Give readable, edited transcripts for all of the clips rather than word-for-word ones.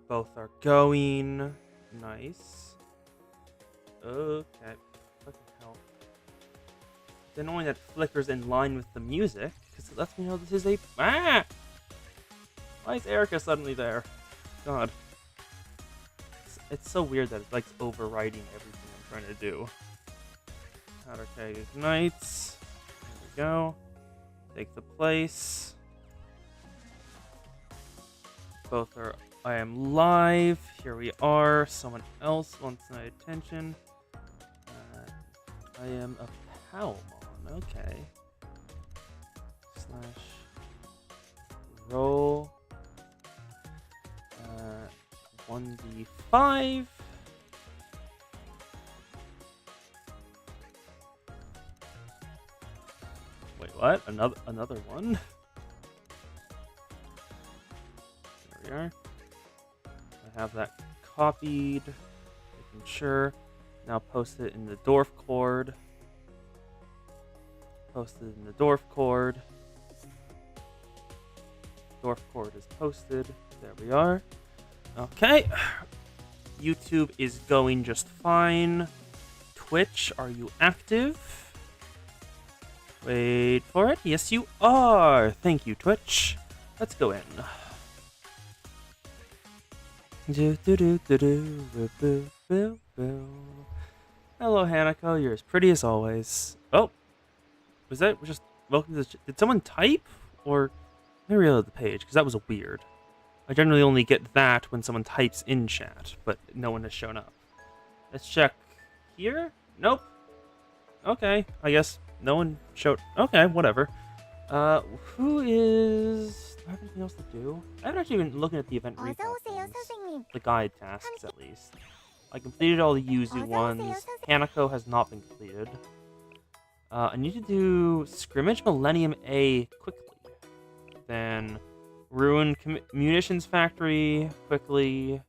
Both are going. Nice. Okay. What the hell? It's annoying that flickers in line with the music, because it lets me know this is a... Ah! Why is Erica suddenly there? God. It's so weird that it's like overriding everything I'm trying to do. Powderkeg Ignites. There we go. Take the place. Both are... I am live. Here we are. Someone else wants my attention. I am a Palmon. Okay. Slash... Roll... 1d5. Wait, what? Another one? There we are. I have that copied. Making sure. Now post it in the dwarf chord. Post it in the dwarf chord. Dwarf chord is posted. There we are. Okay. YouTube is going just fine. Twitch, are you active? Wait for it. Yes, you are. Thank you, Twitch. Let's go in. Hello, Hanako. You're as pretty as always. Oh, was that just welcome to the... Did someone type? Or let me reload the page, because that was weird. I generally only get that when someone types in chat, but no one has shown up. Let's check here. Nope. Okay, I guess no one showed... Okay, whatever. Who is... Do I have anything else to do? I haven't actually been looking at the event recap things. The guide tasks, at least. I completed all the Yuzu ones. Hanako has not been completed. I need to do Scrimmage Millennium A quickly. Then Ruin Munitions Factory quickly.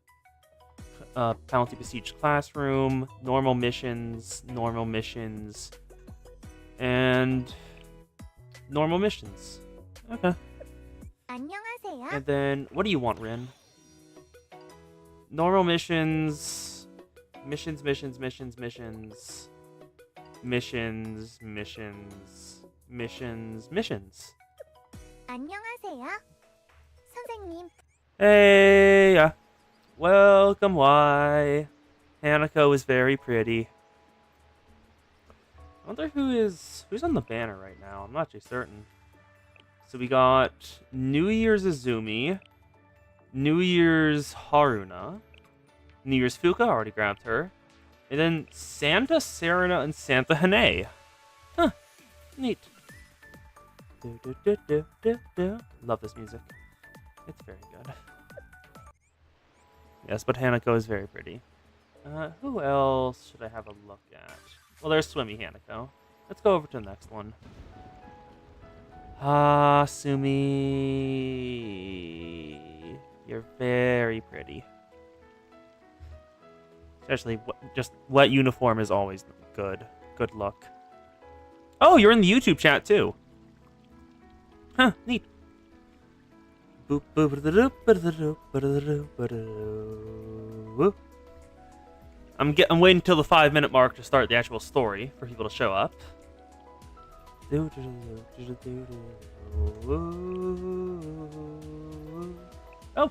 Penalty Besieged Classroom. Normal missions. And normal missions. Okay. And then, what do you want, Rin? Normal missions. Missions. 안녕하세요, 선생님. Hey, welcome. Why? Hanako is very pretty. I wonder who's on the banner right now. I'm not actually certain. So we got New Year's Azumi, New Year's Haruna, New Year's Fuka, already grabbed her, and then Santa Serena and Santa Hane. Huh, neat. Love this music. It's very good. Yes, but Hanako is very pretty. Who else should I have a look at? Well, there's Swimmy Hanako. Let's go over to the next one. Ah, Sumi. You're very pretty. Especially, just wet uniform is always good. Good luck. Oh, you're in the YouTube chat, too. Huh, neat. I'm waiting until the 5-minute mark to start the actual story for people to show up. Oh,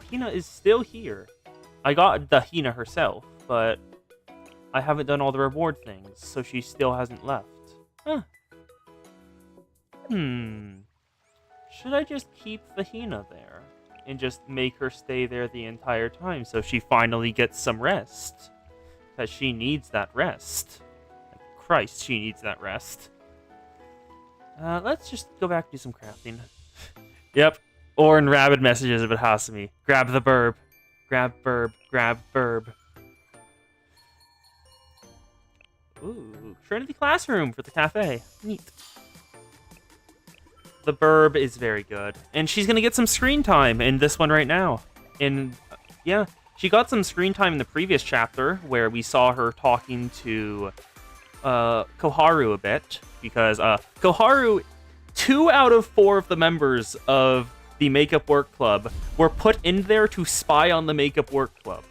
Hina is still here. I got the Hina herself, but I haven't done all the reward things, so she still hasn't left. Huh. Should I just keep the Hina there and just make her stay there the entire time so she finally gets some rest? Because she needs that rest. Christ, she needs that rest. Let's just go back and do some crafting. Yep. Orin Rabid messages about Hasumi. Grab the burb. Grab burb. Grab burb. Ooh, Trinity Classroom for the cafe. Neat. The burb is very good. And she's going to get some screen time in this one right now. And, yeah, she got some screen time in the previous chapter where we saw her talking to Koharu a bit. Because Koharu, 2 out of 4 of the members of the Makeup Work Club were put in there to spy on the Makeup Work Club.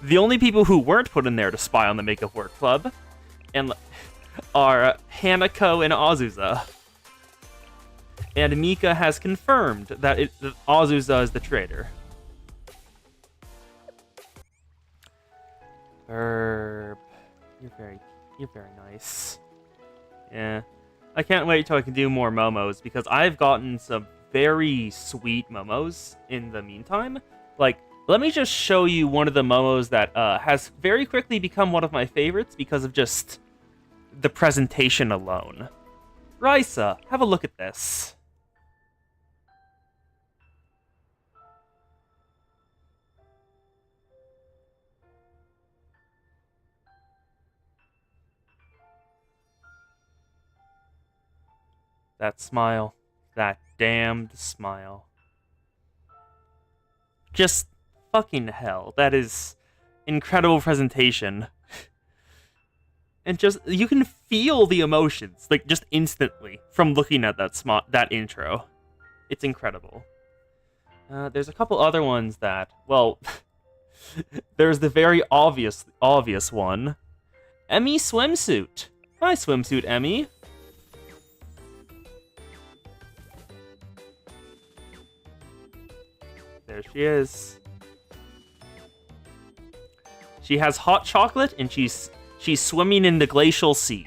The only people who weren't put in there to spy on the Makeup Work Club are Hanako and Azusa. And Mika has confirmed that Azusa is the traitor. Herb, you're very nice. Yeah, I can't wait till I can do more momos because I've gotten some very sweet momos in the meantime. Like, let me just show you one of the momos that has very quickly become one of my favorites because of just the presentation alone. Raisa, have a look at this. That smile. That damned smile. Just fucking hell. That is incredible presentation. And just, you can feel the emotions, like, just instantly from looking at that intro. It's incredible. There's a couple other ones that, well, there's the very obvious one. Emmy swimsuit. Hi, swimsuit Emmy. There she is. She has hot chocolate, and she's swimming in the glacial sea.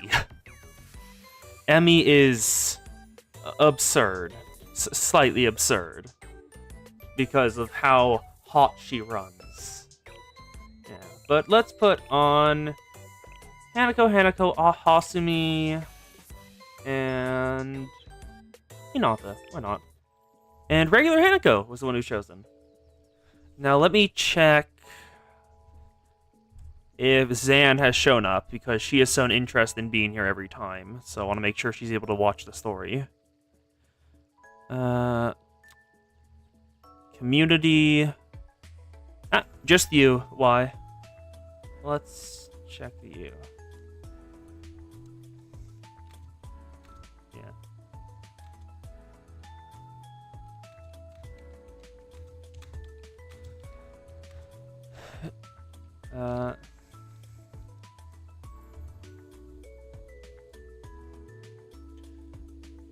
Emmy is absurd. Slightly absurd. Because of how hot she runs. Yeah, but let's put on Hanako, Hasumi, and Hinata. Why not? And regular Hanako was the one who's chosen. Now let me check if Zan has shown up, because she has shown interest in being here every time. So I want to make sure she's able to watch the story. Community. Just you. Why? Let's check you.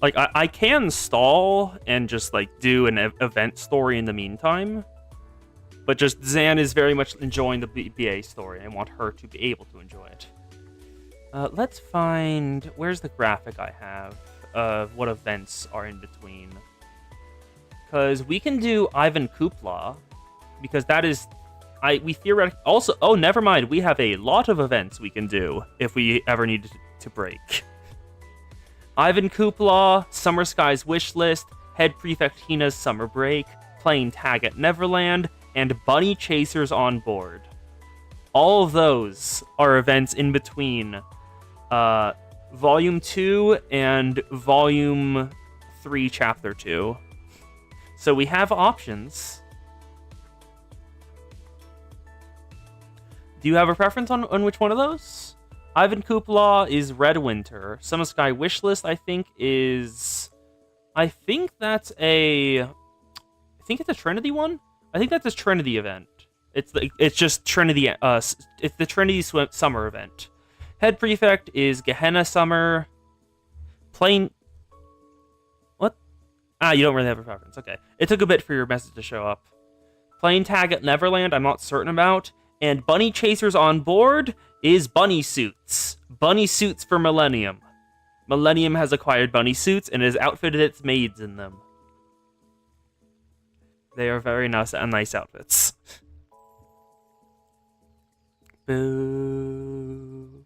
Like, I can stall and just, like, do an event story in the meantime. But just Zan is very much enjoying the BA story. I want her to be able to enjoy it. Let's find... Where's the graphic I have of what events are in between? Because we can do Ivan Kupla. Because that is... we theoretically... Also... Oh, never mind. We have a lot of events we can do if we ever need to break. Ivan Kupla, Summer Sky's Wishlist, Head Prefect Hina's Summer Break, Playing Tag at Neverland, and Bunny Chasers on Board. All of those are events in between Volume 2 and Volume 3, Chapter 2. So we have options. Do you have a preference on which one of those? Ivan Kupla is Red Winter. Summer Sky Wishlist, I think, is... I think it's a Trinity one? I think that's a Trinity event. It's just Trinity... it's the Trinity Summer event. Head Prefect is Gehenna Summer. Plain... What? You don't really have a preference. Okay. It took a bit for your message to show up. Playing Tag at Neverland, I'm not certain about. And Bunny Chasers on Board is Bunny Suits. Bunny Suits for Millennium. Millennium has acquired bunny suits and has outfitted its maids in them. They are very nice outfits. Boo.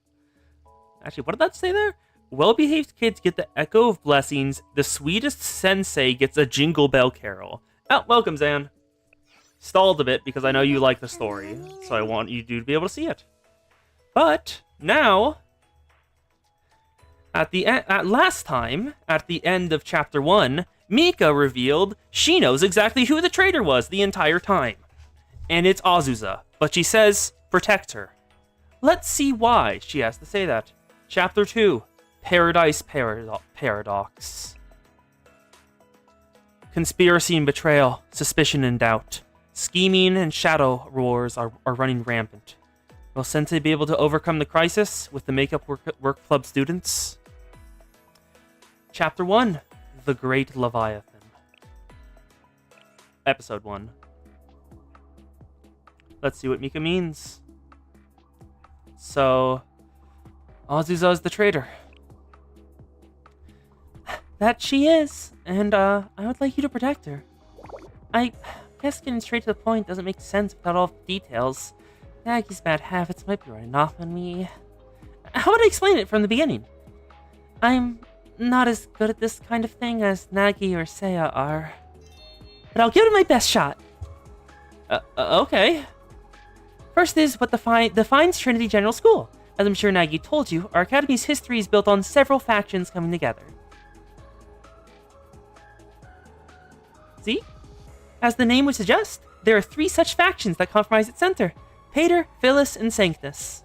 Actually, what did that say there? Well-behaved kids get the Echo of Blessings. The sweetest sensei gets a Jingle Bell Carol. Oh, welcome, Zan. Stalled a bit because I know you like the story, so I want you to be able to see it. But now, at the last time, at the end of Chapter 1, Mika revealed she knows exactly who the traitor was the entire time. And it's Azusa, but she says, protect her. Let's see why she has to say that. Chapter 2, Paradise Paradox. Conspiracy and betrayal, suspicion and doubt. Scheming and shadow wars are running rampant. Will Sensei be able to overcome the crisis with the Makeup Work Club students? Chapter 1, The Great Leviathan. Episode 1. Let's see what Mika means. So, Azusa is the traitor. That she is, and I would like you to protect her. I guess getting straight to the point doesn't make sense without all the details. Nagi's bad habits might be running off on me. How would I explain it from the beginning? I'm not as good at this kind of thing as Nagi or Seiya are. But I'll give it my best shot. Okay. First is what defines Trinity General School. As I'm sure Nagi told you, our academy's history is built on several factions coming together. See? As the name would suggest, there are 3 such factions that comprise its center: Pater, Phyllis, and Sanctus.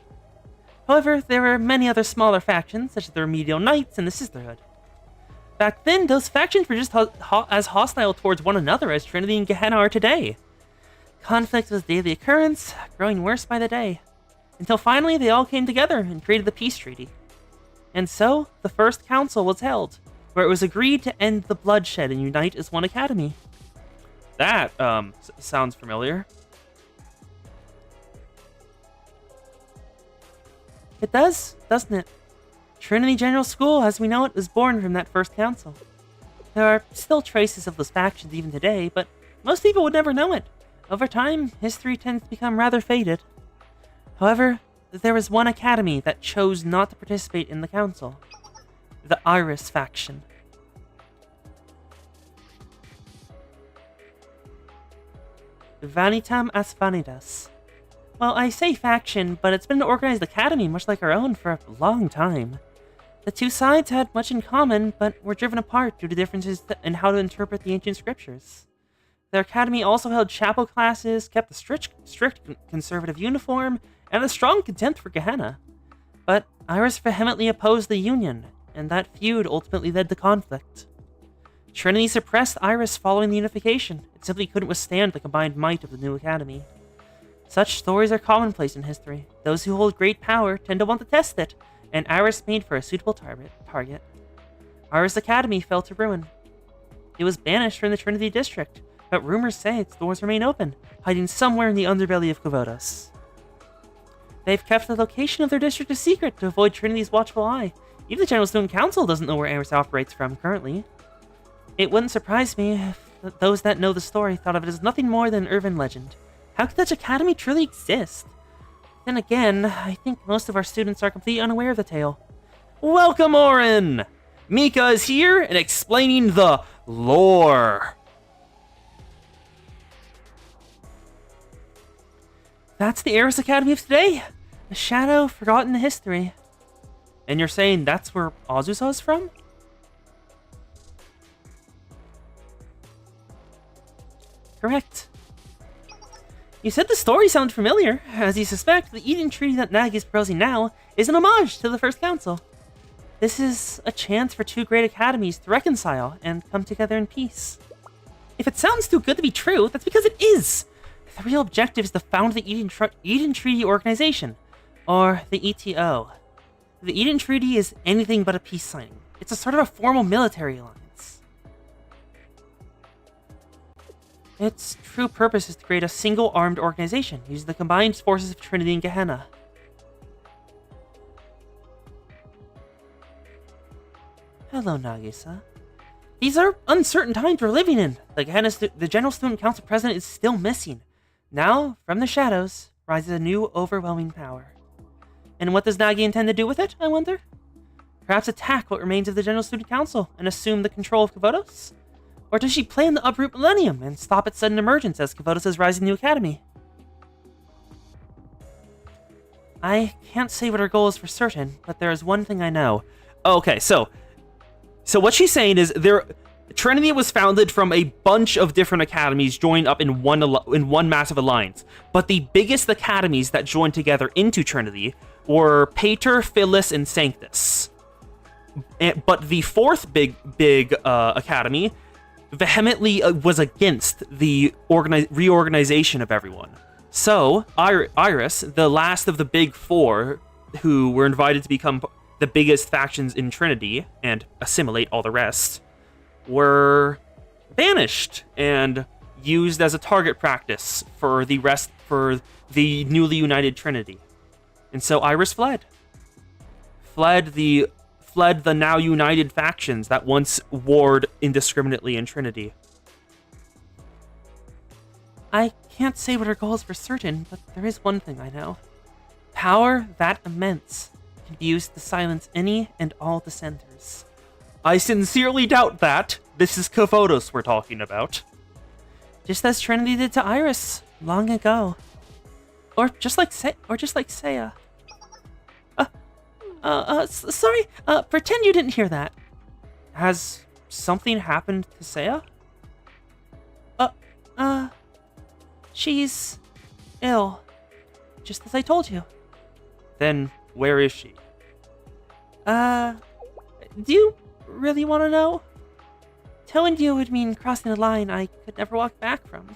However, there were many other smaller factions, such as the Remedial Knights and the Sisterhood. Back then, those factions were just as hostile towards one another as Trinity and Gehenna are today. Conflict was a daily occurrence, growing worse by the day, until finally they all came together and created the peace treaty. And so, the first council was held, where it was agreed to end the bloodshed and unite as one academy. That, sounds familiar. It does, doesn't it? Trinity General School, as we know it, was born from that first council. There are still traces of those factions even today, but most people would never know it. Over time, history tends to become rather faded. However, there was one academy that chose not to participate in the council. The Iris faction. Vanitam as Vanitas. Well, I say faction, but it's been an organized academy much like our own for a long time. The 2 sides had much in common, but were driven apart due to differences in how to interpret the ancient scriptures. Their academy also held chapel classes, kept a strict conservative uniform, and a strong contempt for Gehenna. But Iris vehemently opposed the union, and that feud ultimately led to conflict. Trinity suppressed Iris following the unification. It simply couldn't withstand the combined might of the new academy. Such stories are commonplace in history. Those who hold great power tend to want to test it, and Iris made for a suitable target. Iris Academy fell to ruin. It was banished from the Trinity District, but rumors say its doors remain open, hiding somewhere in the underbelly of Kavodos. They've kept the location of their district a secret to avoid Trinity's watchful eye. Even the General Student Council doesn't know where Iris operates from currently. It wouldn't surprise me if those that know the story thought of it as nothing more than an urban legend. How could such academy truly exist? Then again, I think most of our students are completely unaware of the tale. Welcome, Orin! Mika is here and explaining the lore. That's the Iris Academy of today? A shadow forgotten in history. And you're saying that's where Azusa is from? Correct. You said the story sounded familiar. As you suspect, the Eden Treaty that Nagi is proposing now is an homage to the First Council. This is a chance for 2 great academies to reconcile and come together in peace. If it sounds too good to be true, that's because it is! The real objective is to found the Eden Treaty Organization, or the ETO. The Eden Treaty is anything but a peace signing. It's a sort of a formal military alliance. Its true purpose is to create a single armed organization using the combined forces of Trinity and Gehenna. Hello, Nagisa. These are uncertain times we're living in. The General Student Council President is still missing. Now, from the shadows, rises a new overwhelming power. And what does Nagi intend to do with it, I wonder? Perhaps attack what remains of the General Student Council and assume the control of Kavodos? Or does she plan to uproot Millennium and stop its sudden emergence as Kavodos' rising new academy? I can't say what her goal is for certain, but there is one thing I know. Okay, so what she's saying is Trinity was founded from a bunch of different academies joined up in one massive alliance. But the biggest academies that joined together into Trinity were Pater, Phyllis, and Sanctus. But the fourth big academy vehemently was against the reorganization of everyone. So, Iris, the last of the big four who were invited to become the biggest factions in Trinity and assimilate all the rest, were banished and used as a target practice for the newly united Trinity. And so Iris fled the now united factions that once warred indiscriminately in Trinity. I can't say what her goals for certain, but there is one thing I know. Power that immense can be used to silence any and all dissenters. I sincerely doubt that. This is Kavodos we're talking about. Just as Trinity did to Iris long ago. Or just like Seiya. Sorry, pretend you didn't hear that. Has something happened to Seiya? She's ill. Just as I told you. Then where is she? Do you really want to know? Telling you would mean crossing a line I could never walk back from.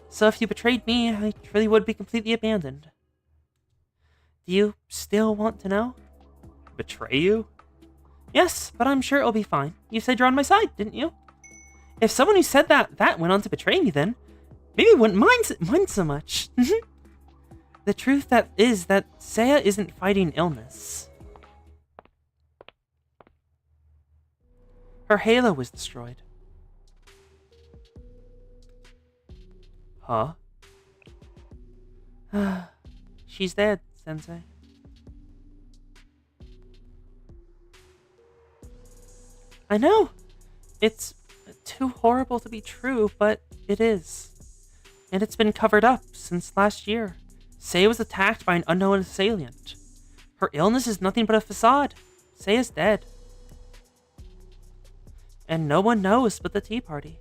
So if you betrayed me, I really would be completely abandoned. Do you still want to know? Betray you? Yes, but I'm sure it'll be fine. You said you're on my side, didn't you? If someone who said that went on to betray me then, maybe I wouldn't mind so much. The truth is that Seiya isn't fighting illness. Her halo was destroyed. Huh? She's dead, Sensei. I know. It's too horrible to be true, but it is. And it's been covered up since last year. Seiya was attacked by an unknown assailant. Her illness is nothing but a facade. Seiya's dead. And no one knows but the Tea Party.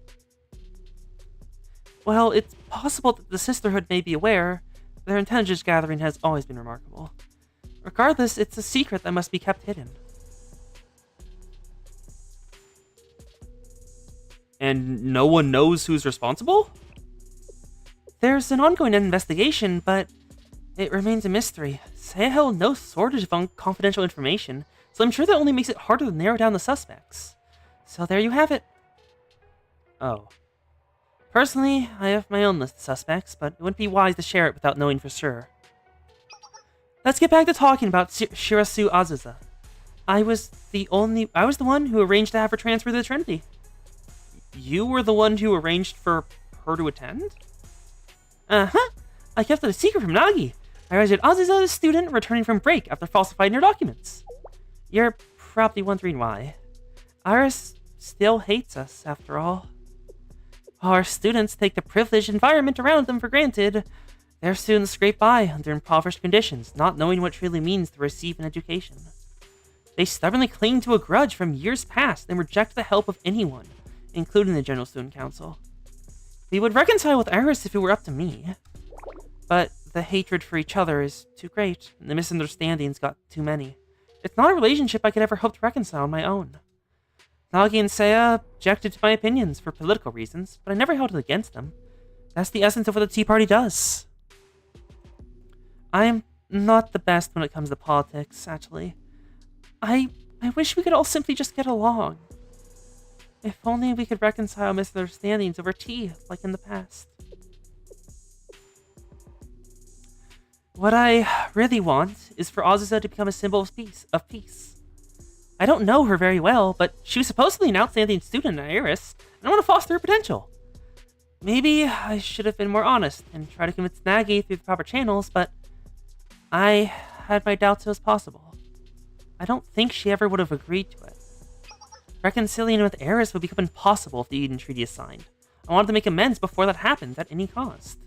Well, it's possible that the Sisterhood may be aware. Their intelligence gathering has always been remarkable. Regardless, it's a secret that must be kept hidden. And no one knows who's responsible? There's an ongoing investigation, but it remains a mystery. Seiya held no shortage of confidential information, so I'm sure that only makes it harder to narrow down the suspects. So there you have it. Oh. Personally, I have my own list of suspects, but it wouldn't be wise to share it without knowing for sure. Let's get back to talking about Shirasu Azusa. I was the one who arranged to have her transfer to the Trinity. You were the one who arranged for her to attend? Uh-huh. I kept it a secret from Nagi. I registered Azusa as a student returning from break after falsifying her documents. You're probably wondering why. Iris still hates us, after all. Our students take the privileged environment around them for granted. Their students scrape by under impoverished conditions, not knowing what it really means to receive an education. They stubbornly cling to a grudge from years past and reject the help of anyone, including the General Student Council. We would reconcile with Iris if it were up to me. But the hatred for each other is too great, and the misunderstandings got too many. It's not a relationship I could ever hope to reconcile on my own. Nagi and Seiya objected to my opinions for political reasons, but I never held it against them. That's the essence of what the Tea Party does. I'm not the best when it comes to politics, actually. I wish we could all simply just get along. If only we could reconcile misunderstandings over tea, like in the past. What I really want is for Azusa to become a symbol of peace. I don't know her very well, but she was supposedly an outstanding student at Iris, and I want to foster her potential. Maybe I should have been more honest and try to convince Nagi through the proper channels, but I had my doubts it was possible. I don't think she ever would have agreed to it. Reconciliating with Iris would become impossible if the Eden Treaty is signed. I wanted to make amends before that happened at any cost.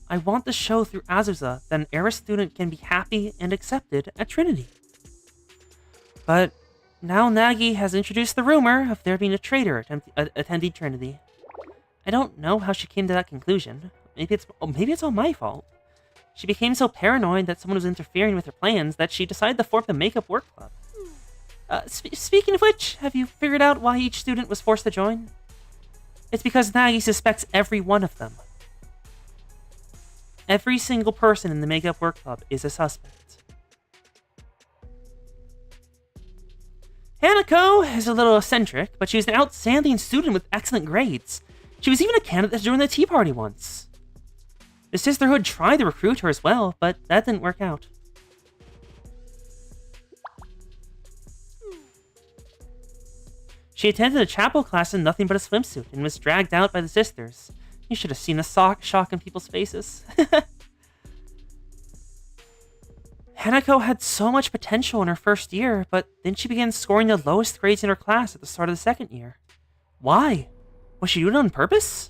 I want to show through Azusa that an Iris student can be happy and accepted at Trinity. But now Nagi has introduced the rumor of there being a traitor attending Trinity. I don't know how she came to that conclusion. Maybe it's all my fault. She became so paranoid that someone was interfering with her plans that she decided to form the Makeup Work Club. Speaking of which, have you figured out why each student was forced to join? It's because Nagi suspects every one of them. Every single person in the Makeup Work Club is a suspect. Hanako is a little eccentric, but she was an outstanding student with excellent grades. She was even a candidate to join the Tea Party once. The Sisterhood tried to recruit her as well, but that didn't work out. She attended a chapel class in nothing but a swimsuit and was dragged out by the sisters. You should have seen the shock in people's faces. Hanako had so much potential in her first year, but then she began scoring the lowest grades in her class at the start of the second year. Why? Was she doing it on purpose?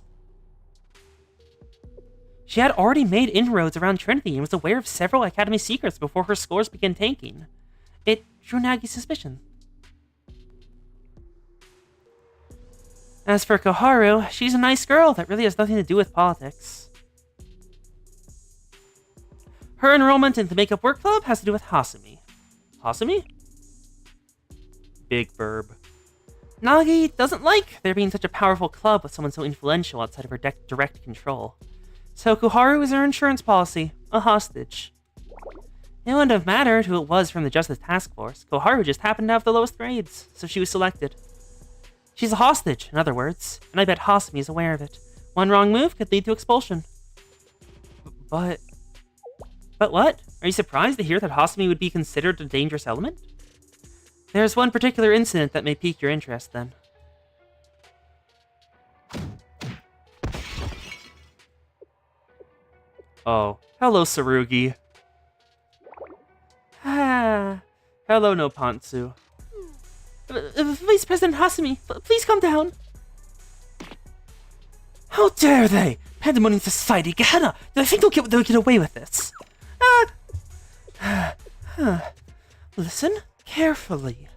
She had already made inroads around Trinity and was aware of several Academy secrets before her scores began tanking. It drew Nagi's suspicion. As for Koharu, she's a nice girl that really has nothing to do with politics. Her enrollment in the Makeup Work Club has to do with Hasumi. Hasumi? Big verb. Nagi doesn't like there being such a powerful club with someone so influential outside of her direct control. So Koharu is her insurance policy, a hostage. It wouldn't have mattered who it was from the Justice Task Force. Koharu just happened to have the lowest grades, so she was selected. She's a hostage, in other words, and I bet Hasumi is aware of it. One wrong move could lead to expulsion. But what? Are you surprised to hear that Hasumi would be considered a dangerous element? There's one particular incident that may pique your interest, then. Oh, hello, Tsurugi. Ah, hello, Nopantsu. Vice President Hasumi, please calm down. How dare they? Pandemonium Society, Gehenna! Do they think they'll get away with this? Listen carefully.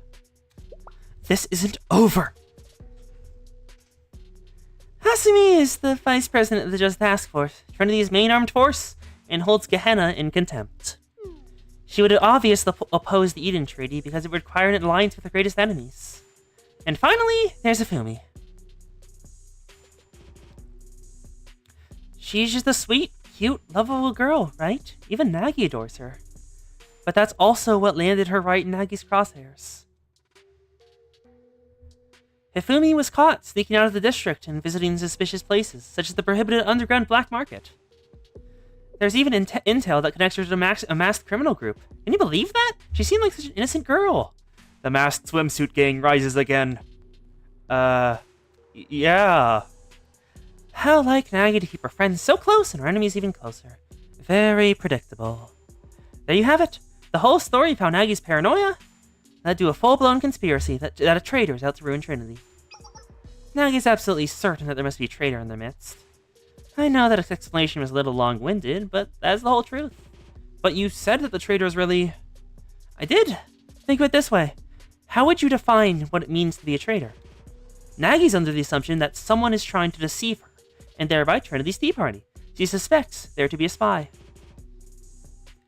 This isn't over. Hasumi is the Vice President of the Just Task Force, Trinity's main armed force, and holds Gehenna in contempt. She would obviously oppose the Eden Treaty because it would require an alliance with her greatest enemies. And finally, there's Ifumi. She's just a sweet, cute, lovable girl, right? Even Nagi adores her. But that's also what landed her right in Nagi's crosshairs. Hifumi was caught sneaking out of the district and visiting suspicious places, such as the prohibited underground black market. There's even intel that connects her to a masked criminal group. Can you believe that? She seemed like such an innocent girl. The masked swimsuit gang rises again. Yeah. How like Nagi to keep her friends so close and her enemies even closer. Very predictable. There you have it. The whole story of how Nagi's paranoia led to a full-blown conspiracy that a traitor is out to ruin Trinity. Nagi's absolutely certain that there must be a traitor in their midst. I know that its explanation was a little long-winded, but that's the whole truth. But you said that the traitor is really... I did. Think of it this way. How would you define what it means to be a traitor? Nagi's under the assumption that someone is trying to deceive her, and thereby Trinity's Tea Party. She suspects there to be a spy.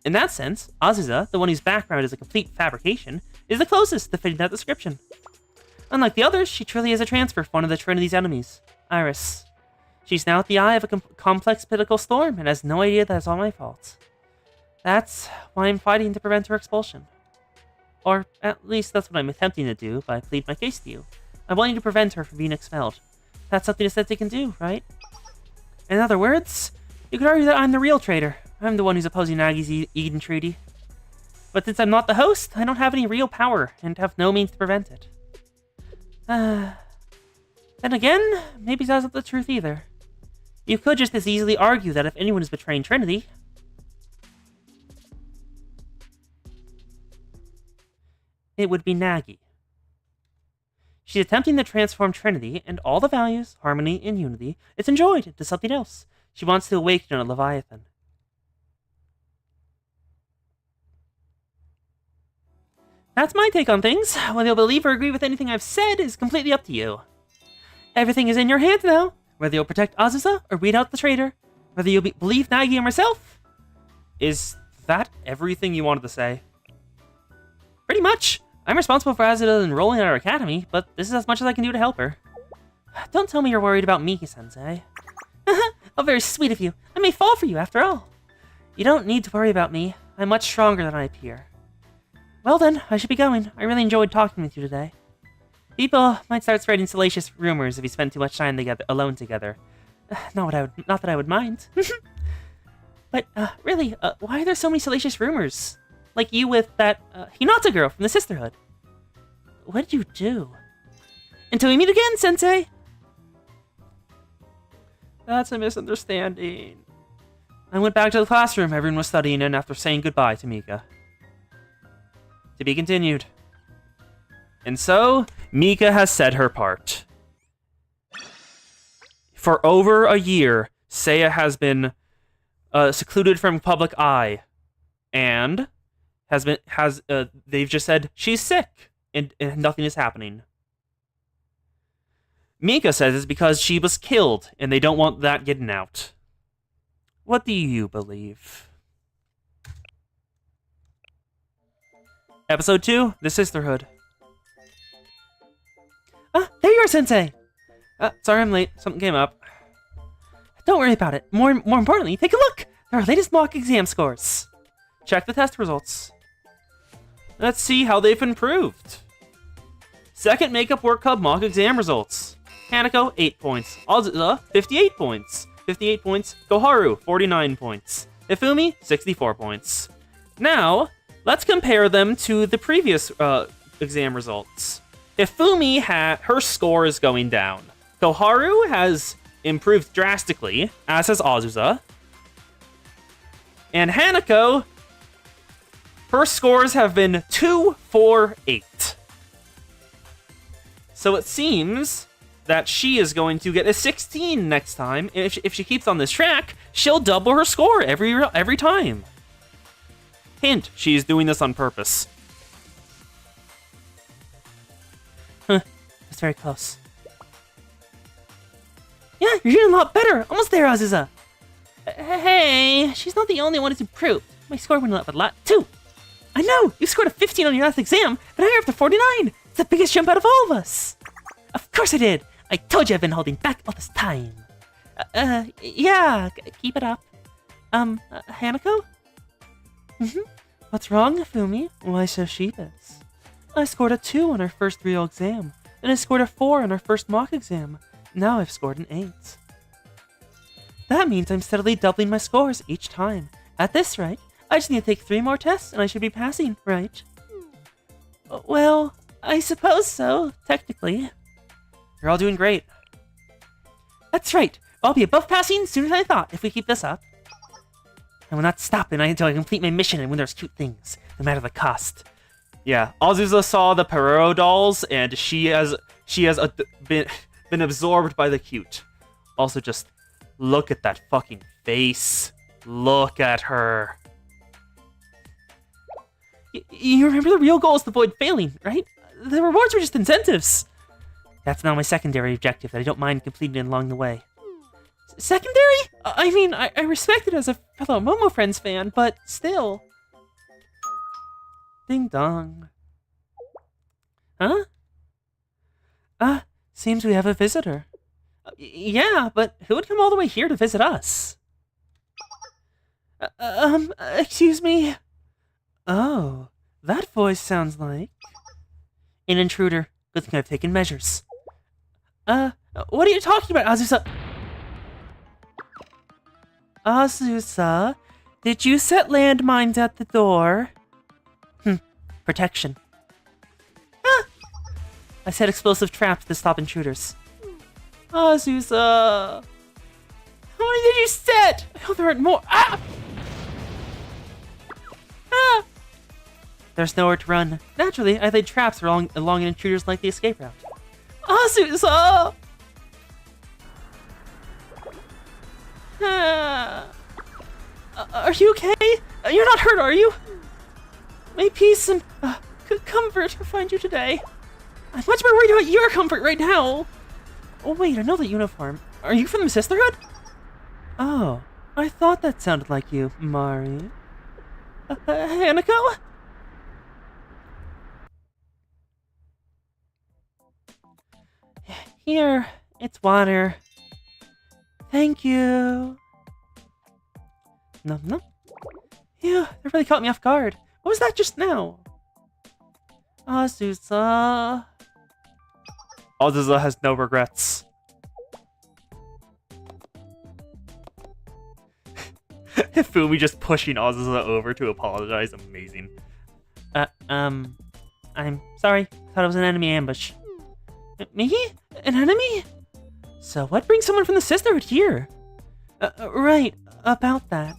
In that sense, Azusa, the one whose background is a complete fabrication, is the closest to fitting that description. Unlike the others, she truly is a transfer for one of the Trinity's enemies, Iris. She's now at the eye of a complex political storm and has no idea that it's all my fault. That's why I'm fighting to prevent her expulsion. Or at least that's what I'm attempting to do by pleading my case to you. I want you to prevent her from being expelled. That's something a Sensei can do, right? In other words, you could argue that I'm the real traitor. I'm the one who's opposing Nagi's Eden Treaty. But since I'm not the host, I don't have any real power and have no means to prevent it. Then again, maybe that's not the truth either. You could just as easily argue that if anyone is betraying Trinity, it would be Nagi. She's attempting to transform Trinity and all the values, harmony, and unity it's enjoyed into something else. She wants to awaken a Leviathan. That's my take on things. Whether you'll believe or agree with anything I've said is completely up to you. Everything is in your hands now. Whether you'll protect Azusa or weed out the traitor. Whether you'll believe Nagi and myself. Is that everything you wanted to say? Pretty much. I'm responsible for Azusa enrolling at our academy, but this is as much as I can do to help her. Don't tell me you're worried about me, Sensei. How very sweet of you. I may fall for you, after all. You don't need to worry about me. I'm much stronger than I appear. Well then, I should be going. I really enjoyed talking with you today. People might start spreading salacious rumors if you spend too much time alone together. Not that I would mind. But, really, why are there so many salacious rumors? Like you with that, Hinata girl from the Sisterhood. What did you do? Until we meet again, Sensei! That's a misunderstanding. I went back to the classroom everyone was studying in after saying goodbye to Mika. To be continued. And so, Mika has said her part. For over a year, Seiya has been secluded from public eye, and they've just said she's sick, and nothing is happening. Mika says it's because she was killed, and they don't want that getting out. What do you believe? Episode 2, The Sisterhood. There you are, Sensei! Sorry I'm late. Something came up. Don't worry about it. More importantly, take a look! There are our latest mock exam scores. Check the test results. Let's see how they've improved. Second Makeup Work Club mock exam results. Hanako, 8 points. Azusa, 58 points. 58 points. Koharu, 49 points. Ifumi, 64 points. Now, let's compare them to the previous exam results. Ifumi her score is going down. Koharu has improved drastically, as has Azusa. And Hanako, her scores have been 2, 4, 8. So it seems that she is going to get a 16 next time. And if she keeps on this track, she'll double her score every time. Hint, she's doing this on purpose. That's very close. Yeah, you're doing a lot better. Almost there, Azusa. Hey, she's not the only one who's improved. My score went up a lot, too. I know, you scored a 15 on your last exam, but now you're up to 49. It's the biggest jump out of all of us. Of course I did. I told you I've been holding back all this time. Yeah, keep it up. Hanako? What's wrong, Ifumi? Why so sheepish? I scored a 2 on our first real exam, and I scored a 4 on our first mock exam. Now I've scored an 8. That means I'm steadily doubling my scores each time. At this rate, I just need to take 3 more tests and I should be passing, right? Well, I suppose so, technically. You're all doing great. That's right. I'll be above passing sooner than I thought if we keep this up. I will not stop until I complete my mission and when there's cute things, no matter the cost. Yeah, Azusa saw the Perero dolls, and she has been absorbed by the cute. Also, just look at that fucking face. Look at her. You remember the real goal is to avoid failing, right? The rewards were just incentives. That's now my secondary objective that I don't mind completing along the way. Secondary? I mean, I respect it as a fellow Momo Friends fan, but still. Ding dong. Huh? Seems we have a visitor. Yeah, but who would come all the way here to visit us? Excuse me? Oh, that voice sounds like... an intruder. Good thing I've taken measures. What are you talking about, Azusa? Azusa, did you set landmines at the door? Protection. I set explosive traps to stop intruders. Azusa! How many did you set? I hope there aren't more. There's nowhere to run. Naturally, I laid traps along an intruder's likely escape route. Azusa! Are you okay? You're not hurt, are you? May peace and comfort find you today. I'm much more worried about your comfort right now. Oh wait, I know the uniform. Are you from the Sisterhood? Oh, I thought that sounded like you, Mari. Hanako? Here, It's water. Thank you. No. Ew, that really caught me off guard. What was that just now? Azusa. Azusa has no regrets. Fumi just pushing Azusa over to apologize. Amazing. I'm sorry. Thought it was an enemy ambush. Me? An enemy? So what brings someone from the Sisterhood here? Right, about that.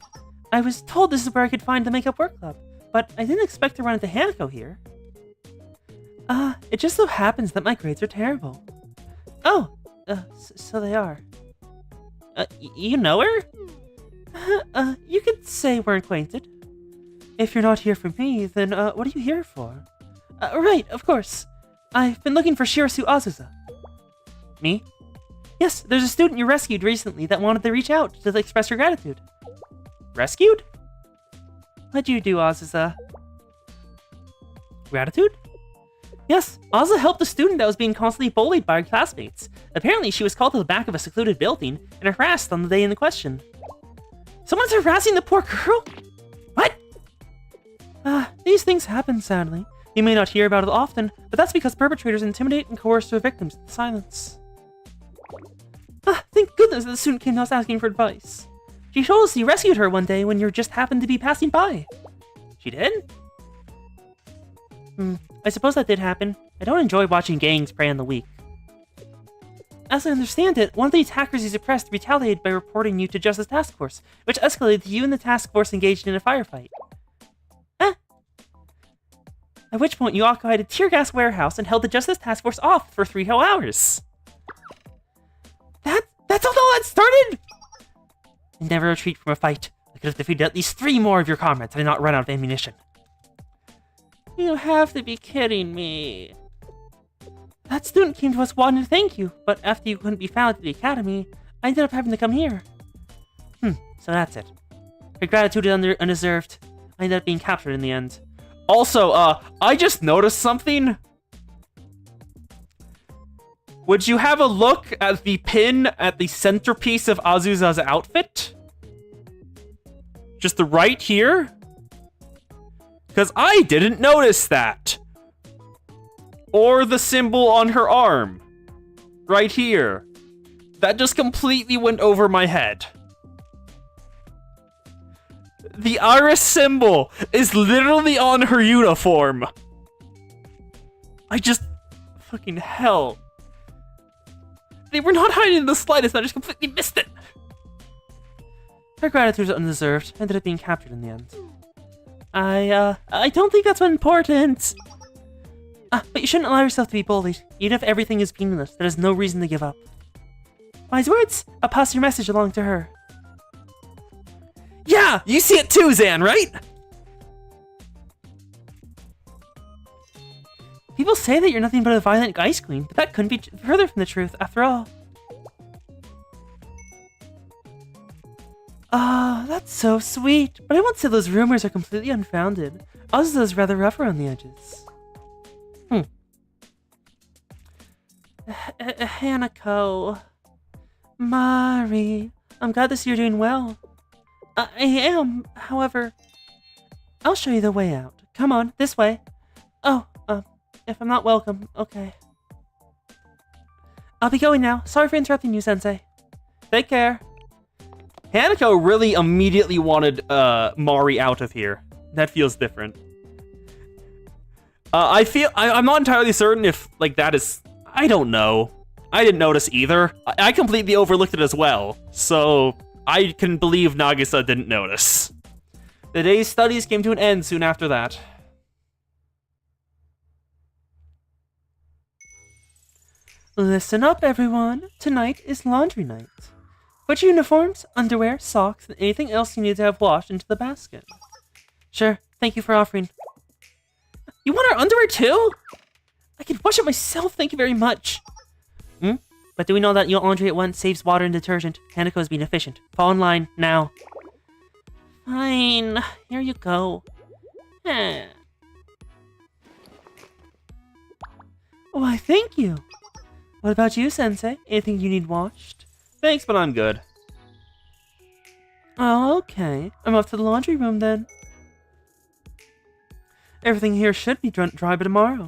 I was told this is where I could find the Makeup Work Club, but I didn't expect to run into Hanako here. It just so happens that my grades are terrible. Oh, so they are. You know her? You could say we're acquainted. If you're not here for me, then, what are you here for? Right, of course. I've been looking for Shirasu Azusa. Me? Yes, there's a student you rescued recently that wanted to reach out to express her gratitude. Rescued? What'd you do, Azusa? Gratitude? Yes, Azusa helped a student that was being constantly bullied by her classmates. Apparently, she was called to the back of a secluded building and harassed on the day in the question. Someone's harassing the poor girl? What? These things happen, sadly. You may not hear about it often, but that's because perpetrators intimidate and coerce their victims to silence. Thank goodness the student came to us asking for advice. She told us you rescued her one day when you just happened to be passing by. She did? I suppose that did happen. I don't enjoy watching gangs prey on the weak. As I understand it, one of the attackers you suppressed retaliated by reporting you to Justice Task Force, which escalated to you and the task force engaged in a firefight. At which point you occupied a tear gas warehouse and held the Justice Task Force off for 3 whole hours. That's how that started? I never retreat from a fight. I could have defeated at least 3 more of your comrades had I not run out of ammunition. You have to be kidding me. That student came to us wanting to thank you, but after you couldn't be found at the academy, I ended up having to come here. So that's it. Her gratitude is undeserved. I ended up being captured in the end. Also, I just noticed something. Would you have a look at the pin at the centerpiece of Azusa's outfit? Just the right here? Because I didn't notice that. Or the symbol on her arm. Right here. That just completely went over my head. The iris symbol is literally on her uniform. Fucking hell. They were not hiding in the slightest, and I just completely missed it. Her gratitude is undeserved. Ended up being captured in the end. I don't think that's important. But you shouldn't allow yourself to be bullied. Even if everything is meaningless, there is no reason to give up. Wise words. I'll pass your message along to her. Yeah, you see it too, Zan, right? People say that you're nothing but a violent ice queen, but that couldn't be further from the truth, after all. That's so sweet, but I won't say those rumors are completely unfounded. Azusa's rather rough around the edges. Hanako. Mari. I'm glad to see you're doing well. I am, however... I'll show you the way out. Come on, this way. Oh, if I'm not welcome, okay. I'll be going now. Sorry for interrupting you, Sensei. Take care. Hanako really immediately wanted, Mari out of here. That feels different. I'm not entirely certain if, like, that is... I don't know. I didn't notice either. I completely overlooked it as well, so I can believe Nagisa didn't notice. The day's studies came to an end soon after that. Listen up, everyone. Tonight is laundry night. Put your uniforms, underwear, socks, and anything else you need to have washed into the basket. Sure, thank you for offering. You want our underwear too? I can wash it myself, thank you very much. But do we know that your laundry at once saves water and detergent? Hanako is being efficient. Fall in line, now. Fine, here you go. Why, thank you. What about you, Sensei? Anything you need washed? Thanks, but I'm good. Oh, okay. I'm off to the laundry room then. Everything here should be dry by tomorrow.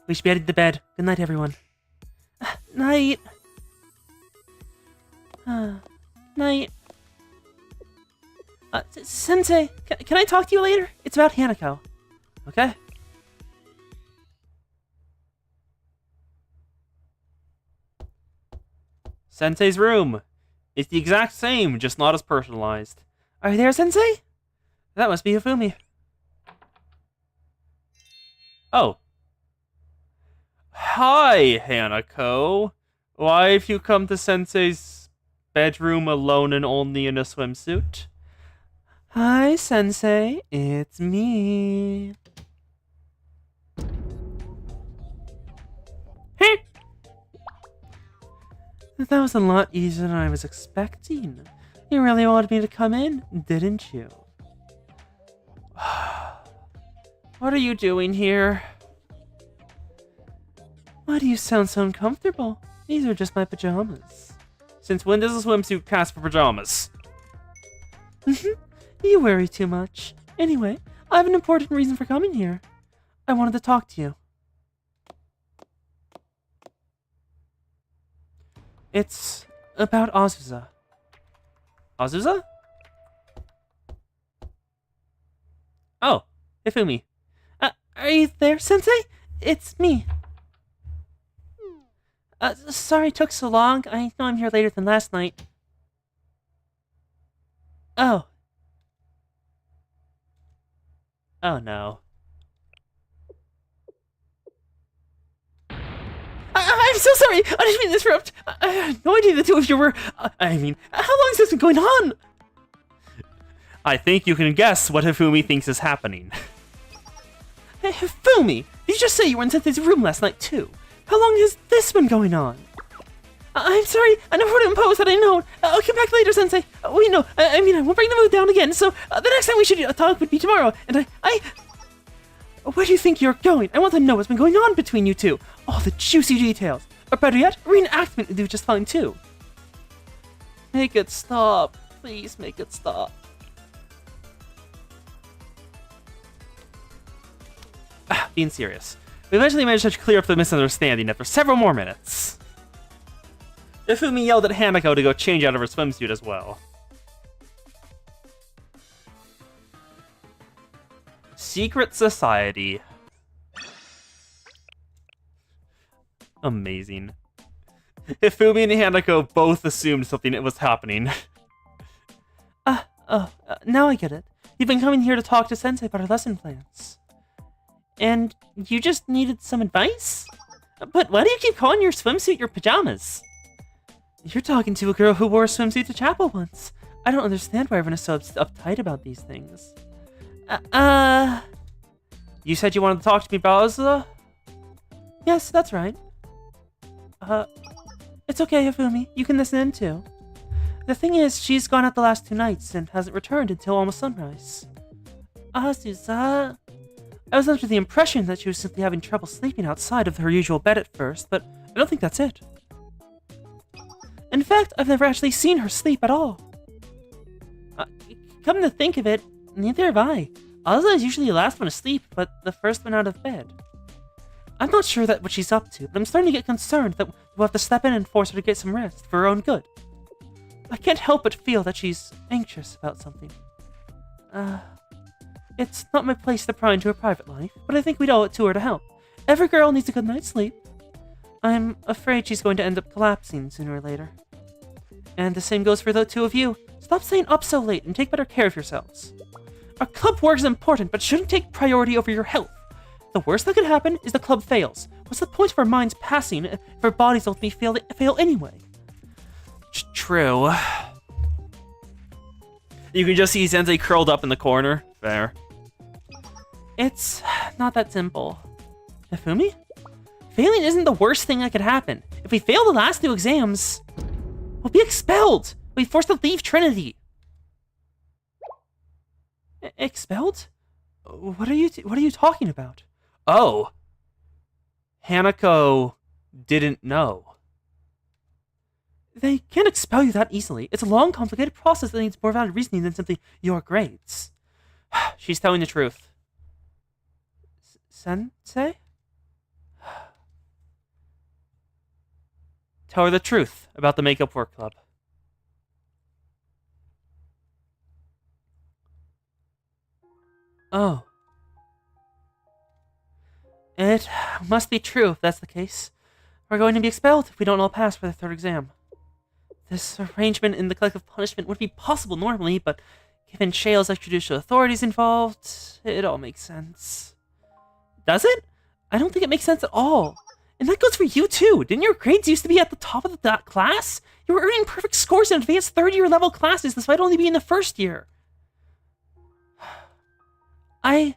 We should be heading to bed. Good night, everyone. Night. Night. Sensei, can I talk to you later? It's about Hanako. Okay. Sensei's room. It's the exact same, just not as personalized. Are you there, Sensei? That must be Hifumi. Oh. Hi, Hanako. Why have you come to Sensei's bedroom alone and only in a swimsuit? Hi, Sensei. It's me. Hey! That was a lot easier than I was expecting. You really wanted me to come in, didn't you? What are you doing here? Why do you sound so uncomfortable? These are just my pajamas. Since when does a swimsuit pass for pajamas? You worry too much. Anyway, I have an important reason for coming here. I wanted to talk to you. It's about Azusa. Azusa? Oh, Hifumi. Are you there, Sensei? It's me. Sorry it took so long. I know I'm here later than last night. Oh. Oh no. I'm so sorry! I didn't mean to interrupt! I had no idea the two of you were... I mean, how long has this been going on? I think you can guess what Hifumi thinks is happening. Hey, Hifumi! Did you just say you were in Sensei's room last night, too? How long has this been going on? I'm sorry, I never would have imposed that, I know. I'll come back later, Sensei. Wait, no, I mean, I won't bring the mood down again, so the next time we should talk would be tomorrow, and I... Where do you think you're going? I want to know what's been going on between you two. All the juicy details. Or better yet, reenactment would do just fine too. Make it stop. Please make it stop. Being serious. We eventually managed to clear up the misunderstanding after several more minutes. Hifumi yelled at Hanako to go change out of her swimsuit as well. Secret Society. Amazing. Hifumi and Hanako both assumed something was happening. Now I get it. You've been coming here to talk to Sensei about our lesson plans. And you just needed some advice? But why do you keep calling your swimsuit your pajamas? You're talking to a girl who wore a swimsuit to chapel once. I don't understand why everyone is so uptight about these things. You said you wanted to talk to me about Azusa? Yes, that's right. It's okay, Hifumi. You can listen in too. The thing is, she's gone out the last 2 nights and hasn't returned until almost sunrise. Azusa... I was under the impression that she was simply having trouble sleeping outside of her usual bed at first, but I don't think that's it. In fact, I've never actually seen her sleep at all. Come to think of it, neither have I. Azusa is usually the last one asleep, but the first one out of bed. I'm not sure what she's up to, but I'm starting to get concerned that we'll have to step in and force her to get some rest for her own good. I can't help but feel that she's anxious about something. It's not my place to pry into her private life, but I think we'd owe it to her to help. Every girl needs a good night's sleep. I'm afraid she's going to end up collapsing sooner or later. And the same goes for the 2 of you. Stop staying up so late and take better care of yourselves. Our club work is important, but shouldn't take priority over your health. The worst that could happen is the club fails. What's the point of our minds passing if our bodies ultimately fail anyway? True. You can just see Sensei curled up in the corner. Fair. It's not that simple. Hifumi? Failing isn't the worst thing that could happen. If we fail the last 2 exams, we'll be expelled. We'll be forced to leave Trinity. Expelled? What are you talking about? Oh. Hanako didn't know. They can't expel you that easily. It's a long, complicated process that needs more valid reasoning than simply your grades. She's telling the truth. Sensei? Tell her the truth about the makeup work club. Oh. It must be true if that's the case. We're going to be expelled if we don't all pass for the third exam. This arrangement in the collective punishment would be possible normally, but given Shale's extrajudicial authorities involved, it all makes sense. Does it? I don't think it makes sense at all. And that goes for you too. Didn't your grades used to be at the top of the class? You were earning perfect scores in advanced third-year level classes despite only being in the first year. I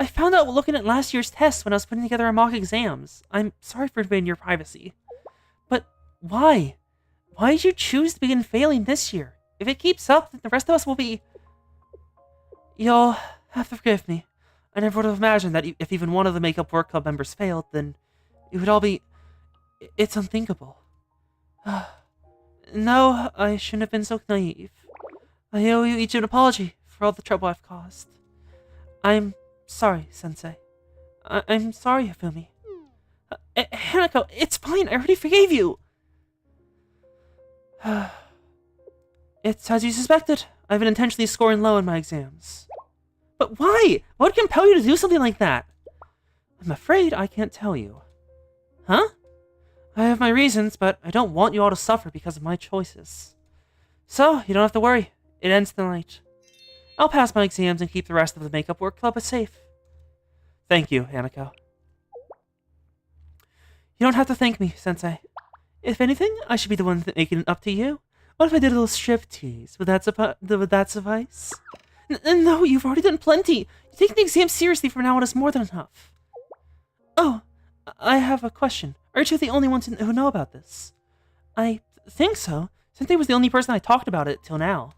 found out looking at last year's tests when I was putting together our mock exams. I'm sorry for invading your privacy. But why? Why did you choose to begin failing this year? If it keeps up, then the rest of us will be... You'll have to forgive me. I never would have imagined that if even one of the makeup work club members failed, then it would all be... It's unthinkable. No, I shouldn't have been so naive. I owe you each an apology for all the trouble I've caused. I'm sorry, Sensei. I'm sorry, Hifumi. Hanako, it's fine. I already forgave you. It's as you suspected. I've been intentionally scoring low in my exams. But why? What would compel you to do something like that? I'm afraid I can't tell you. Huh? I have my reasons, but I don't want you all to suffer because of my choices. So, you don't have to worry. It ends tonight. I'll pass my exams and keep the rest of the makeup work club safe. Thank you, Hanako. You don't have to thank me, Sensei. If anything, I should be the one making it up to you. What if I did a little striptease? Would that suffice? No, you've already done plenty. You take the exam seriously from now on is more than enough. Oh, I have a question. Are you two the only ones who know about this? I think so. Sensei was the only person I talked about it till now.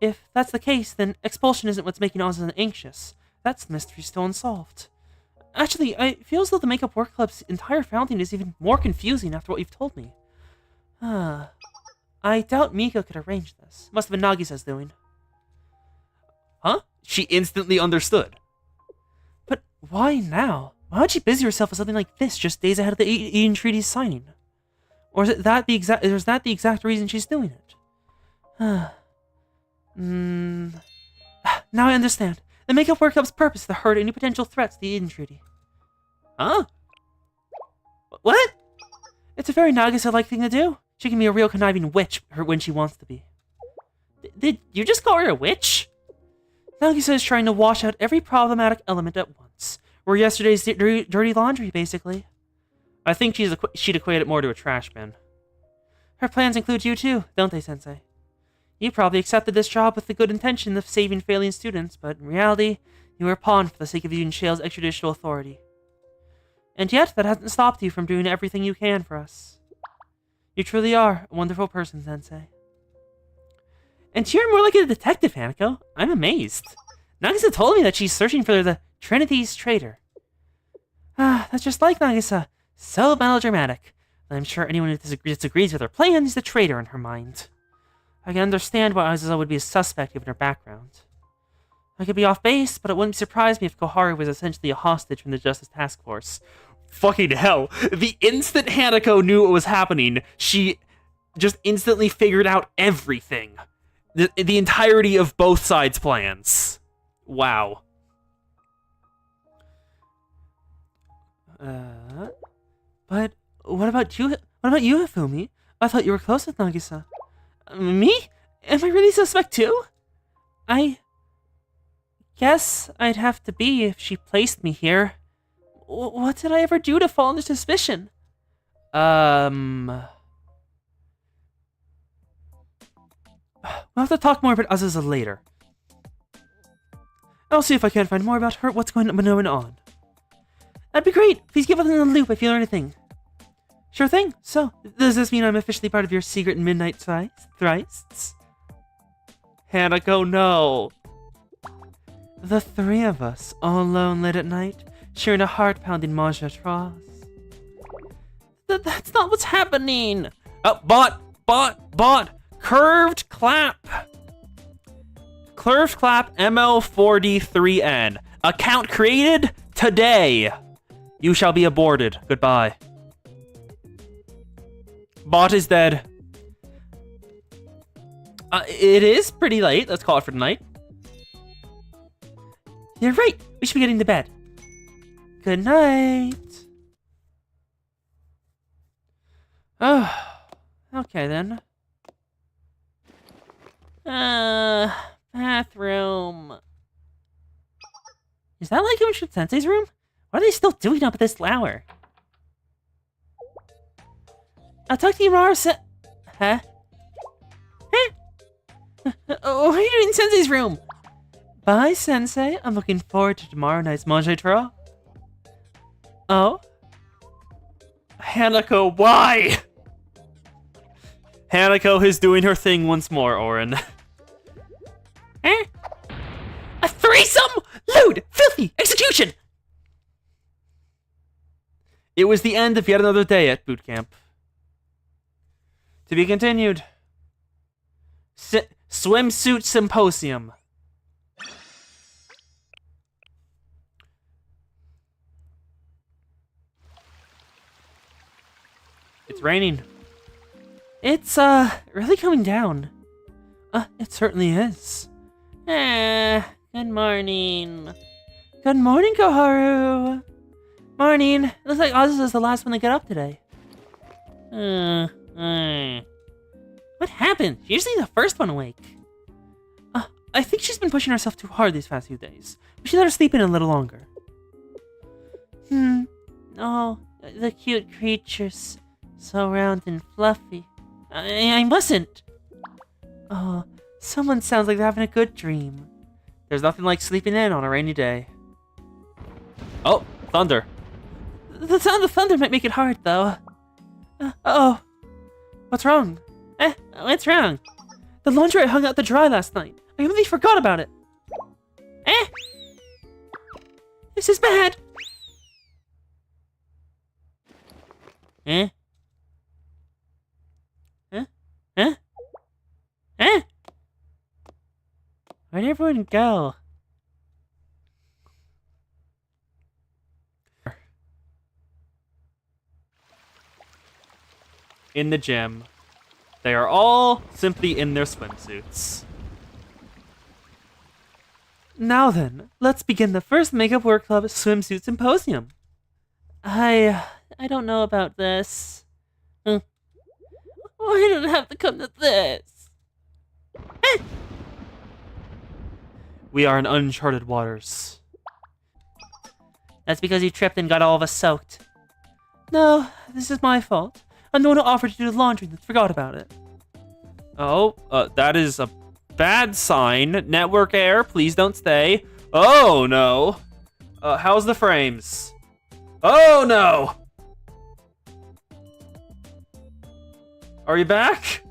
If that's the case, then expulsion isn't what's making Oz anxious. That's the mystery still unsolved. Actually, I feel as though the Makeup Work Club's entire founding is even more confusing after what you've told me. I doubt Miko could arrange this. Must have been Nagisa's doing. Huh? She instantly understood. But why now? Why would she busy herself with something like this just days ahead of the Eden Treaty's signing? Or is that the exact reason she's doing it? Now I understand. The Makeup Work Club's purpose is to hurt any potential threats to the Eden Treaty. Huh? What? It's a very Nagisa-like thing to do. She can be a real conniving witch when she wants to be. Did you just call her a witch? Nagisa is trying to wash out every problematic element at once. We're yesterday's dirty laundry, basically. I think she'd equate it more to a trash bin. Her plans include you too, don't they, Sensei? You probably accepted this job with the good intention of saving failing students, but in reality, you were a pawn for the sake of using Shale's extrajudicial authority. And yet, that hasn't stopped you from doing everything you can for us. You truly are a wonderful person, Sensei. And you're more like a detective, Hanako. I'm amazed. Nagisa told me that she's searching for the Trinity's traitor. That's just like Nagisa. So melodramatic. I'm sure anyone who disagrees with her plan is the traitor in her mind. I can understand why Azusa would be a suspect given her background. I could be off base, but it wouldn't surprise me if Koharu was essentially a hostage from the Justice Task Force. Fucking hell. The instant Hanako knew what was happening, she just instantly figured out everything. The entirety of both sides' plans. Wow. But what about you? What about you, Hifumi? I thought you were close with Nagisa. Me? Am I really suspect too? I guess I'd have to be if she placed me here. What did I ever do to fall into suspicion? We'll have to talk more about Azusa later. I'll see if I can find more about her, what's going on. That'd be great! Please keep us in the loop if you learn anything. Sure thing. So, does this mean I'm officially part of your secret midnight thrists? Hanako, no! The three of us, all alone late at night, sharing a heart-pounding mangia trance. That's not what's happening. Oh, bot. Curved clap. Curved clap ML43N. Account created today. You shall be aborted. Goodbye. Bot is dead. It is pretty late. Let's call it for tonight. You're right. We should be getting to bed. Good night. Oh, okay then. Bathroom. Is that like Yamashita Sensei's room? What are they still doing up at this hour? I'll talk to you tomorrow, Huh? Oh, what are you doing in Sensei's room? Bye, Sensei. I'm looking forward to tomorrow night's manger trop. Oh? Hanako, why? Hanako is doing her thing once more, Orin. A threesome? Lewd! Filthy! Execution! It was the end of yet another day at boot camp. To be continued. Swimsuit Symposium. It's raining. It's, really coming down. It certainly is. Good morning. Good morning, Koharu. Morning. Looks like Oz is the last one to get up today. What happened? She's usually the first one awake. I think she's been pushing herself too hard these past few days. We should let her sleep in a little longer. Oh, the cute creatures. So round and fluffy. I mustn't. Oh, someone sounds like they're having a good dream. There's nothing like sleeping in on a rainy day. Oh, thunder. The sound of thunder might make it hard, though. Uh-oh. What's wrong? What's wrong? The laundry I hung out to dry last night. I completely forgot about it. This is bad. Where'd everyone go? In the gym. They are all simply in their swimsuits. Now then, let's begin the first Makeup Work Club Swimsuit Symposium. I don't know about this. Why did it have to come to this? We are in uncharted waters. That's because you tripped and got all of us soaked. No, this is my fault. I'm the one who offered to do the laundry and forgot about it. Oh, that is a bad sign. Network error, please don't stay. Oh, no. How's the frames? Oh, no! Are you back?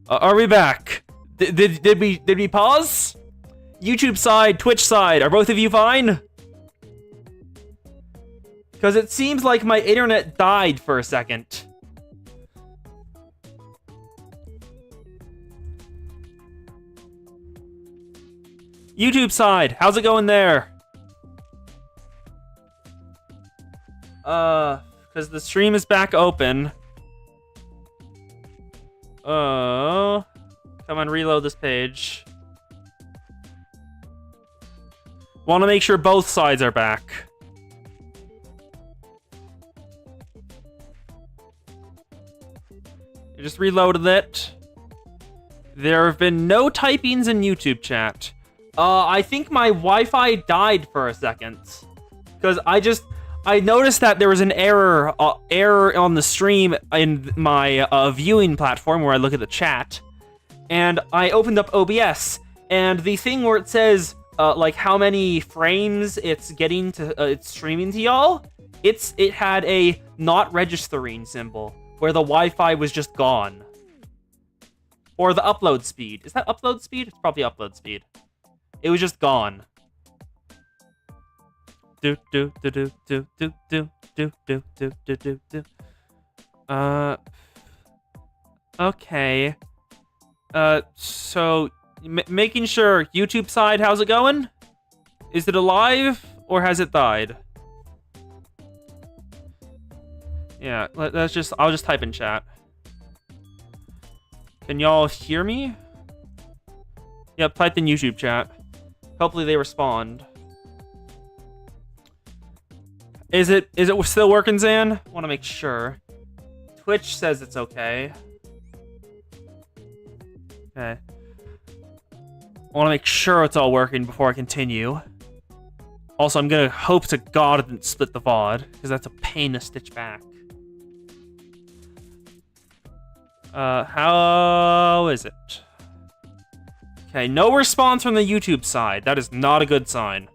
Are we back? Did we pause? YouTube side, Twitch side, are both of you fine? Because it seems like my internet died for a second. YouTube side, how's it going there? Because the stream is back open. Come on, reload this page. Want to make sure both sides are back. I just reloaded it. There have been no typings in YouTube chat. I think my Wi-Fi died for a second. Because I noticed that there was an error on the stream in my viewing platform where I look at the chat. And I opened up OBS, and the thing where it says like how many frames it's getting to it's streaming to y'all, it had a not registering symbol where the Wi-Fi was just gone. Or the upload speed. Is that upload speed? It's probably upload speed. It was just gone. do do do do do do do do do do do do do. Okay. So making sure YouTube side, how's it going? Is it alive or has it died? Yeah, I'll just type in chat. Can y'all hear me? Yep, typed in YouTube chat. Hopefully they respond. Is it still working, Zan? Want to make sure. Twitch says it's okay. Okay. I want to make sure it's all working before I continue. Also, I'm gonna hope to God it didn't split the VOD, because that's a pain to stitch back. How is it? Okay, no response from the YouTube side. That is not a good sign.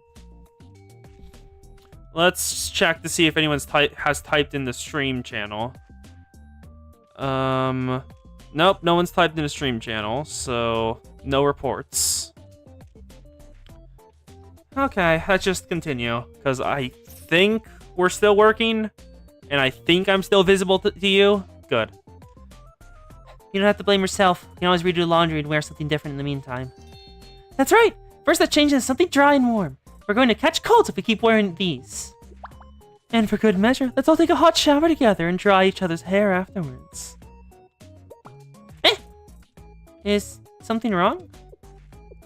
Let's check to see if anyone's has typed in the stream channel. Nope, no one's typed in the stream channel, so no reports. Okay, let's just continue, because I think we're still working, and I think I'm still visible to you. Good. You don't have to blame yourself. You can always redo the laundry and wear something different in the meantime. That's right! First let's change into something dry and warm. We're going to catch colds if we keep wearing these. And for good measure, let's all take a hot shower together and dry each other's hair afterwards. Is something wrong?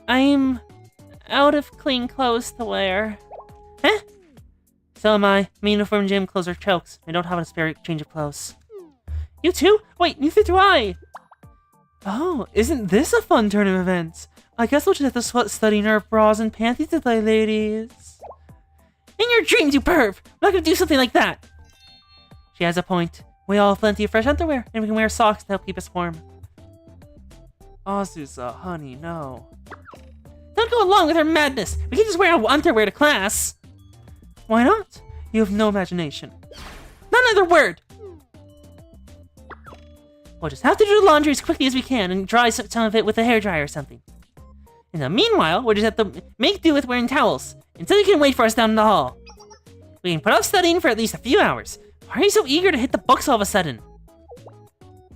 I'm out of clean clothes to wear. So am I. My uniform and gym clothes are chokes. I don't have a spare change of clothes. You too? Wait, neither do I! Oh, isn't this a fun turn of events? I guess we'll just have to study in our bras and panties today, ladies. In your dreams, you perv! I'm not gonna do something like that! She has a point. We all have plenty of fresh underwear, and we can wear socks to help keep us warm. Azusa, honey, no. Don't go along with her madness! We can just wear our underwear to class! Why not? You have no imagination. Not another word! We'll just have to do the laundry as quickly as we can and dry some of it with a hairdryer or something. In the meanwhile, we'll just have to make do with wearing towels until you can wait for us down in the hall. We can put off studying for at least a few hours. Why are you so eager to hit the books all of a sudden?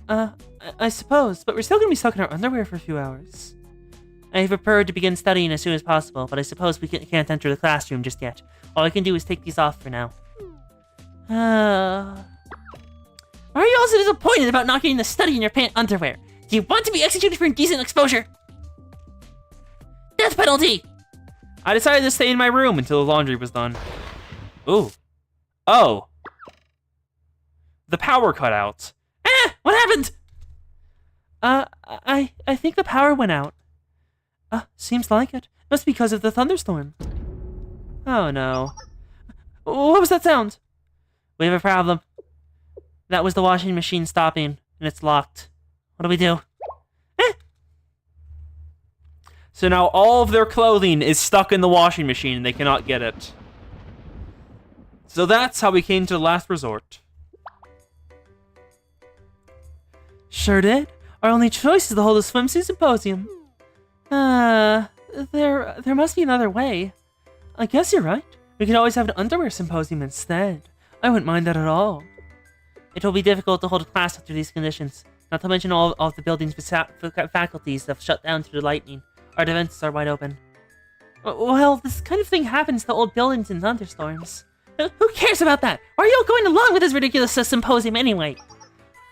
I suppose, but we're still gonna be stuck in our underwear for a few hours. I prefer to begin studying as soon as possible, but I suppose we can't enter the classroom just yet. All I can do is take these off for now. Why are you all so disappointed about not getting the study in your underwear? Do you want to be executed for indecent exposure? Death penalty! I decided to stay in my room until the laundry was done. Ooh. Oh. The power cut out. What happened? I think the power went out. Seems like it. Must be because of the thunderstorm. Oh no. What was that sound? We have a problem. That was the washing machine stopping, and it's locked. What do we do? So now all of their clothing is stuck in the washing machine, and they cannot get it. So that's how we came to the last resort. Sure did. Our only choice is to hold a swimsuit symposium. There must be another way. I guess you're right. We could always have an underwear symposium instead. I wouldn't mind that at all. It will be difficult to hold a class under these conditions. Not to mention all of the building's faculties have shut down due to lightning. Our defenses are wide open. Well, this kind of thing happens to old buildings in thunderstorms. Who cares about that? Why are you all going along with this ridiculous symposium anyway?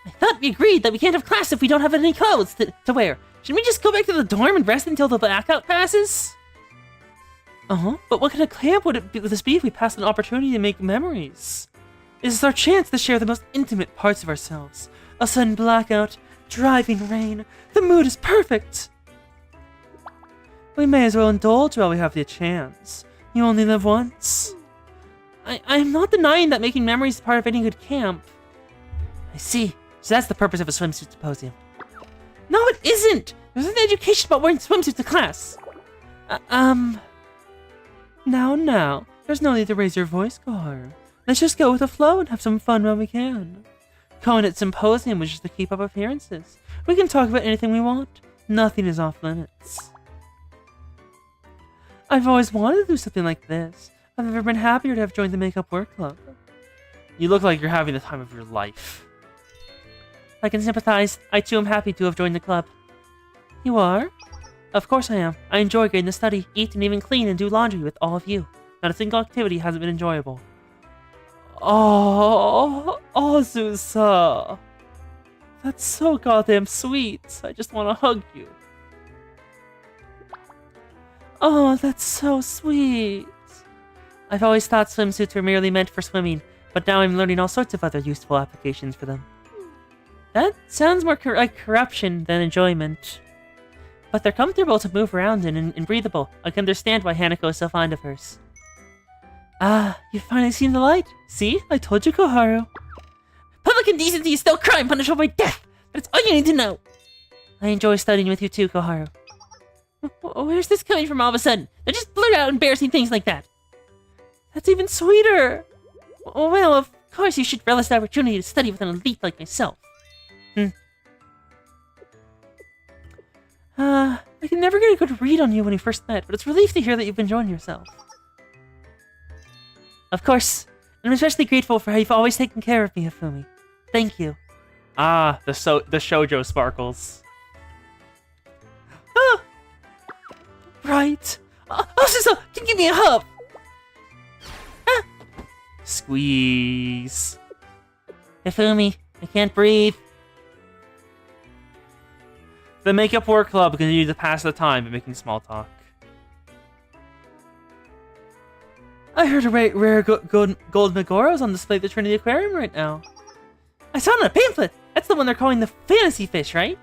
I thought we agreed that we can't have class if we don't have any clothes to wear. Shouldn't we just go back to the dorm and rest until the blackout passes? But what kind of camp would this be if we passed an opportunity to make memories? This is our chance to share the most intimate parts of ourselves. A sudden blackout, driving rain. The mood is perfect. We may as well indulge while we have the chance. You only live once. I'm not denying that making memories is part of any good camp. I see. So that's the purpose of a swimsuit symposium. No, it isn't! There's an education about wearing swimsuits to class. Now. There's no need to raise your voice, Gar. Let's just go with the flow and have some fun when we can. Calling it symposium was just to keep up appearances. We can talk about anything we want. Nothing is off limits. I've always wanted to do something like this. I've never been happier to have joined the Makeup Work Club. You look like you're having the time of your life. I can sympathize. I too am happy to have joined the club. You are? Of course I am. I enjoy getting to study, eat, and even clean and do laundry with all of you. Not a single activity hasn't been enjoyable. Oh, Azusa. That's so goddamn sweet. I just want to hug you. Oh, that's so sweet. I've always thought swimsuits were merely meant for swimming, but now I'm learning all sorts of other useful applications for them. That sounds more like corruption than enjoyment. But they're comfortable to move around in and breathable. I can understand why Hanako is so fond of hers. Ah, you've finally seen the light. See? I told you, Koharu. Public indecency is still a crime punishable by death. That's all you need to know. I enjoy studying with you too, Koharu. Where's this coming from all of a sudden? They just blurt out embarrassing things like that. That's even sweeter. Well, of course you should relish the opportunity to study with an elite like myself. I could never get a good read on you when we first met, but it's a relief to hear that you've been enjoying yourself. Of course, and I'm especially grateful for how you've always taken care of me, Hifumi. Thank you. Ah, the shoujo sparkles. Ah! Right. Susa, can you give me a hug? Ah! Squeeze. Hifumi, I can't breathe. The Makeup Work Club continued to pass the time by making small talk. I heard a rare gold Megoro's on display at the Trinity Aquarium right now. I saw it in a pamphlet! That's the one they're calling the fantasy fish, right?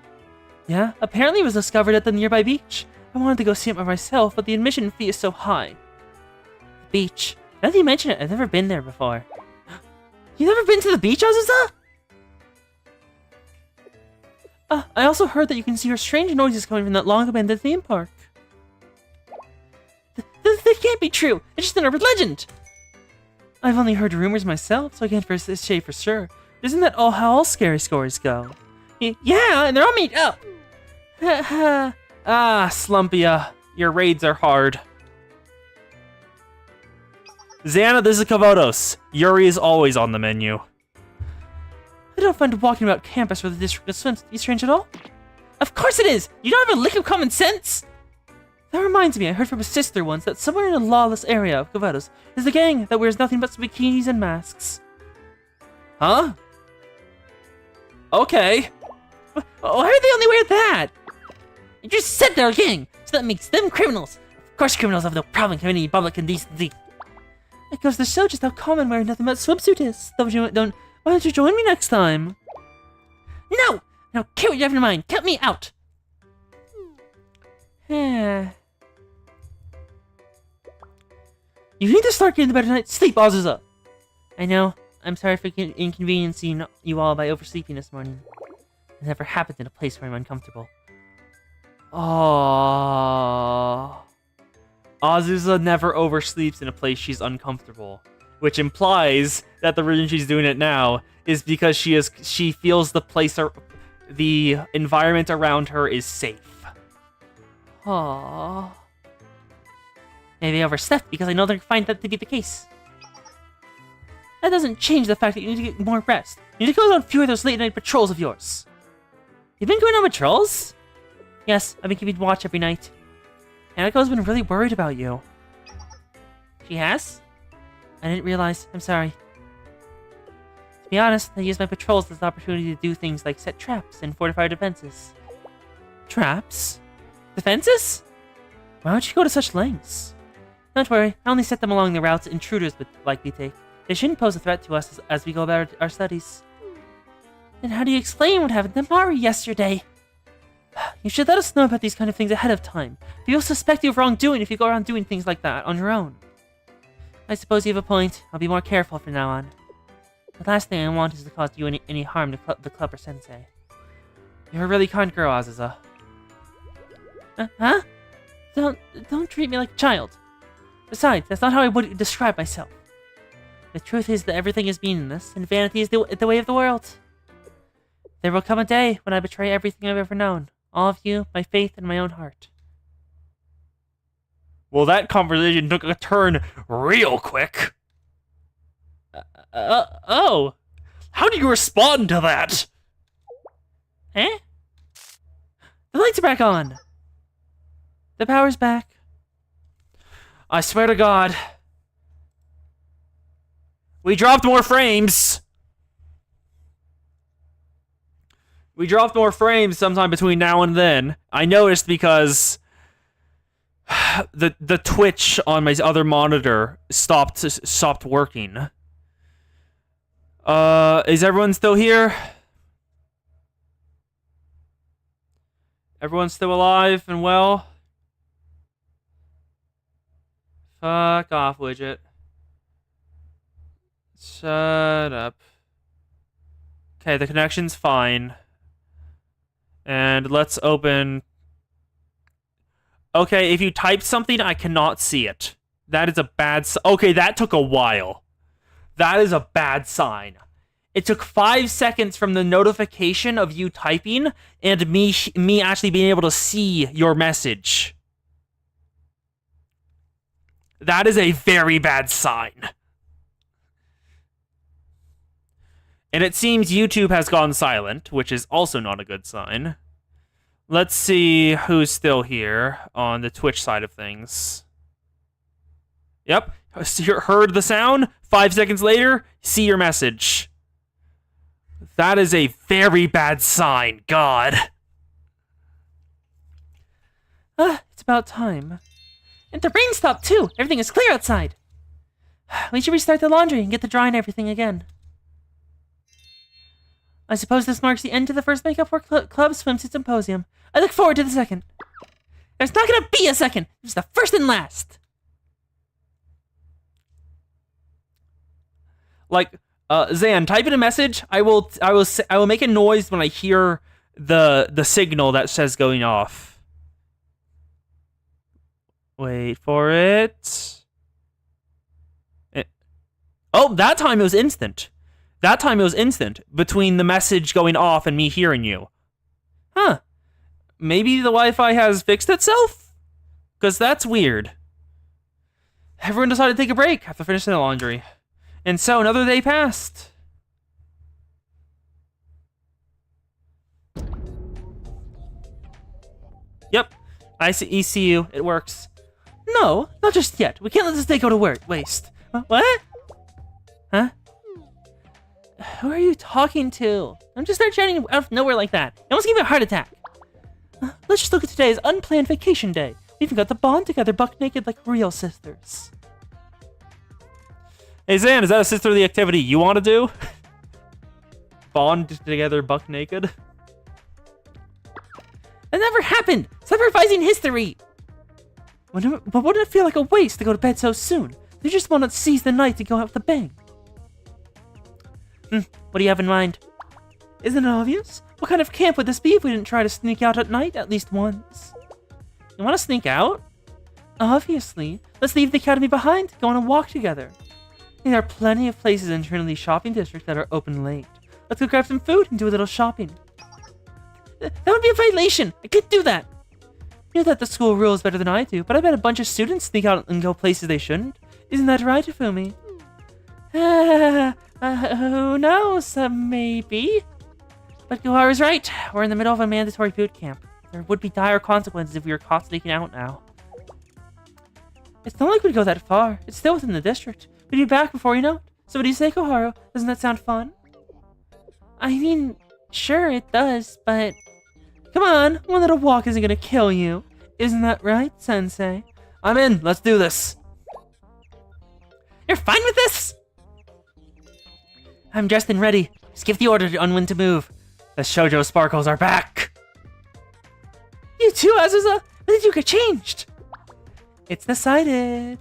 Yeah, apparently it was discovered at the nearby beach. I wanted to go see it by myself, but the admission fee is so high. The beach. Now that you mention it, I've never been there before. You never been to the beach, Azusa? I also heard that you can hear strange noises coming from that long-abandoned theme park. That can't be true! It's just an urban legend! I've only heard rumors myself, so I can't say for sure. Isn't that how all scary stories go? Yeah, and they're all made up! Slumpia. Your raids are hard. Xana, this is Kavodos. Yuri is always on the menu. I don't find walking about campus with a district of swims to be strange at all. Of course it is! You don't have a lick of common sense! That reminds me, I heard from a sister once that somewhere in a lawless area of Kavados is a gang that wears nothing but bikinis and masks. Huh? Okay. Why are they only wear that? You just said they're a gang, so that makes them criminals. Of course criminals have no problem committing public indecency. It goes to show just how common wearing nothing but swimsuit is. Why don't you join me next time? No! I don't care what you have in mind. Count me out! You need to start getting to bed tonight. Sleep, Azusa! I know. I'm sorry for inconveniencing you all by oversleeping this morning. It never happened in a place where I'm uncomfortable. Oh, Azusa never oversleeps in a place she's uncomfortable, which implies that the reason she's doing it now is because she feels the environment around her is safe. Aww. Maybe I overslept because I know they're going to find that to be the case. That doesn't change the fact that you need to get more rest. You need to go on fewer of those late night patrols of yours. You've been going on patrols? Yes, I've been keeping watch every night. Anako's been really worried about you. She has? I didn't realize. I'm sorry. To be honest, I use my patrols as an opportunity to do things like set traps and fortify defenses. Traps? Defenses? Why would you go to such lengths? Don't worry, I only set them along the routes intruders would likely take. They shouldn't pose a threat to us as we go about our studies. Then how do you explain what happened to Mari yesterday? You should let us know about these kind of things ahead of time. People suspect you of wrongdoing if you go around doing things like that on your own. I suppose you have a point. I'll be more careful from now on. The last thing I want is to cause you any harm to the Clubber Sensei. You're a really kind girl, Azusa. Huh? Don't treat me like a child. Besides, that's not how I would describe myself. The truth is that everything is meaningless, and vanity is the way of the world. There will come a day when I betray everything I've ever known. All of you, my faith, and my own heart. Well, that conversation took a turn real quick. Oh. How do you respond to that? Eh? The lights are back on. The power's back. I swear to God. We dropped more frames. We dropped more frames sometime between now and then. I noticed because the Twitch on my other monitor stopped working. Is everyone still here? Everyone's still alive and well? Fuck off, widget. Shut up. Okay, the connection's fine. And let's open... Okay, if you type something, I cannot see it. That is a bad... Okay, that took a while. That is a bad sign. It took 5 seconds from the notification of you typing and me actually being able to see your message. That is a very bad sign. And it seems YouTube has gone silent, which is also not a good sign. Let's see who's still here on the Twitch side of things. Yep. Heard the sound. 5 seconds later, see your message. That is a very bad sign. God. It's about time. And the rain stopped too. Everything is clear outside. We should restart the laundry and get the drying everything again. I suppose this marks the end to the first Makeup Work Club Swimsuit Symposium. I look forward to the second. There's not gonna be a second. It's the first and last. Like, Zan, type in a message. I will make a noise when I hear the signal that says going off. Wait for it. Oh, that time it was instant. That time it was instant between the message going off and me hearing you. Huh. Maybe the Wi-Fi has fixed itself? Because that's weird. Everyone decided to take a break after finishing the laundry. And so another day passed. Yep. I see ECU. It works. No, not just yet. We can't let this day go to waste. What? Huh? Who are you talking to? I'm just start chatting out of nowhere like that. You almost gave me a heart attack. Let's just look at today's unplanned vacation day. We even got to bond together buck naked like real sisters. Hey Zan, is that a sisterly activity you want to do? Bond together buck naked? That never happened! Stop revising history! But wouldn't it feel like a waste to go to bed so soon? You just want to seize the night and go out with a bang. What do you have in mind? Isn't it obvious? What kind of camp would this be if we didn't try to sneak out at night at least once? You want to sneak out? Obviously. Let's leave the academy behind, go on a walk together. There are plenty of places in Trinity Shopping District that are open late. Let's go grab some food and do a little shopping. That would be a violation! I can't do that! You know that the school rules better than I do, but I bet a bunch of students sneak out and go places they shouldn't. Isn't that right, Ifumi? Who knows? Maybe. But Guharu's right. We're in the middle of a mandatory boot camp. There would be dire consequences if we were caught sneaking out now. It's not like we'd go that far. It's still within the district. We'd be back before you know it. So what do you say, Koharu? Doesn't that sound fun? I mean, sure it does, but... Come on, one little walk isn't gonna kill you. Isn't that right, Sensei? I'm in. Let's do this. You're fine with this? I'm dressed and ready. Just give the order to Unwin to move. The shoujo sparkles are back. You too, Azusa? When did you get changed? It's decided.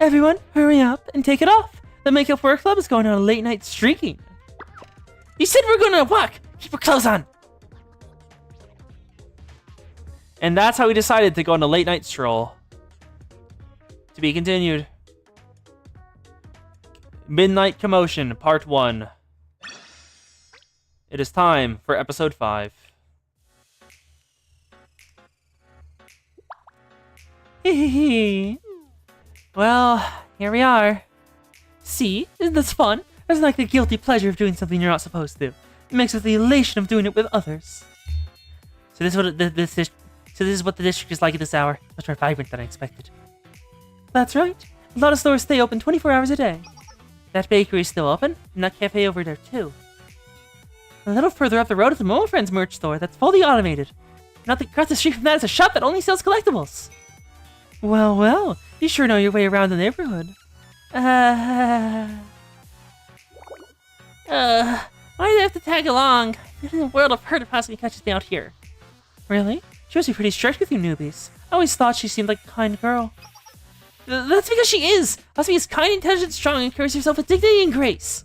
Everyone, hurry up and take it off. The Makeup Work Club is going on a late night streaking. You said we're going to walk. Keep your clothes on. And that's how we decided to go on a late night stroll. To be continued. Midnight Commotion, Part 1. It is time for Episode 5. Hee. Well, here we are. See, isn't this fun? It's like the guilty pleasure of doing something you're not supposed to. It makes with the elation of doing it with others. So this is what the district is like at this hour. Much more vibrant than I expected. That's right. A lot of stores stay open 24 hours a day. That bakery is still open, and that cafe over there too. A little further up the road is the Momo Friends merch store that's fully automated. Not across the street from that is a shop that only sells collectibles. Well, well, you sure know your way around the neighborhood. Why do they have to tag along? What in the world of her to possibly catches me out here? Really? She must be pretty strict with you newbies. I always thought she seemed like a kind girl. That's because she is! Hasumi is kind, intelligent, strong, and carries herself with dignity and grace.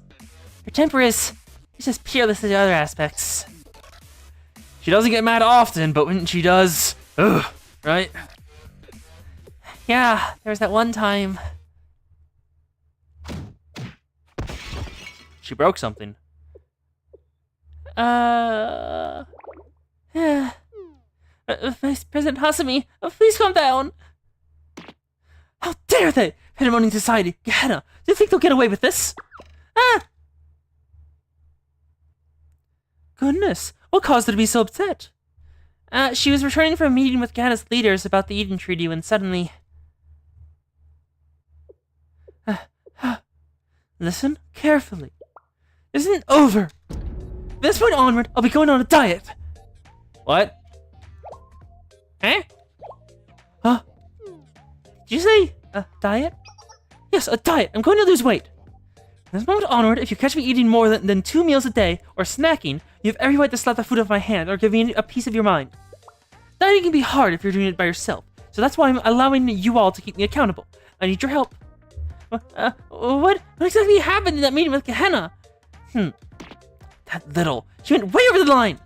Her temper is... it's just peerless to the other aspects. She doesn't get mad often, but when she does... ugh, right? Yeah, there was that one time. She broke something. Vice President Hasumi, please calm down. How dare they! Pandemonium Society, Gehenna, do you think they'll get away with this? Ah! Goodness, what caused her to be so upset? She was returning from a meeting with Gehenna's leaders about the Eden Treaty when suddenly... Listen carefully. This isn't over. From this point onward, I'll be going on a diet. What? Eh? Huh? Did you say a diet? Yes, a diet. I'm going to lose weight. From this moment onward, if you catch me eating more than 2 meals a day, or snacking, you have every right to slap the food off my hand, or give me a piece of your mind. Dieting can be hard if you're doing it by yourself, so that's why I'm allowing you all to keep me accountable. I need your help. What exactly happened in that meeting with Gehenna? That little. She went way over the line.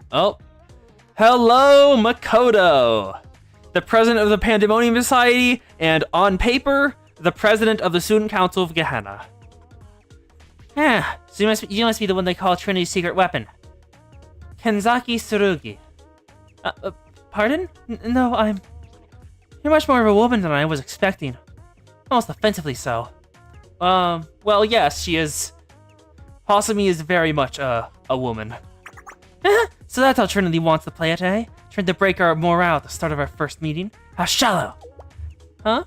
Oh. Hello, Makoto! The president of the Pandemonium Society, and on paper, the president of the Student Council of Gehenna. Yeah, so you must be the one they call Trinity's secret weapon. Kenzaki Tsurugi. Pardon? No, You're much more of a woman than I was expecting. Almost offensively so. Well, yes, she is. Hasumi is very much a woman. So that's how Trinity wants to play it, eh? Trying to break our morale at the start of our first meeting? How shallow! Huh?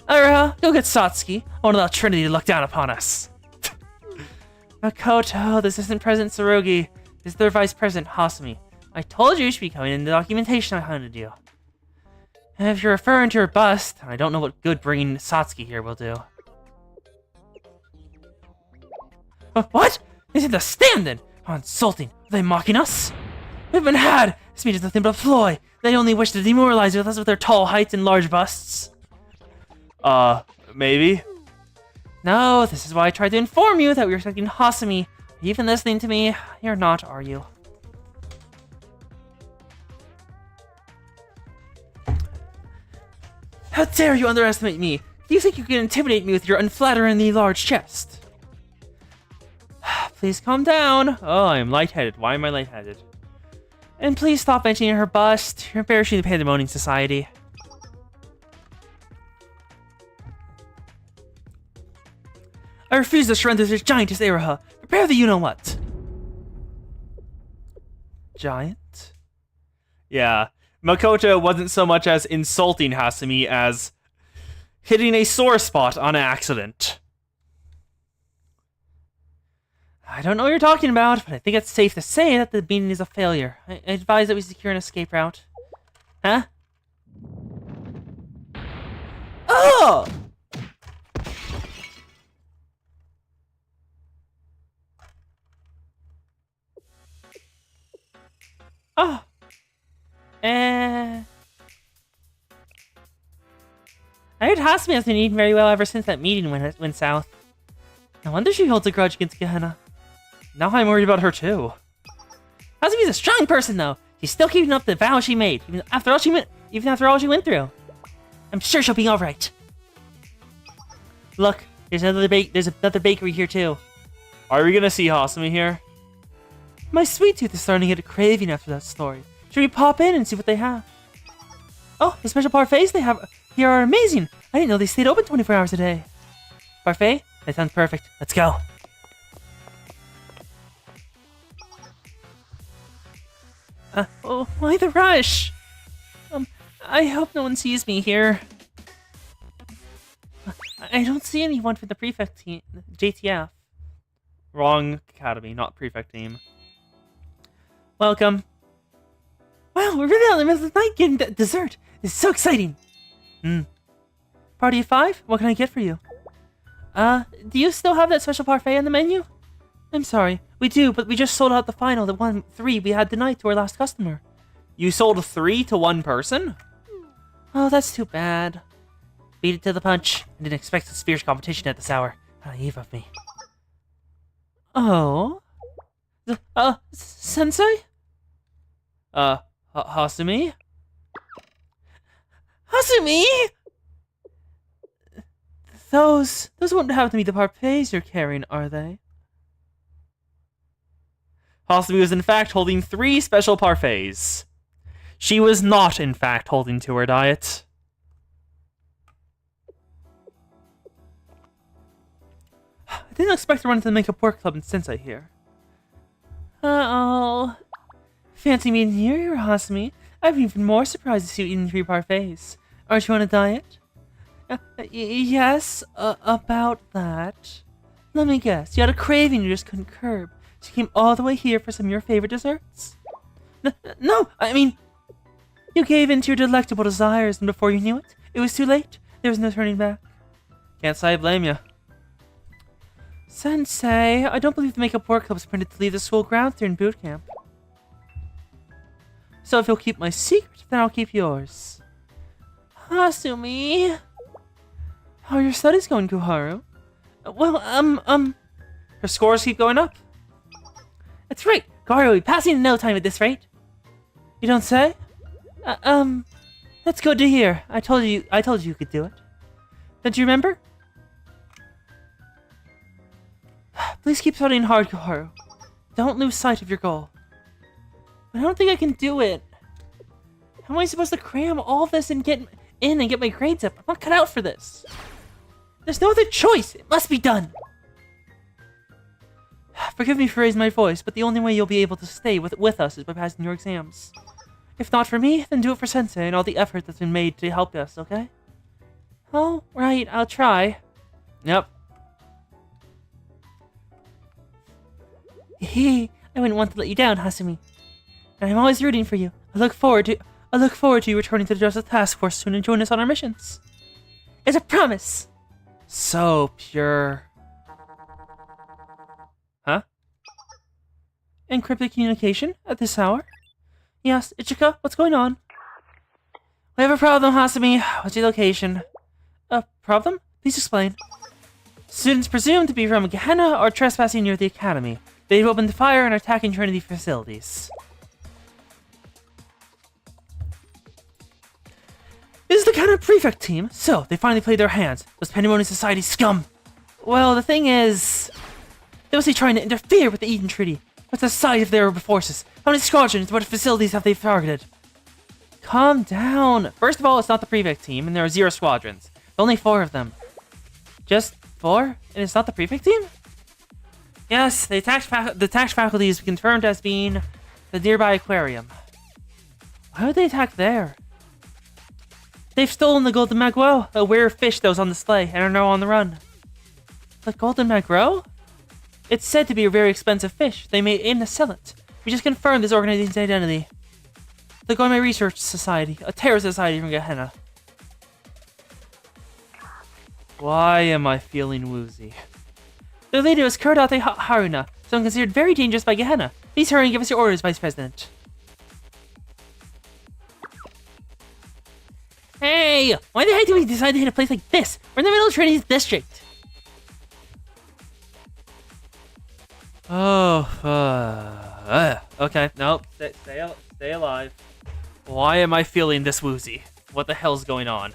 Ira, go get Satsuki. I won't allow Trinity to look down upon us. Makoto, this isn't President Tsurugi. This is their Vice President, Hasumi. I told you should be coming in the documentation I handed you. And if you're referring to her bust, I don't know what good bringing Satsuki here will do. What? They said to stand then! How insulting! Are they mocking us? We've been had! This means nothing but a ploy. They only wish to demoralize us with their tall heights and large busts. Maybe? No, this is why I tried to inform you that we were expecting Hasumi. Are you even listening to me? You're not, are you? How dare you underestimate me? Do you think you can intimidate me with your unflatteringly large chest? Please calm down. Oh, I'm lightheaded. Why am I lightheaded? And please stop mentioning her bust. You're embarrassing the Pandemonium Society. I refuse to surrender to this giantess Iraha. Prepare the you-know-what. Giant? Yeah. Makoto wasn't so much as insulting Hasumi as hitting a sore spot on accident. I don't know what you're talking about, but I think it's safe to say that the meeting is a failure. I advise that we secure an escape route. Huh? Oh! Oh. I heard Hasumi has been eating very well ever since that meeting went south. No wonder she holds a grudge against Gehenna. Now I'm worried about her too. Hasumi's a strong person though. She's still keeping up the vow she made, even after all she went through. I'm sure she'll be alright. Look, there's another bakery here too. Are we gonna see Hasumi here? My sweet tooth is starting to get a craving after that story. Should we pop in and see what they have? Oh, the special parfaits they have here are amazing. I didn't know they stayed open 24 hours a day. Parfait? That sounds perfect. Let's go. Oh, why the rush? I hope no one sees me here. I don't see anyone from the prefect team, JTF. Wrong academy, not prefect team. Welcome. Wow, we're really out in the middle of the night getting dessert. It's so exciting. Party of 5? What can I get for you? Do you still have that special parfait on the menu? I'm sorry. We do, but we just sold out the final, the 3 we had tonight to our last customer. You sold 3 to one person? Oh, that's too bad. Beat it to the punch. I didn't expect such fierce competition at this hour. How naive of me. Oh? Sensei? Hasumi? Hasumi? Those wouldn't have to be the parfaits you're carrying, are they? Hasumi was in fact holding 3 special parfaits. She was not in fact holding to her diet. I didn't expect to run into the Makeup Work Club and Sensei here. Uh-oh. Fancy meeting you, Hasumi. I'm even more surprised to see you eating 3 parfaits. Aren't you on a diet? Yes, about that. Let me guess, you had a craving you just couldn't curb, so you came all the way here for some of your favorite desserts? No, I mean, you gave in to your delectable desires, and before you knew it, it was too late. There was no turning back. Can't say I blame you. Sensei, I don't believe the Makeup Work Club is permitted to leave the school grounds during boot camp. So if you'll keep my secret, then I'll keep yours. Hasumi! How are your studies going, Kuharu? Well, Her scores keep going up. That's right. Kuharu will be passing in no time at this rate. You don't say? That's good to hear. I told you you could do it. Don't you remember? Please keep studying hard, Kuharu. Don't lose sight of your goal. But I don't think I can do it. How am I supposed to cram all this and get my grades up? I'm not cut out for this. There's no other choice. It must be done. Forgive me for raising my voice, but the only way you'll be able to stay with us is by passing your exams. If not for me, then do it for Sensei and all the effort that's been made to help us, okay? Oh, right, I'll try. Yep. I wouldn't want to let you down, Hasumi. And I'm always rooting for you. I look forward to you returning to the Justice Task Force soon and join us on our missions. It's a promise! So pure. Huh? Encrypted communication at this hour? Yes, Ichika, what's going on? We have a problem, Hasumi. What's your location? A problem? Please explain. Students presumed to be from Gehenna are trespassing near the academy. They've opened fire and are attacking Trinity facilities. This is the Gehenna Prefect team, so they finally played their hands. Those Pandemonium Society scum. Well, the thing is, they must be trying to interfere with the Eden Treaty. What's the size of their forces? How many squadrons? What facilities have they targeted? Calm down. First of all, it's not the Prefect team, and there are 0 squadrons. Only 4 of them. Just 4? And it's not the Prefect team? Yes, the attack faculty is confirmed as being the nearby aquarium. Why would they attack there? They've stolen the Golden Magro, a rare fish that was on display, and are now on the run. The Golden Magro? It's said to be a very expensive fish. They may aim to sell it. We just confirmed this organization's identity. The Gourmet Research Society, a terror society from Gehenna. Why am I feeling woozy? Their leader is Kurodate Haruna, someone considered very dangerous by Gehenna. Please hurry and give us your orders, Vice President. Hey! Why the heck did we decide to hit a place like this? We're in the middle of Trinity's district. Oh, okay, nope, stay alive. Why am I feeling this woozy? What the hell's going on?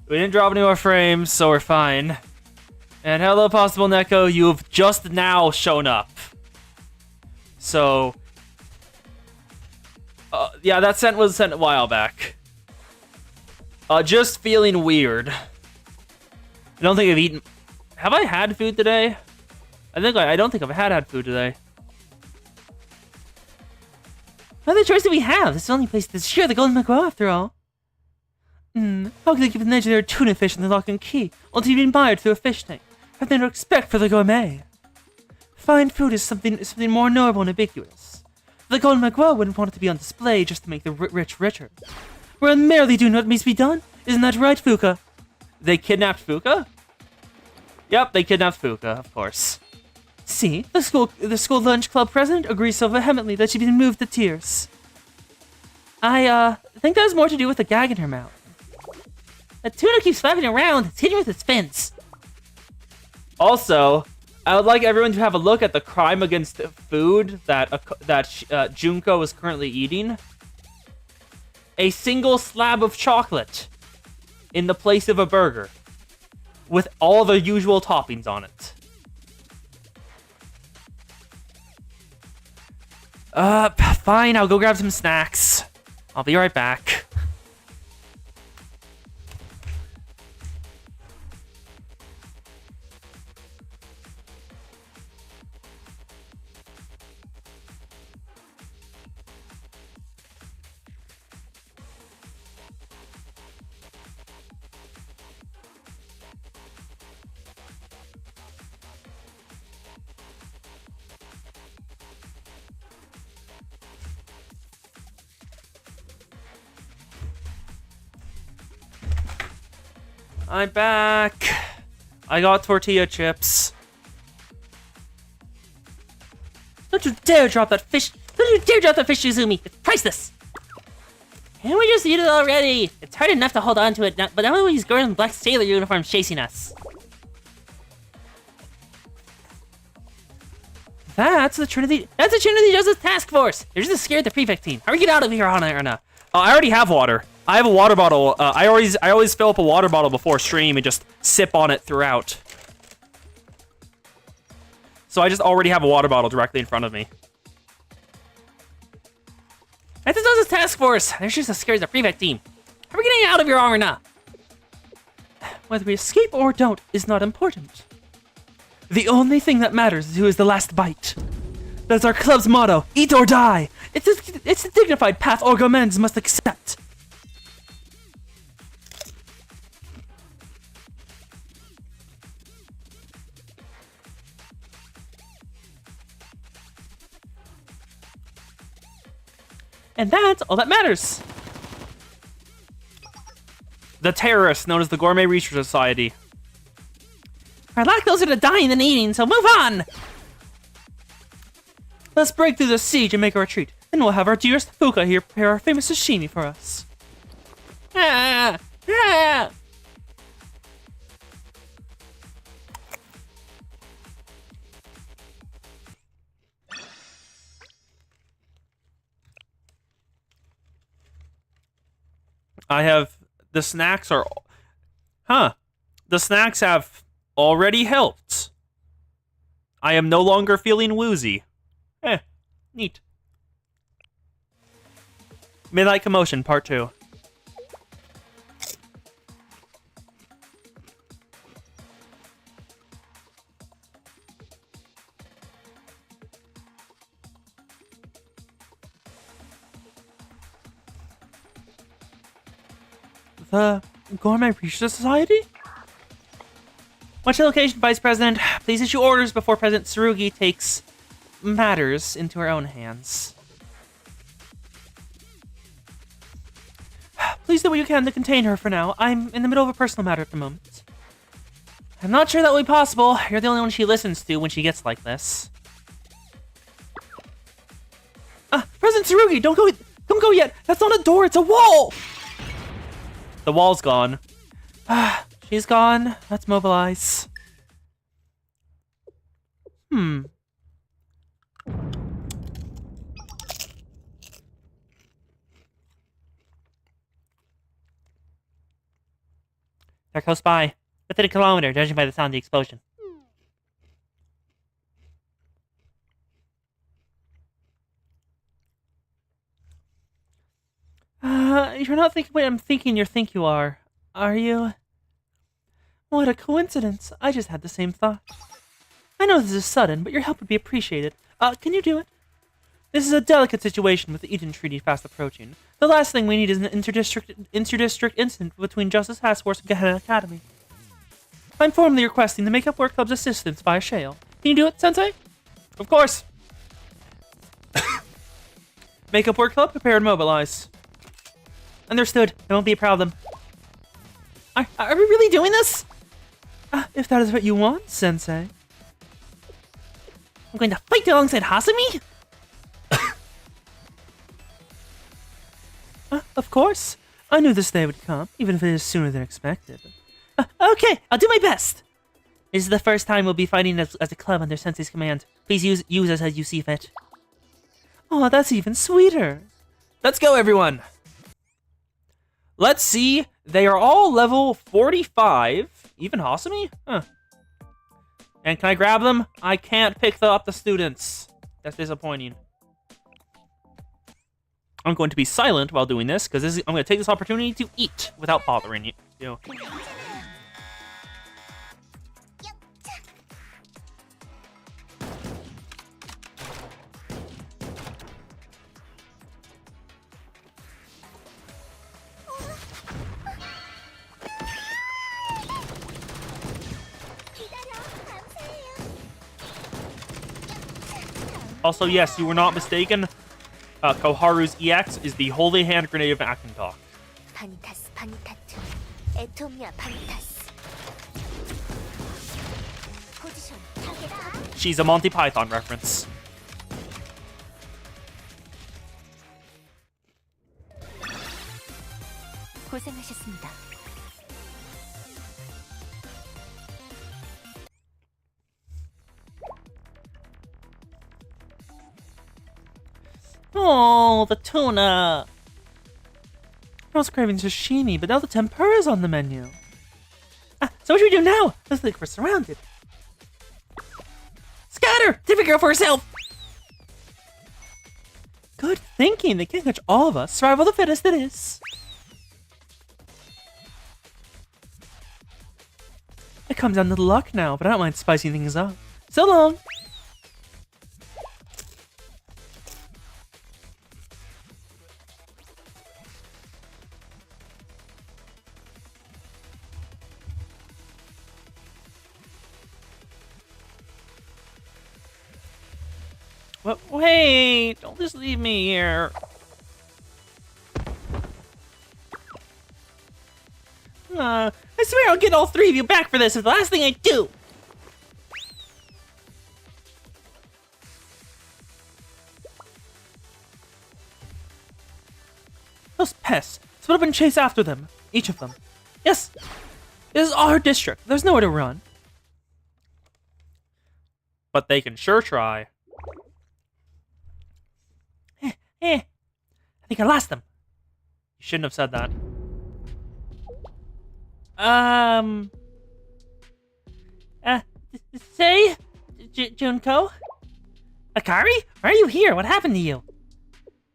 We didn't drop any more frames, so we're fine. And hello, Possible Neko, you've just now shown up. So, Yeah, that scent was sent a while back. Just feeling weird. I don't think I've eaten... Have I had food today? I don't think I've had food today. What other choice do we have? This is the only place to share the Golden McGraw, after all. How could they give an edge to their tuna fish in the lock and key, only to be admired through a fish tank? Have they no respect for the gourmet? Fine food is something more noble and ambiguous. The Golden McGraw wouldn't want it to be on display just to make the rich richer. We're merely doing what needs to be done. Isn't that right, Fuka? They kidnapped Fuka? Yep, they kidnapped Fuka, of course. See, the school lunch club president agrees so vehemently that she's been moved to tears. I think that has more to do with the gag in her mouth. The tuna keeps flapping around, it's hitting with its fins. Also, I would like everyone to have a look at the crime against food that Junko is currently eating. A single slab of chocolate in the place of a burger, with all the usual toppings on it. Fine, I'll go grab some snacks. I'll be right back. I'm back. I got tortilla chips. Don't you dare drop that fish! Don't you dare drop that fish, Izumi! It's priceless! Can't we just eat it already? It's hard enough to hold on to it, but now these girls in black sailor uniforms chasing us. That's the Trinity Justice Task Force! They're just scared the prefect team. Hurry, get out of here, Hana. I already have water. I have a water bottle. I always fill up a water bottle before stream and just sip on it throughout. So I just already have a water bottle directly in front of me. That's the Justice Task Force! They're just as scared as the prefect team. Hurry, getting out of here, Arna! Whether we escape or don't is not important. The only thing that matters is who is the last bite. That's our club's motto, eat or die! It's the dignified path Orgomens must accept. And that's all that matters. The terrorists known as the Gourmet Research Society. Our lack closer to dying than eating, so move on! Let's break through the siege and make a retreat. Then we'll have our dearest Fuka here prepare our famous sashimi for us. Ah! Ah! The snacks are... Huh. The snacks have already helped. I am no longer feeling woozy. Neat. Midnight Commotion, Part 2. The Gourmet Research Society? Watch the location, Vice President. Please issue orders before President Tsurugi takes matters into her own hands. Please do what you can to contain her for now. I'm in the middle of a personal matter at the moment. I'm not sure that will be possible. You're the only one she listens to when she gets like this. President Tsurugi, don't go yet. That's not a door, it's a wall. The wall's gone. She's gone. Let's mobilize. They're close by. Within a kilometer, judging by the sound of the explosion. You're not thinking what I'm thinking you are you? What a coincidence. I just had the same thought. I know this is sudden, but your help would be appreciated. Can you do it? This is a delicate situation with the Eden Treaty fast approaching. The last thing we need is an interdistrict incident between Justice Task Force and Gehenna Academy. I'm formally requesting the Makeup Work Club's assistance via Shale. Can you do it, Sensei? Of course. Makeup Work Club, prepare and mobilize. Understood. I won't be a problem. Are we really doing this? If that is what you want, Sensei. I'm going to fight alongside Hasumi? Of course. I knew this day would come, even if it is sooner than expected. Okay, I'll do my best. This is the first time we'll be fighting as a club under Sensei's command. Please use us as you see fit. Oh, that's even sweeter. Let's go, everyone. Let's see. They are all level 45. Even Hasumi? Huh. And can I grab them? I can't pick up the students. That's disappointing. I'm going to be silent while doing this, because I'm going to take this opportunity to eat without bothering you. Also, yes, you were not mistaken. Koharu's EX is the Holy Hand Grenade of Akentalk. She's a Monty Python reference. 고생하셨습니다. Oh, the tuna. I was craving sashimi, but now the tempura's on the menu. So what should we do now? Looks like we're surrounded. Scatter! Take a girl for herself! Good thinking. They can't catch all of us. Survival of the fittest it is. It comes down to luck now, but I don't mind spicing things up. So long! But wait! Don't just leave me here. I swear I'll get all three of you back for this if the last thing I do! Those pests! Split up and chase after them. Each of them. Yes! This is our district. There's nowhere to run. But they can sure try. I think I lost them. You shouldn't have said that. Say? Junko? Akari? Why are you here? What happened to you?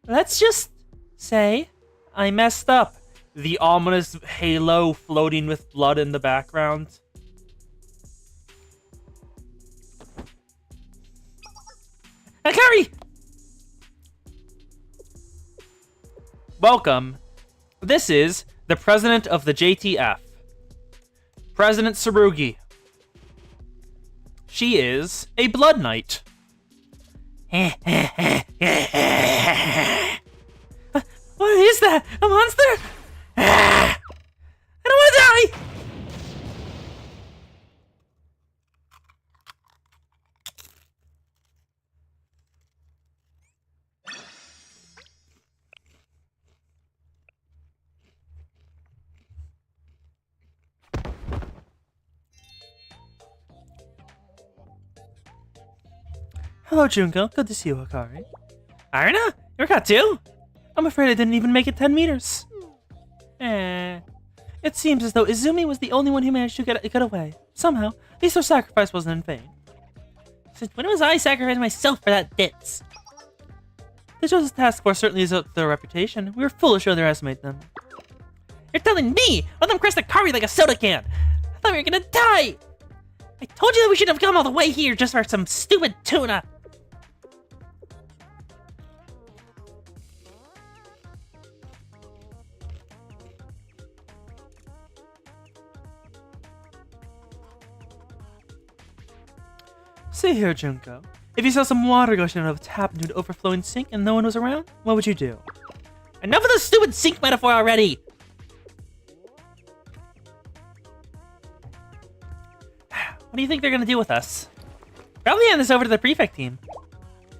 Let's just say I messed up. The ominous halo floating with blood in the background. Akari! Welcome. This is the president of the JTF. President Tsurugi. She is a Blood Knight. What is that? A monster? I don't want to die! Hello, Junko. Good to see you, Hikari. Arina? You're cut too? I'm afraid I didn't even make it 10 meters. It seems as though Izumi was the only one who managed to get away. Somehow, at least her sacrifice wasn't in vain. Since when was I sacrificing myself for that ditz? The Justice Task Force certainly is up to their reputation. We were foolish to underestimate them. You're telling me? Let them crush the curry like a soda can. I thought we were gonna die. I told you that we shouldn't have come all the way here just for some stupid tuna. See here, Junko. If you saw some water gushing out of a tap into an overflowing sink and no one was around, what would you do? Enough of the stupid sink metaphor already! What do you think they're gonna do with us? Probably hand this over to the prefect team.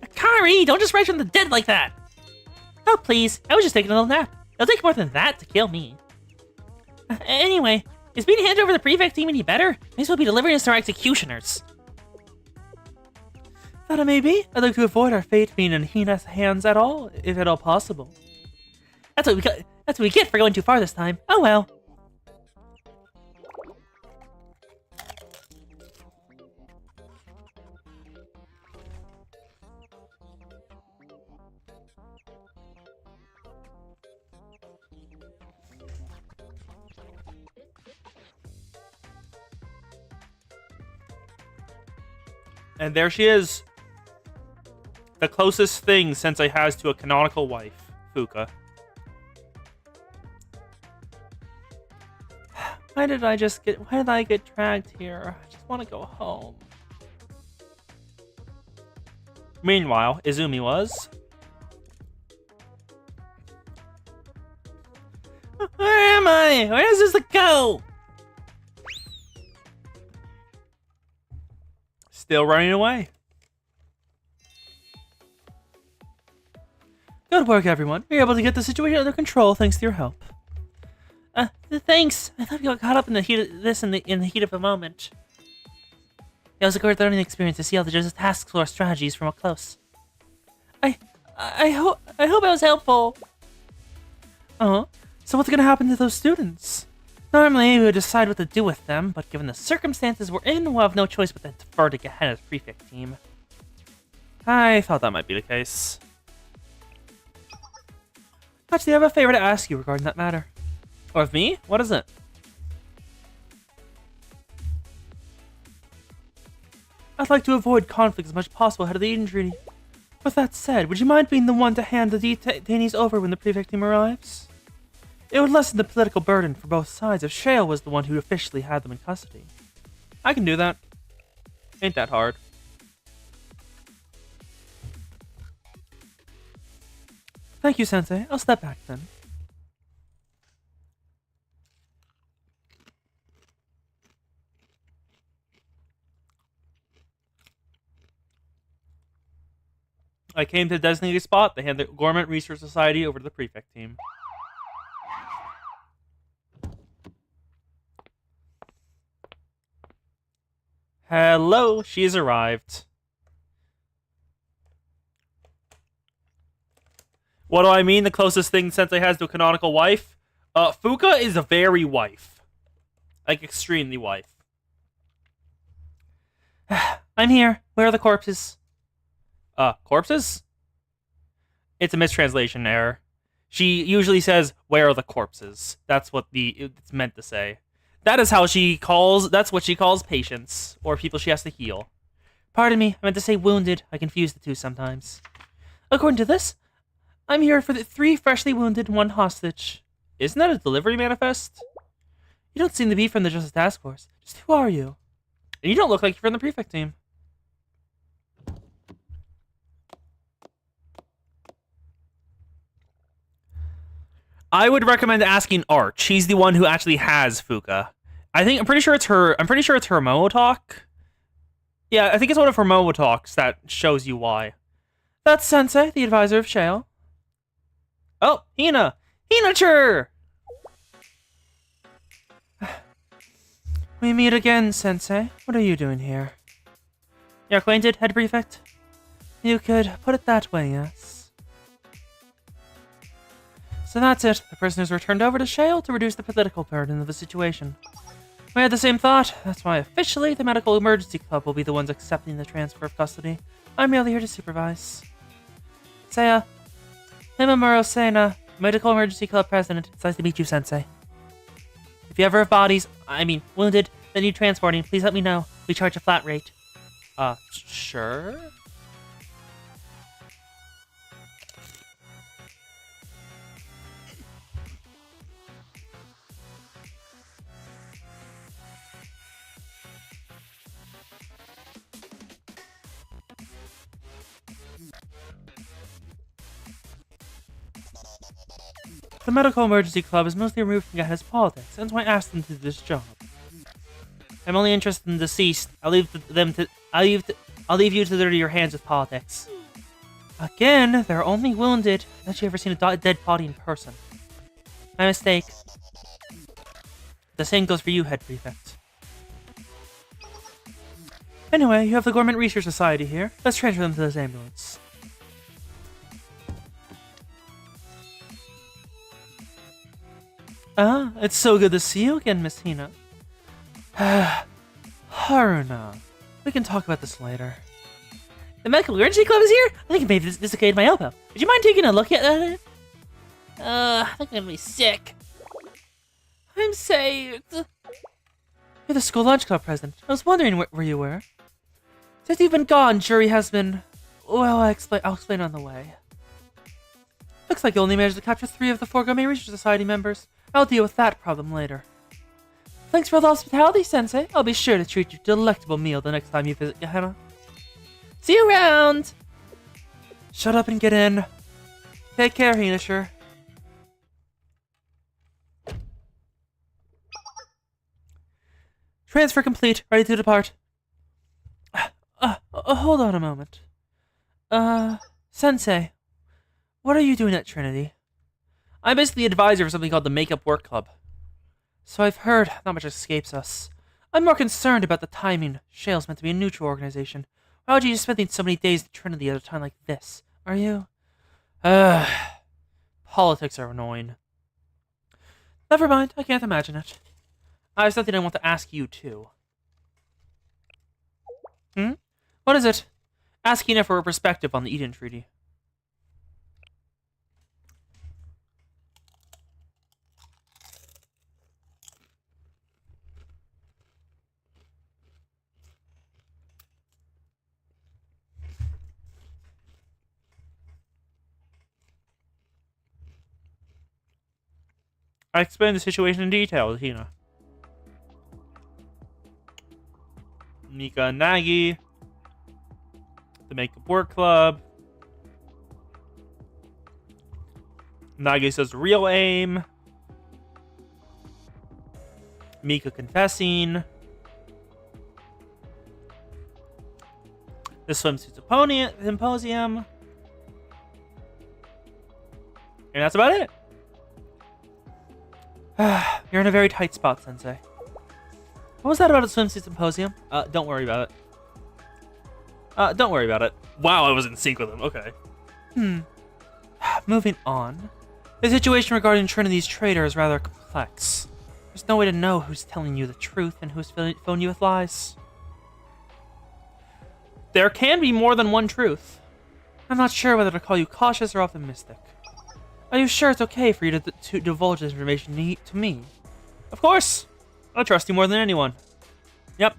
Akari, don't just rise from the dead like that! Oh please, I was just taking a little nap. It'll take more than that to kill me. Anyway, is being handed over to the prefect team any better? May as well be delivering us to our executioners. That it may be. I'd like to avoid our fate being in Hina's hands at all, if at all possible. That's what we get for going too far this time. Oh well. And there she is. The closest thing Sensei has to a canonical wife, Fuka. Why did I get dragged here? I just want to go home. Meanwhile, Izumi was... Where am I? Where does this go? Still running away. Good work, everyone. We were able to get the situation under control thanks to your help. Thanks. I thought we got caught up in the heat of this in the heat of a moment. It was a great learning experience to see all the just task force strategies from up close. I hope I was helpful. So what's gonna happen to those students? Normally, we would decide what to do with them, but given the circumstances we're in, we'll have no choice but to defer to Gehenna's prefect team. I thought that might be the case. Actually, I have a favor to ask you regarding that matter. Or of me? What is it? I'd like to avoid conflict as much as possible ahead of the Eden Treaty. With that said, would you mind being the one to hand the detainees over when the prefect team arrives? It would lessen the political burden for both sides if Shale was the one who officially had them in custody. I can do that. Ain't that hard. Thank you, Sensei. I'll step back then. I came to the designated spot. They hand the Gormant Research Society over to the prefect team. Hello, she's arrived. What do I mean? The closest thing Sensei has to a canonical wife? Fuka is a very wife. Like, extremely wife. I'm here. Where are the corpses? Corpses? It's a mistranslation error. She usually says, "Where are the corpses?" That's what it's meant to say. That is how she calls, that's what she calls patients, or people she has to heal. Pardon me, I meant to say wounded. I confuse the two sometimes. According to this, I'm here for the 3 freshly wounded and 1 hostage. Isn't that a delivery manifest? You don't seem to be from the Justice Task Force. Just who are you? And you don't look like you're from the prefect team. I would recommend asking Arch. He's the one who actually has Fuka. I'm pretty sure it's her Momo talk. Yeah, I think it's one of her Momo talks that shows you why. That's Sensei, the advisor of Shale. Oh, Hina! Hina-chur! We meet again, Sensei. What are you doing here? You're acquainted, head prefect? You could put it that way, yes. So that's it. The prisoners were turned over to Shale to reduce the political burden of the situation. We had the same thought. That's why officially the Medical Emergency Club will be the ones accepting the transfer of custody. I'm merely here to supervise. Seiya, Himamuro Sena, Medical Emergency Club president. It's nice to meet you, Sensei. If you ever have bodies, wounded, that need transporting, please let me know. We charge a flat rate. Sure? The Medical Emergency Club is mostly removed from Gehenna's politics, and so I asked them to do this job. I'm only interested in the deceased. I'll leave you to dirty your hands with politics. Again, they're only wounded. Have you ever seen a dead body in person? My mistake. The same goes for you, Head Prefect. Anyway, you have the Government Research Society here. Let's transfer them to this ambulance. It's so good to see you again, Miss Hina. Haruna. We can talk about this later. The Medical Emergency Club is here? I think it may have dislocated my elbow. Would you mind taking a look at that? I think I'm gonna be sick. I'm saved. You're the school lunch club president. I was wondering where you were. Since you've been gone, jury has been... Well, I'll explain on the way. Looks like you only managed to capture 3 of the 4 Gourmet Research Society members. I'll deal with that problem later. Thanks for the hospitality, Sensei. I'll be sure to treat you to a delectable meal the next time you visit Gehenna. See you around! Shut up and get in. Take care, Hinasher. Transfer complete. Ready to depart. Hold on a moment. Sensei. What are you doing at Trinity? I'm basically the advisor for something called the Makeup Work Club. So I've heard, not much escapes us. I'm more concerned about the timing. Shale's meant to be a neutral organization. Why would you be spending so many days at Trinity at a time like this? Are you? Politics are annoying. Never mind, I can't imagine it. I have something I want to ask you, too. What is it? Asking for a perspective on the Eden Treaty. I explained the situation in detail, Hina. Mika and Nagi. The Makeup Work Club. Nagi says real aim. Mika confessing. The swimsuit symposium. And that's about it. You're in a very tight spot, Sensei. What was that about a swimsuit symposium? Don't worry about it. Don't worry about it. Wow, I was in sync with him. Okay. Moving on. The situation regarding Trinity's traitor is rather complex. There's no way to know who's telling you the truth and who's filling you with lies. There can be more than one truth. I'm not sure whether to call you cautious or optimistic. Are you sure it's okay for you to divulge this information to me? Of course! I trust you more than anyone. Yep.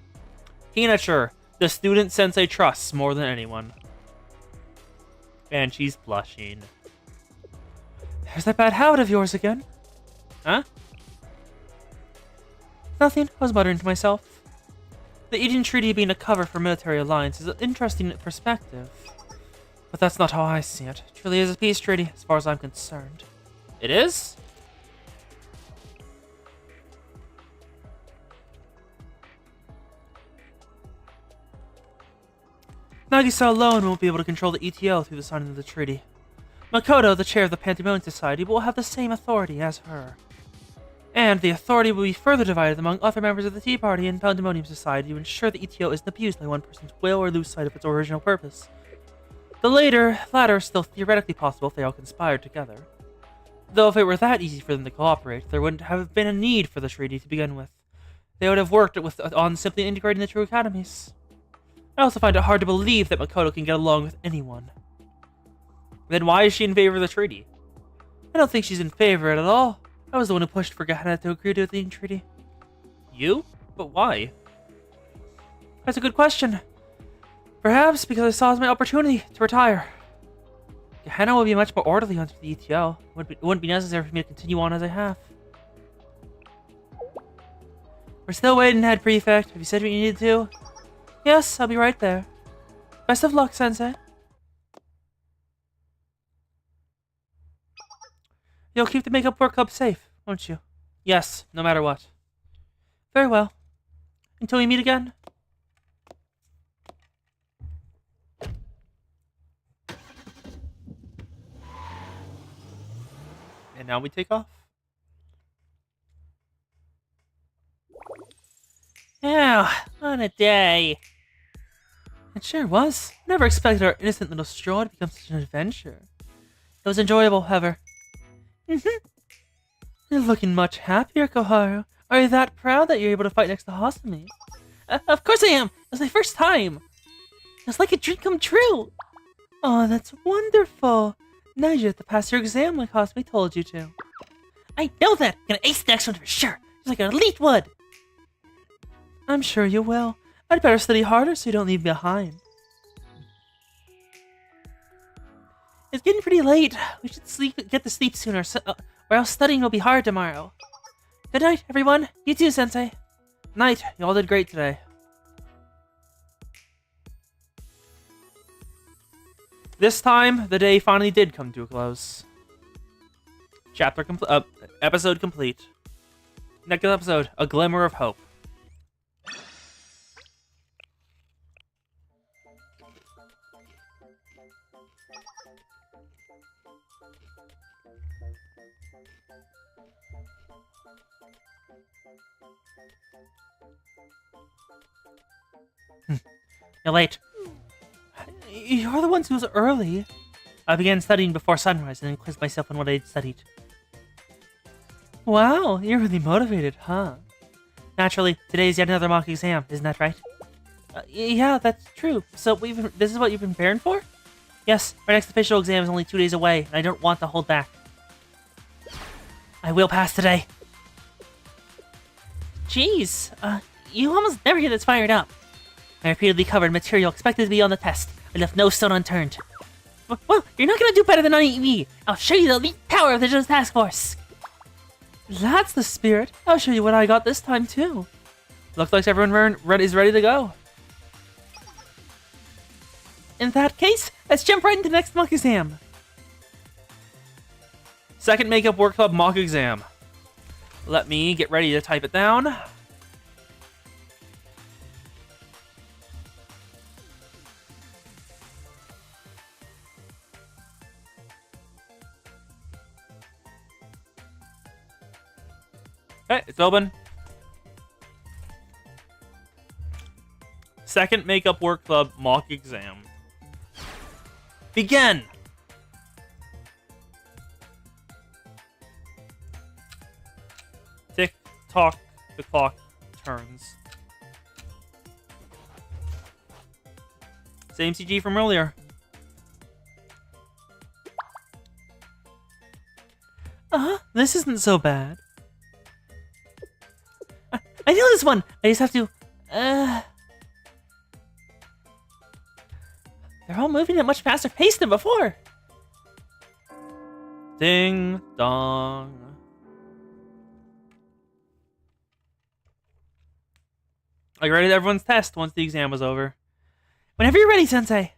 Hina sure. The student Sensei trusts more than anyone. And she's blushing. There's that bad habit of yours again. Huh? Nothing. I was muttering to myself. The Eden Treaty being a cover for military alliance is an interesting perspective. But that's not how I see it. It truly is a peace treaty, as far as I'm concerned. It is? Nagisa alone won't be able to control the ETL through the signing of the treaty. Makoto, the chair of the Pandemonium Society, will have the same authority as her. And the authority will be further divided among other members of the Tea Party and Pandemonium Society to ensure the ETO isn't abused by one person's will or lose sight of its original purpose. The latter is still theoretically possible if they all conspired together. Though if it were that easy for them to cooperate, there wouldn't have been a need for the treaty to begin with. They would have worked on simply integrating the two academies. I also find it hard to believe that Makoto can get along with anyone. Then why is she in favor of the treaty? I don't think she's in favor of it at all. I was the one who pushed for Gehenna to agree to the entreaty. You? But why? That's a good question. Perhaps because I saw it as my opportunity to retire. Gehenna will be much more orderly under the ETL. It wouldn't be necessary for me to continue on as I have. We're still waiting, Head Prefect. Have you said what you needed to? Yes, I'll be right there. Best of luck, Sensei. You'll keep the Makeup Work Club safe, won't you? Yes, no matter what. Very well. Until we meet again. And now we take off. Yeah, what a day. It sure was. Never expected our innocent little stroll to become such an adventure. It was enjoyable, however. You're looking much happier, Koharu. Are you that proud that you're able to fight next to Hasumi? Of course I am! It was my first time! It's like a dream come true! Oh, that's wonderful! Now you have to pass your exam like Hasumi told you to. I know that! I'm gonna ace the next one for sure! Just like an elite would! I'm sure you will. I'd better study harder so you don't leave me behind. It's getting pretty late. We should get to sleep sooner, or else studying will be hard tomorrow. Good night, everyone. You too, Sensei. Night. You all did great today. This time, the day finally did come to a close. Episode complete. Next episode, A Glimmer of Hope. You're late. You're the ones who's early. I began studying before sunrise and then quizzed myself on what I'd studied. Wow, you're really motivated, huh? Naturally, today is yet another mock exam, isn't that right? Yeah, that's true. So this is what you've been preparing for? Yes, our next official exam is only 2 days away, and I don't want to hold back. I will pass today. Jeez, you almost never get this fired up. I repeatedly covered material expected to be on the test. I left no stone unturned. Well, you're not gonna do better than me. I'll show you the elite power of the Joe's Task Force. That's the spirit. I'll show you what I got this time, too. Looks like everyone is ready to go. In that case, let's jump right into the next mock exam. Second Makeup Work Club mock exam. Let me get ready to type it down. Okay, it's open. Second Makeup Work Club mock exam. Begin! Tick tock, the clock turns. Same CG from earlier. This isn't so bad. I know this one! I just have to... They're all moving at a much faster pace than before! Ding dong. I graded everyone's test once the exam was over. Whenever you're ready, Sensei!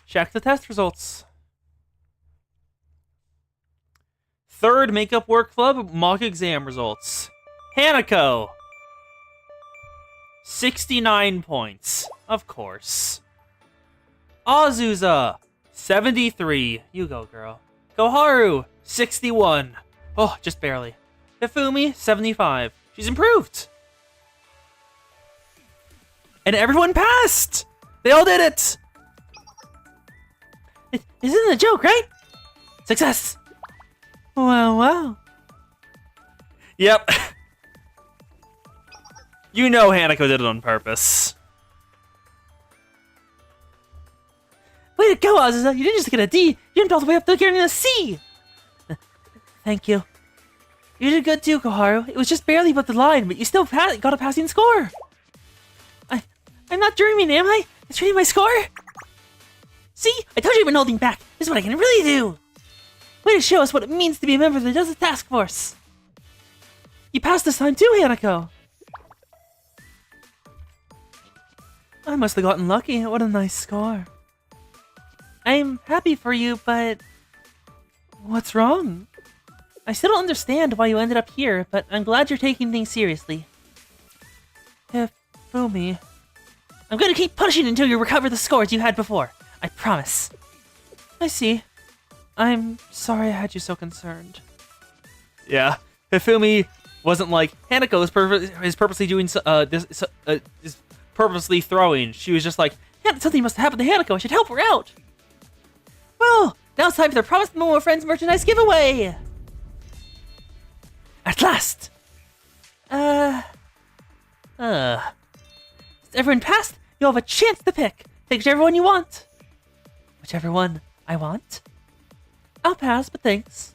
Check the test results. Third Makeup Work Club mock exam results. Hanako! 69 points. Of course. Azusa! 73. You go, girl. Koharu! 61. Oh, just barely. Hifumi! 75. She's improved! And everyone passed! They all did it! This isn't a joke, right? Success! Wow. Yep. You know Hanako did it on purpose. Way to go, Azusa! You didn't just get a D, you jumped all the way up to getting a C! Thank you. You did good too, Koharu. It was just barely above the line, but you still got a passing score. I'm not dreaming, am I? It's reading my score. See? I told you I've been holding back. This is what I can really do. Way to show us what it means to be a member of the Justice Task Force. You passed this time too, Hanako. I must have gotten lucky. What a nice score. I'm happy for you, but... what's wrong? I still don't understand why you ended up here, but I'm glad you're taking things seriously. Hifumi. I'm gonna keep pushing until you recover the scores you had before. I promise. I see. I'm sorry I had you so concerned. Yeah, Hifumi wasn't like, Hanako is purposely doing is purposely throwing. She was just like, Yeah, something must have happened to Hanako. I should help her out. Well, now it's time for the Promised Momo Friends merchandise giveaway. At last. Since everyone passed, you'll have a chance to pick. Take whichever one you want. Whichever one I want? I'll pass, but thanks.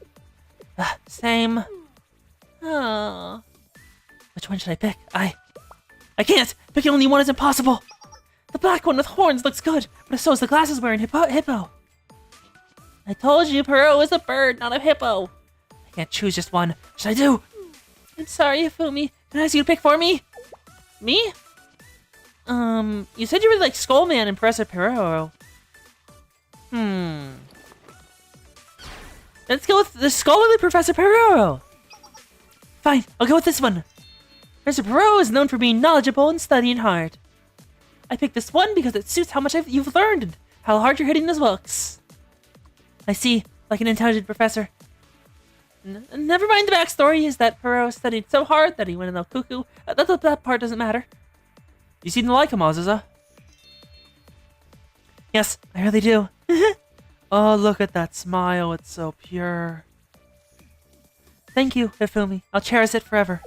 Same. Oh. Which one should I pick? I can't! Picking only one is impossible! The black one with horns looks good, but so is the glasses wearing hippo. I told you Puro is a bird, not a hippo. I can't choose just one. What should I do? I'm sorry, Hifumi. Can I ask you to pick for me? Me? You said you were like Skullman and Professor Puro. Let's go with the scholarly Professor Puro. Fine, I'll go with this one. Professor Puro is known for being knowledgeable and studying hard. I picked this one because it suits how much you've learned and how hard you're hitting those books. I see, like an intelligent professor. Never mind the backstory, is that Puro studied so hard that he went a little cuckoo. That part doesn't matter. you seem to like him, Azusa. Yes, I really do. Oh, look at that smile. It's so pure. Thank you, Hifumi. I'll cherish it forever.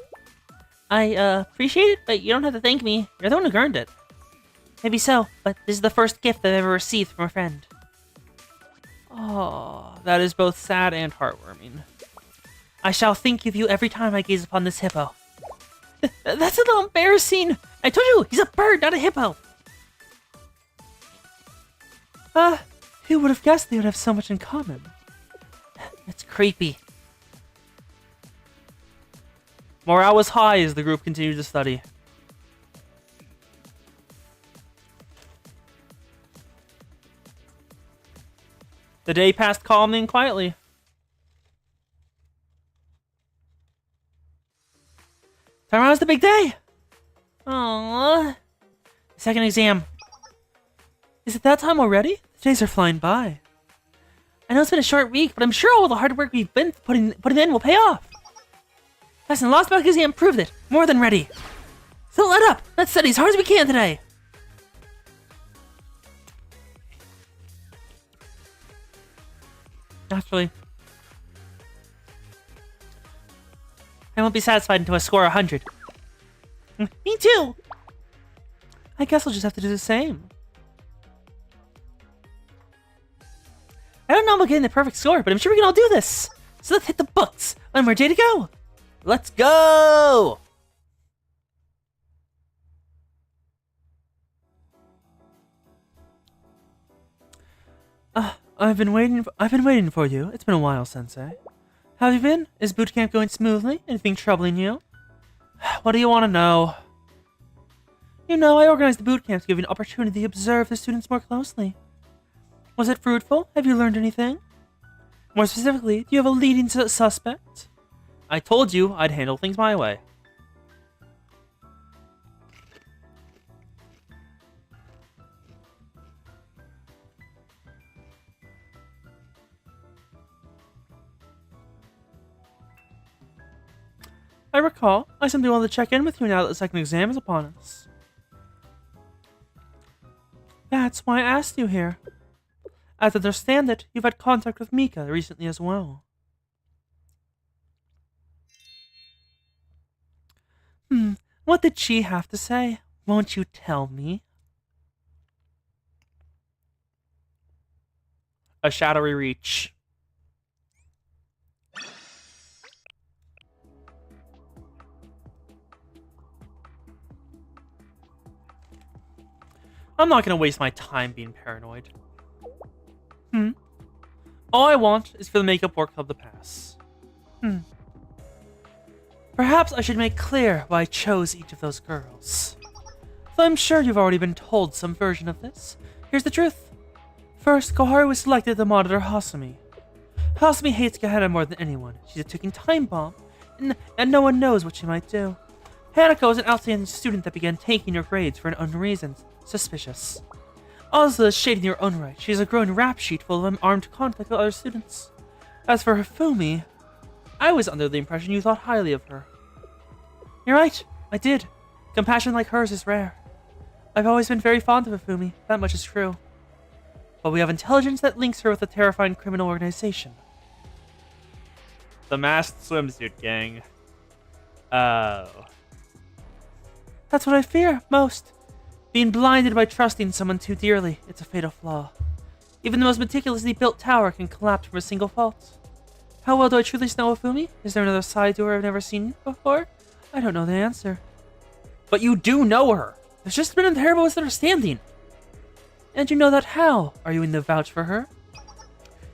I appreciate it, but you don't have to thank me. You're the one who earned it. Maybe so, but this is the first gift I've ever received from a friend. Oh, that is both sad and heartwarming. I shall think of you every time I gaze upon this hippo. That's a little embarrassing. I told you, he's a bird, not a hippo. Who would have guessed they would have so much in common? It's creepy. Morale was high as the group continued to study. The day passed calmly and quietly. Tomorrow's the big day. Aww. Second exam. Is it that time already? The days are flying by. I know it's been a short week, but I'm sure all the hard work we've been putting in will pay off. Listen, the last mock exam proved it. More than ready. So let up. Let's study as hard as we can today. Naturally. I won't be satisfied until I score 100. Me too. I guess I'll just have to do the same. I don't know about getting the perfect score, but I'm sure we can all do this. So let's hit the books. One more day to go. Let's go! I've been waiting for you. It's been a while, Sensei. How have you been? Is boot camp going smoothly? Anything troubling you? What do you want to know? You know, I organized the boot camp to give you an opportunity to observe the students more closely. Was it fruitful? Have you learned anything? More specifically, do you have a leading suspect? I told you I'd handle things my way. I recall. I simply wanted to check in with you now that the second exam is upon us. That's why I asked you here. As I understand it, you've had contact with Mika recently as well. What did she have to say? Won't you tell me? A shadowy reach. I'm not gonna waste my time being paranoid. All I want is for the makeup work club to pass. Perhaps I should make clear why I chose each of those girls. Though I'm sure you've already been told some version of this. Here's the truth. First, Koharu was selected to monitor Hasumi. Hasumi hates Gehenna more than anyone. She's a ticking time bomb, and no one knows what she might do. Hanako is an outstanding student that began taking your grades for an unknown reason. Suspicious. Ozla is shading your own right. She has a growing rap sheet full of armed conflict with other students. As for Hifumi, I was under the impression you thought highly of her. You're right, I did. Compassion like hers is rare. I've always been very fond of Hifumi, that much is true. But we have intelligence that links her with a terrifying criminal organization. The masked swimsuit gang. Oh. That's what I fear most. Being blinded by trusting someone too dearly, it's a fatal flaw. Even the most meticulously built tower can collapse from a single fault. How well do I truly know Hifumi? Is there another side to her I've never seen before? I don't know the answer. But you do know her! There's just been a terrible misunderstanding. And you know that how? Are you in the vouch for her?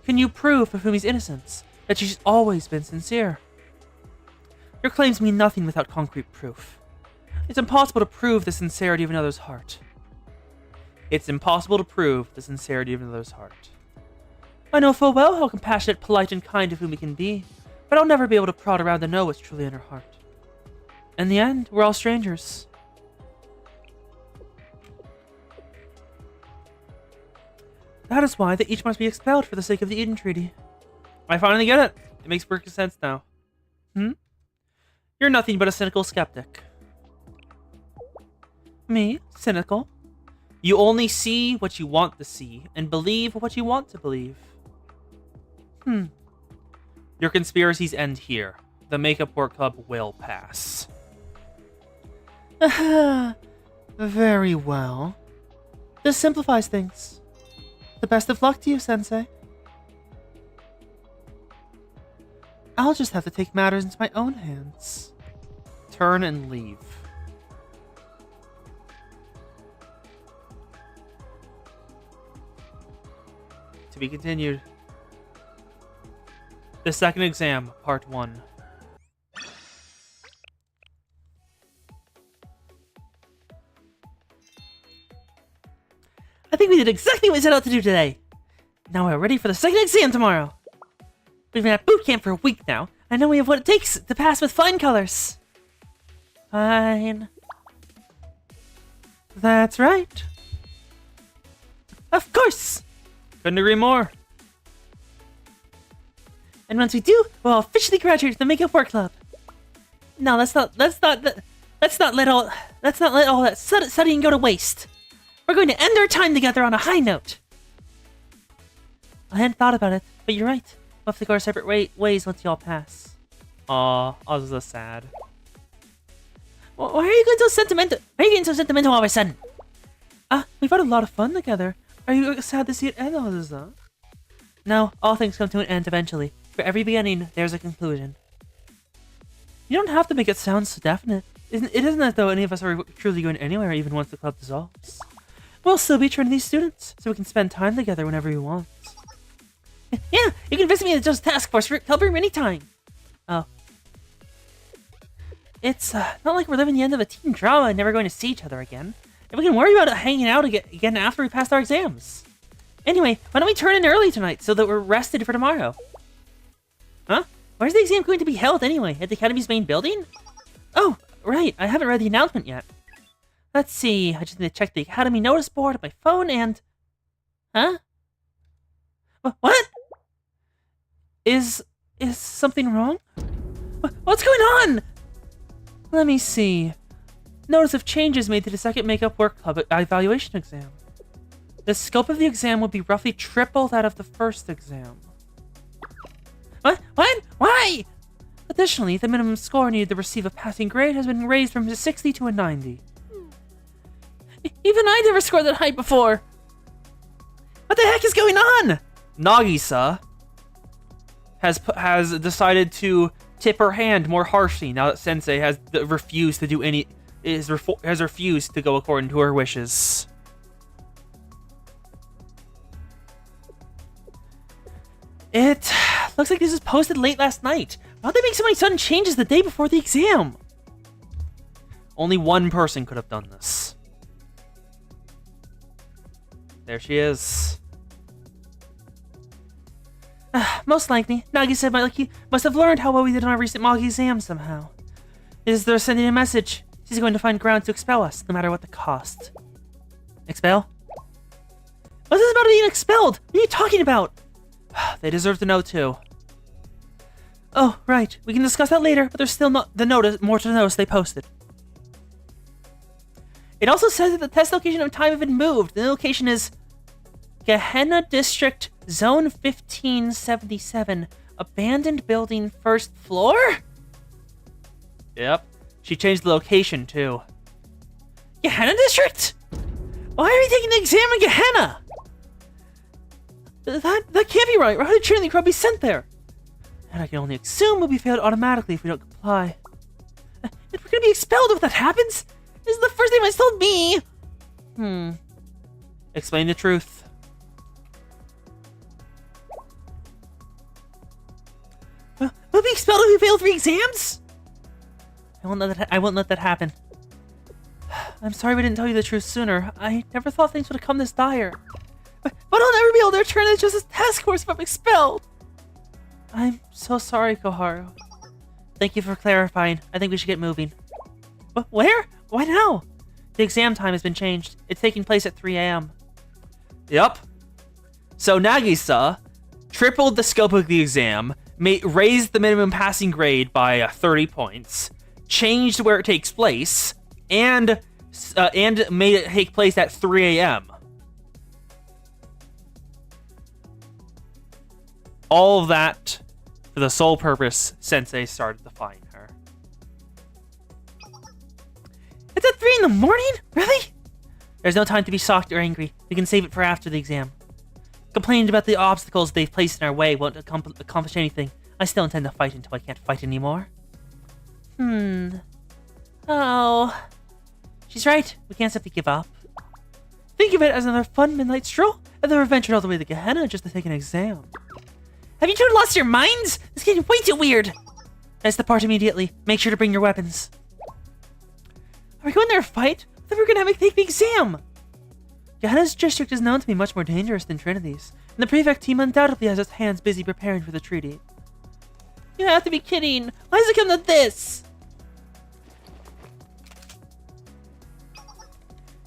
Can you prove Hifumi's innocence? That she's always been sincere? Your claims mean nothing without concrete proof. It's impossible to prove the sincerity of another's heart. It's impossible to prove the sincerity of another's heart. I know full well how compassionate, polite, and kind Hifumi can be, but I'll never be able to prod around to know what's truly in her heart. In the end, we're all strangers. That is why they each must be expelled for the sake of the Eden Treaty. I finally get it. It makes perfect sense now. You're nothing but a cynical skeptic. Me? Cynical? You only see what you want to see, and believe what you want to believe. Your conspiracies end here. The Makeup Work Club will pass. Very well. This simplifies things. The best of luck to you, Sensei. I'll just have to take matters into my own hands. Turn and leave. To be continued. The second exam, part 1. I think we did exactly what we set out to do today. Now we're ready for the second exam tomorrow. We've been at boot camp for a week now. I know we have what it takes to pass with flying colors. Fine. That's right. Of course. Couldn't agree more. And once we do, we'll officially graduate from the Makeup Work Club. No, let's not let all that studying go to waste. We're going to end our time together on a high note. I hadn't thought about it, but you're right. We'll have to go our separate ways once you all pass. Aw, I was so sad. Why are you getting so sentimental? Why are you getting so sentimental all of a sudden? We've had a lot of fun together. Are you sad to see it end, Ozuza? No, all things come to an end eventually. For every beginning, there's a conclusion. You don't have to make it sound so definite. It isn't as though any of us are truly going anywhere even once the club dissolves. We'll still be Trinity students, so we can spend time together whenever we want. Yeah, you can visit me at Joe's task force club room anytime. Oh. It's not like we're living the end of a teen drama and never going to see each other again. And we can worry about it hanging out again after we pass our exams. Anyway, why don't we turn in early tonight so that we're rested for tomorrow? Huh? Where's the exam going to be held anyway? At the Academy's main building? Oh, right. I haven't read the announcement yet. Let's see. I just need to check the Academy notice board on my phone and... Huh? What? Is something wrong? What's going on? Let me see. Notice of changes made to the second Makeup Work Club evaluation exam. The scope of the exam will be roughly triple that of the first exam. What? Why? Additionally, the minimum score needed to receive a passing grade has been raised from a 60 to a 90. Even I never scored that high before. What the heck is going on? Nagisa has decided to tip her hand more harshly now that Sensei has refused to do has refused to go according to her wishes. It looks like this was posted late last night. Why'd they make so many sudden changes the day before the exam? Only one person could have done this. There she is. Most likely. Nagi said Mikey must have learned how well we did on our recent mock exam somehow. They're sending a message. She's going to find grounds to expel us, no matter what the cost. Expel? What's this about being expelled? What are you talking about? They deserve to know too. Oh, right. We can discuss that later, but there's still more to notice they posted. It also says that the test location and time have been moved. The location is Gehenna District, Zone 1577, abandoned building, first floor? Yep. She changed the location too. Gehenna District? Why are we taking the exam in Gehenna? That can't be right. How did Trinity Club be sent there? And I can only assume we'll be failed automatically if we don't comply. If we're gonna be expelled if that happens? This is the first thing it's told me. Explain the truth. We'll be expelled if we fail 3 exams? I won't let that happen. I'm sorry we didn't tell you the truth sooner. I never thought things would have come this dire. But I'll never be able to return to just a task force if I'm expelled. I'm so sorry, Koharu. Thank you for clarifying. I think we should get moving. Where? Why now? The exam time has been changed. It's taking place at 3 a.m. Yep. So Nagisa tripled the scope of the exam, raised the minimum passing grade by 30 points, changed where it takes place, and made it take place at 3 a.m. All of that for the sole purpose Sensei started to find her. It's at 3 in the morning? Really? There's no time to be shocked or angry. We can save it for after the exam. Complaining about the obstacles they've placed in our way won't accomplish anything. I still intend to fight until I can't fight anymore. Oh. She's right. We can't simply give up. Think of it as another fun midnight stroll. I've never ventured all the way to Gehenna just to take an exam. Have you two lost your minds? It's getting way too weird. Let's depart immediately. Make sure to bring your weapons. Are we going there to fight? I thought we were going to take the exam. Gehenna's district is known to be much more dangerous than Trinity's, and the prefect team undoubtedly has its hands busy preparing for the treaty. You have to be kidding. Why does it come to this?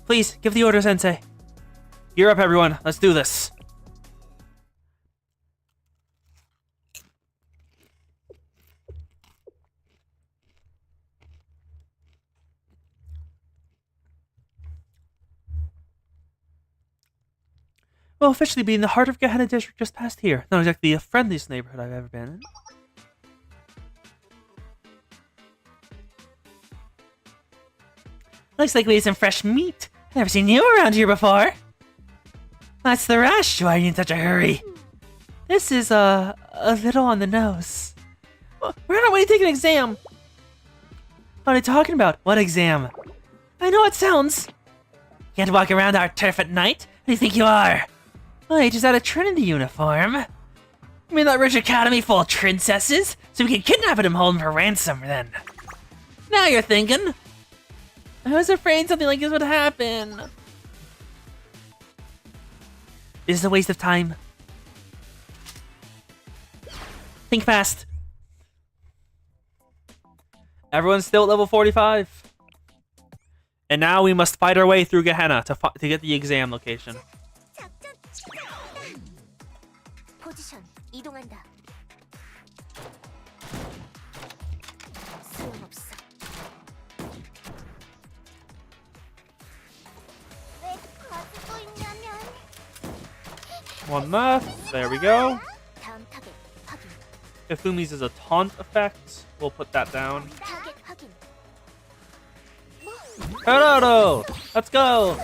Please, give the order, Sensei. Gear up, everyone. Let's do this. Well, officially being the heart of Gehenna District just past here. Not exactly the friendliest neighborhood I've ever been in. Looks like we have some fresh meat. I've never seen you around here before. That's the rush. Why are you in such a hurry? This is, a little on the nose. We're on our way to take an exam. What are you talking about? What exam? I know it sounds. Can't walk around our turf at night? Who do you think you are? Well, just out of Trinity uniform. You mean that rich academy full of princesses? So we can kidnap him and hold him for ransom, then. Now you're thinking. I was afraid something like this would happen. This is a waste of time. Think fast. Everyone's still at level 45. And now we must fight our way through Gehenna to get the exam location. 포지션 이동한다. 소용없어. 왜 가지고 있냐면. One left. There we go. 다음 타겟 확인. If Fumi's is a taunt effect, we'll put that down. 타겟 확인. Perodo! Let's go!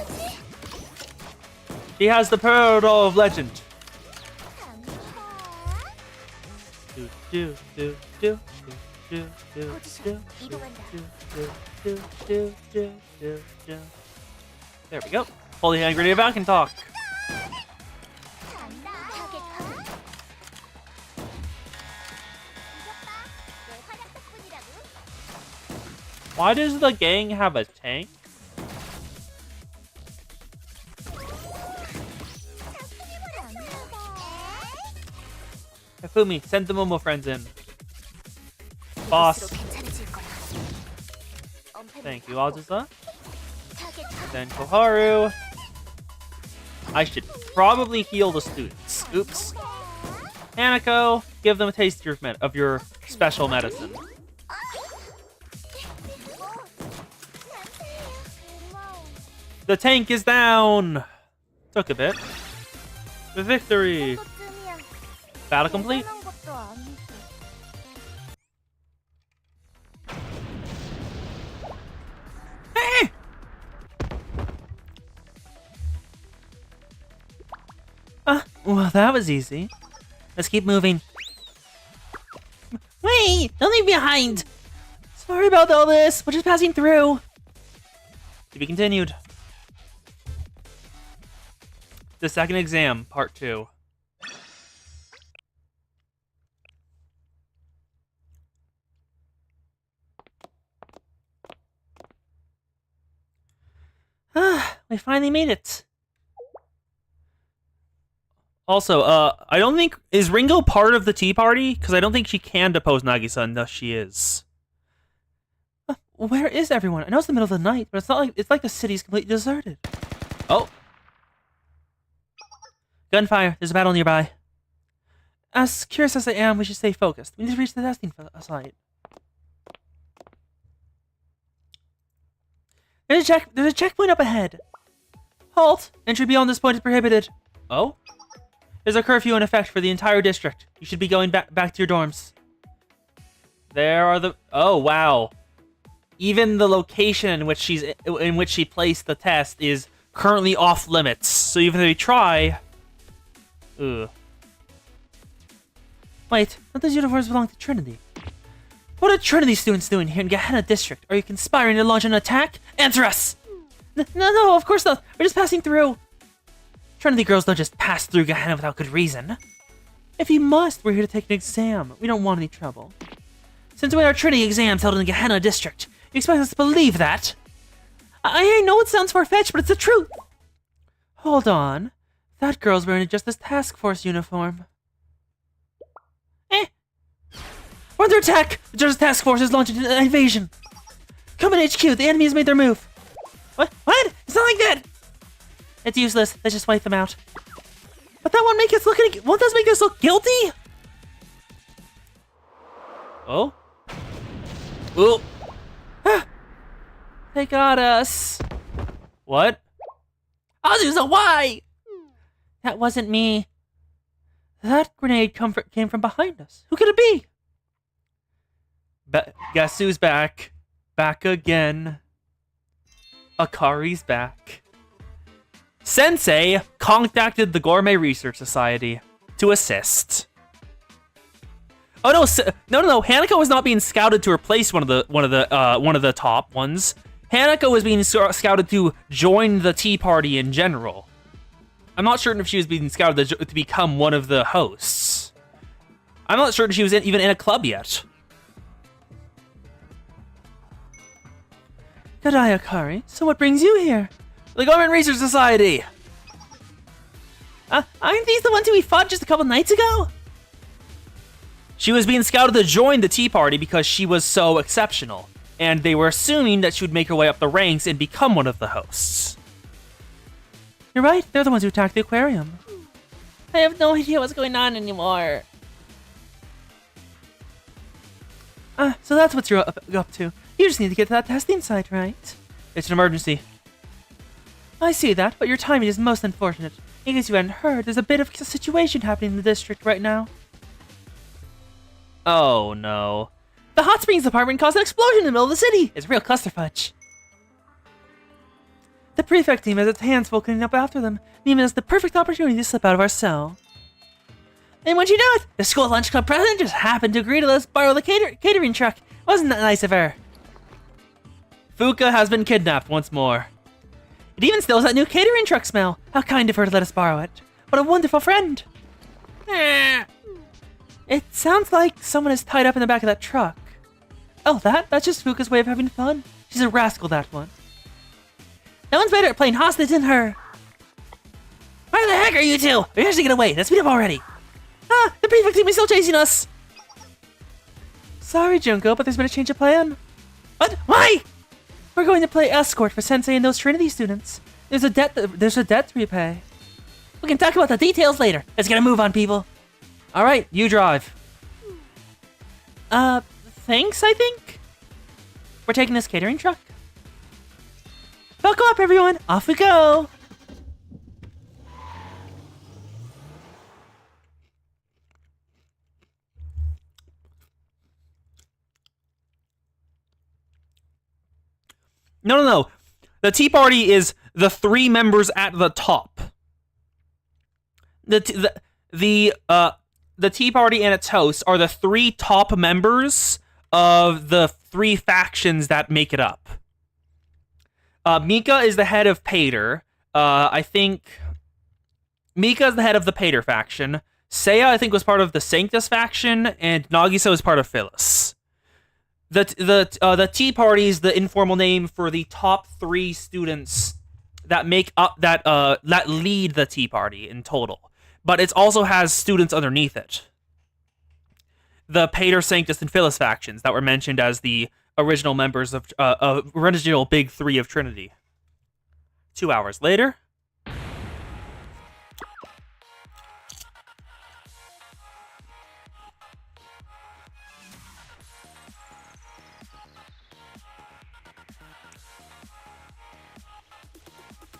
He has the Perodo of legend. There we go. Holy hand grenade back and talk. Why does the gang have a tank? Kafumi, send the Momo friends in. Boss. 괜찮아질 거야. Thank you, Azusa. Then Koharu. I should probably heal the students. Oops. Hanako, give them a taste of your special medicine. The tank is down! Took a bit. The victory! Battle complete. Hey! Well, that was easy. Let's keep moving. Wait! Don't leave me behind! Sorry about all this. We're just passing through. To be continued. The second exam, part 2. We finally made it. Also, I don't think... Is Ringo part of the tea party? Because I don't think she can depose Nagisa, and thus she is. Where is everyone? I know it's the middle of the night, but it's like the city's completely deserted. Oh. Gunfire. There's a battle nearby. As curious as I am, we should stay focused. We need to reach the testing site. There's a checkpoint up ahead. Halt! Entry beyond this point is prohibited. Oh? There's a curfew in effect for the entire district. You should be going back to your dorms. There are the... Oh, wow. Even the location in which she placed the test is currently off limits. So even if they try... Ugh. Wait, don't those uniforms belong to Trinity? What are Trinity students doing here in Gehenna District? Are you conspiring to launch an attack? Answer us! No, of course not. We're just passing through. Trinity girls don't just pass through Gehenna without good reason. If you must, we're here to take an exam. We don't want any trouble. Since we are Trinity exams held in the Gehenna District, you expect us to believe that? I know it sounds far-fetched, but it's the truth. Hold on. That girl's wearing a Justice Task Force uniform. We're under attack! The Justice Task Force is launching an invasion! Come in HQ, the enemy has made their move! What? It's not like that! It's useless, let's just wipe them out. But that won't make us look guilty? Oh? Ooh! They got us! What? Azusa, why? That wasn't me. That grenade came from behind us. Who could it be? Guess who's back? Back again. Akari's back. Sensei contacted the Gourmet Research Society to assist. Oh no! Hanako was not being scouted to replace one of the top ones. Hanako was being scouted to join the tea party in general. I'm not certain if she was being scouted to become one of the hosts. I'm not certain she was even in a club yet. Good eye, Akari. So what brings you here? The Government Research Society! Aren't these the ones who we fought just a couple nights ago? She was being scouted to join the tea party because she was so exceptional, and they were assuming that she would make her way up the ranks and become one of the hosts. You're right, they're the ones who attacked the aquarium. I have no idea what's going on anymore. So that's what you're up to. You just need to get to that testing site, right? It's an emergency. I see that, but your timing is most unfortunate. In case you hadn't heard, there's a bit of a situation happening in the district right now. Oh no. The hot springs department caused an explosion in the middle of the city! It's a real clusterfudge. The prefect team has its hands full cleaning up after them, leaving us the perfect opportunity to slip out of our cell. And once you know it, the school lunch club president just happened to agree to let us borrow the catering truck. Wasn't that nice of her? Fuka has been kidnapped once more. It even still has that new catering truck smell. How kind of her to let us borrow it. What a wonderful friend. It sounds like someone is tied up in the back of that truck. Oh, that's just Fuka's way of having fun. She's a rascal, that one. No one's better at playing hostage than her. Where the heck are you two? We have to get away. Let's meet up already. Ah, the prefect team is still chasing us. Sorry, Junko, but there's been a change of plan. What? Why? We're going to play escort for Sensei and those Trinity students. There's a debt to repay. We can talk about the details later. Let's get a move on, people. All right, you drive. Thanks, I think? We're taking this catering truck. Buckle up, everyone. Off we go. No. The tea party is the 3 members at the top. The tea party and its hosts are the 3 top members of the 3 factions that make it up. Mika is the head of Pater. I think Mika is the head of the Pater faction. Seiya, I think, was part of the Sanctus faction, and Nagisa was part of Phyllis. The tea party is the informal name for the top 3 students that make up that lead the tea party in total. But it also has students underneath it. The Pater, Sanctus, and Phyllis factions that were mentioned as the original members of original Big 3 of Trinity. 2 hours later.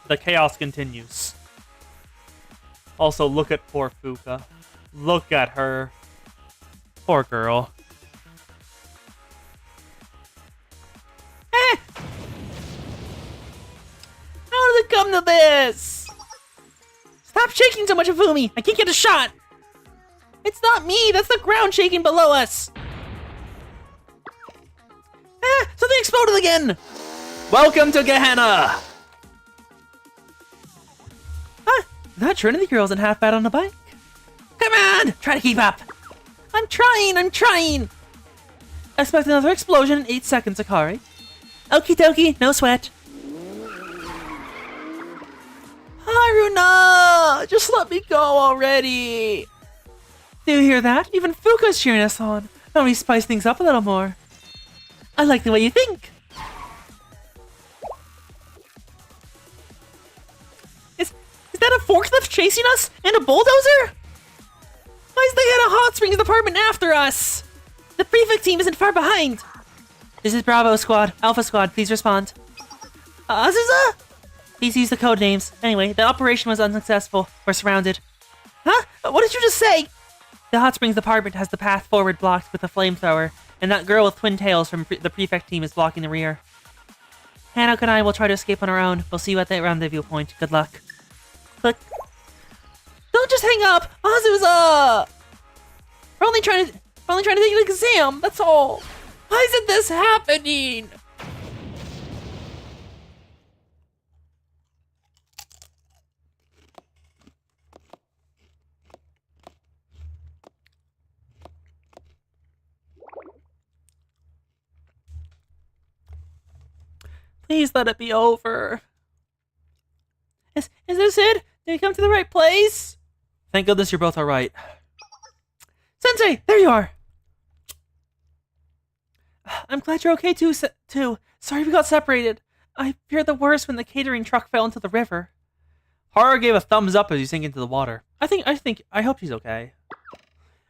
The chaos continues. Also, look at poor Fuka. Look at her. Poor girl. How did it come to this? Stop shaking so much, Ifumi. I can't get a shot. It's not me. That's the ground shaking below us. Something exploded again. Welcome to Gehenna! That Trinity girl isn't half bad on a bike. Come on! Try to keep up. I'm trying! Expect another explosion in 8 seconds, Akari. Okie dokie, no sweat. Haruna! Just let me go already! Do you hear that? Even Fuka's cheering us on. Why don't we spice things up a little more? I like the way you think. Is that a forklift chasing us? And a bulldozer? Why is the head of Hot Springs department after us? The prefect team isn't far behind. This is Bravo Squad. Alpha Squad, please respond. Azusa? Please use the code names. Anyway, the operation was unsuccessful. We're surrounded. Huh? What did you just say? The Hot Springs department has the path forward blocked with a flamethrower, and that girl with twin tails from the prefect team is blocking the rear. Hanako and I will try to escape on our own. We'll see you at the rendezvous point. Good luck. Click. Don't just hang up! Azusa! We're only trying to take an exam, that's all. Why isn't this happening? Please let it be over. Is this it? Did we come to the right place? Thank goodness you're both alright. Sensei, there you are. I'm glad you're okay too. Sorry we got separated. I feared the worst when the catering truck fell into the river. Haru gave a thumbs up as you sank into the water. I hope she's okay.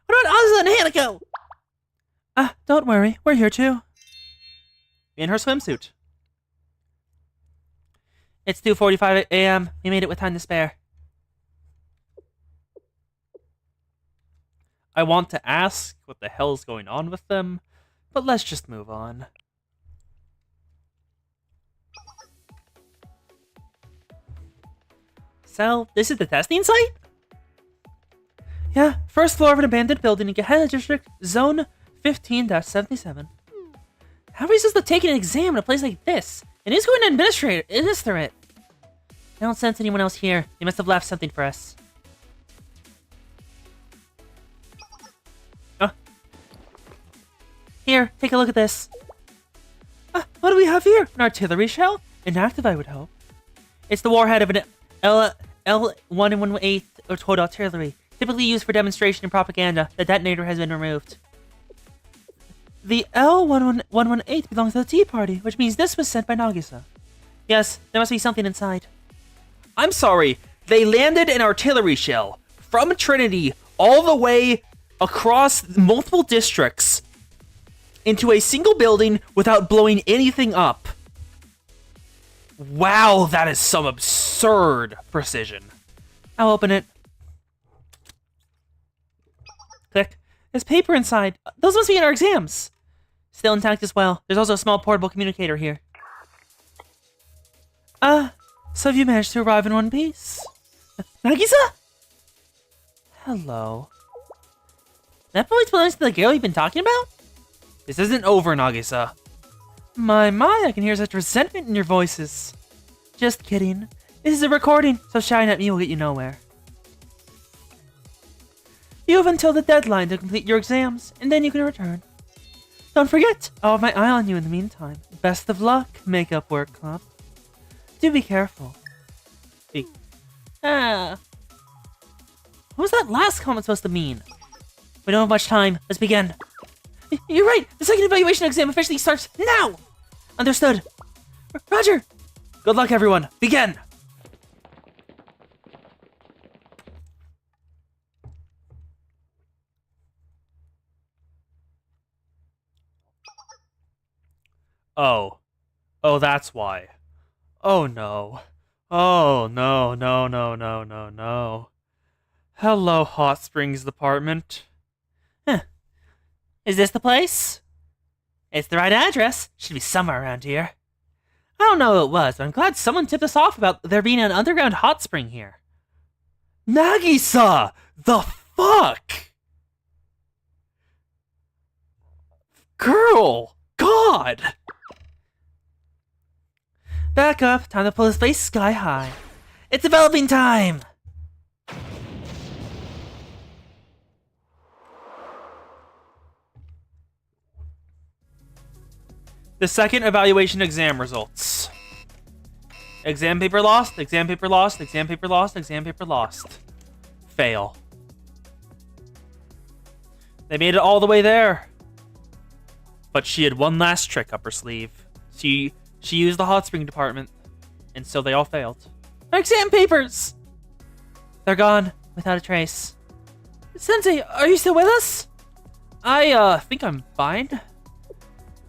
What about Azusa and Hanako? Don't worry, we're here too. In her swimsuit. It's 2:45 a.m. We made it with time to spare. I want to ask what the hell's going on with them, but let's just move on. So, this is the testing site? Yeah, first floor of an abandoned building in Gehenna District, Zone 15-77. How are we supposed to take an exam in a place like this? And who's going to administer it? I don't sense anyone else here. They must have left something for us. Here, take a look at this. What do we have here? An artillery shell? Inactive, I would hope. It's the warhead of an L118 or towed artillery, typically used for demonstration and propaganda. The detonator has been removed. The L118 belongs to the Tea Party, which means this was sent by Nagisa. Yes, there must be something inside. I'm sorry, they landed an artillery shell from Trinity all the way across multiple districts into a single building without blowing anything up. Wow, that is some absurd precision. I'll open it. Click. There's paper inside. Those must be in our exams. Still intact as well. There's also a small portable communicator here. So have you managed to arrive in one piece? Nagisa? Hello. That voice belongs to the girl you've been talking about? This isn't over, Nagisa. My, I can hear such resentment in your voices. Just kidding. This is a recording, so shouting at me will get you nowhere. You have until the deadline to complete your exams, and then you can return. Don't forget, I'll have my eye on you in the meantime. Best of luck, Makeup Work Club. Do be careful. What was that last comment supposed to mean? We don't have much time. Let's begin. You're right. The second evaluation exam officially starts now. Understood. Roger. Good luck, everyone. Begin. Oh, that's why. Oh no. Oh no. Hello, Hot Springs Department. Is this the place? It's the right address. Should be somewhere around here. I don't know who it was, but I'm glad someone tipped us off about there being an underground hot spring here. Nagisa! The fuck? Girl! God! Back up. Time to pull his face sky high. It's developing time! The second evaluation exam results. Exam paper lost, exam paper lost, exam paper lost, exam paper lost. Fail. They made it all the way there. But she had one last trick up her sleeve. She used the hot spring department, and so they all failed. Our exam papers! They're gone, without a trace. Sensei, are you still with us? I think I'm fine.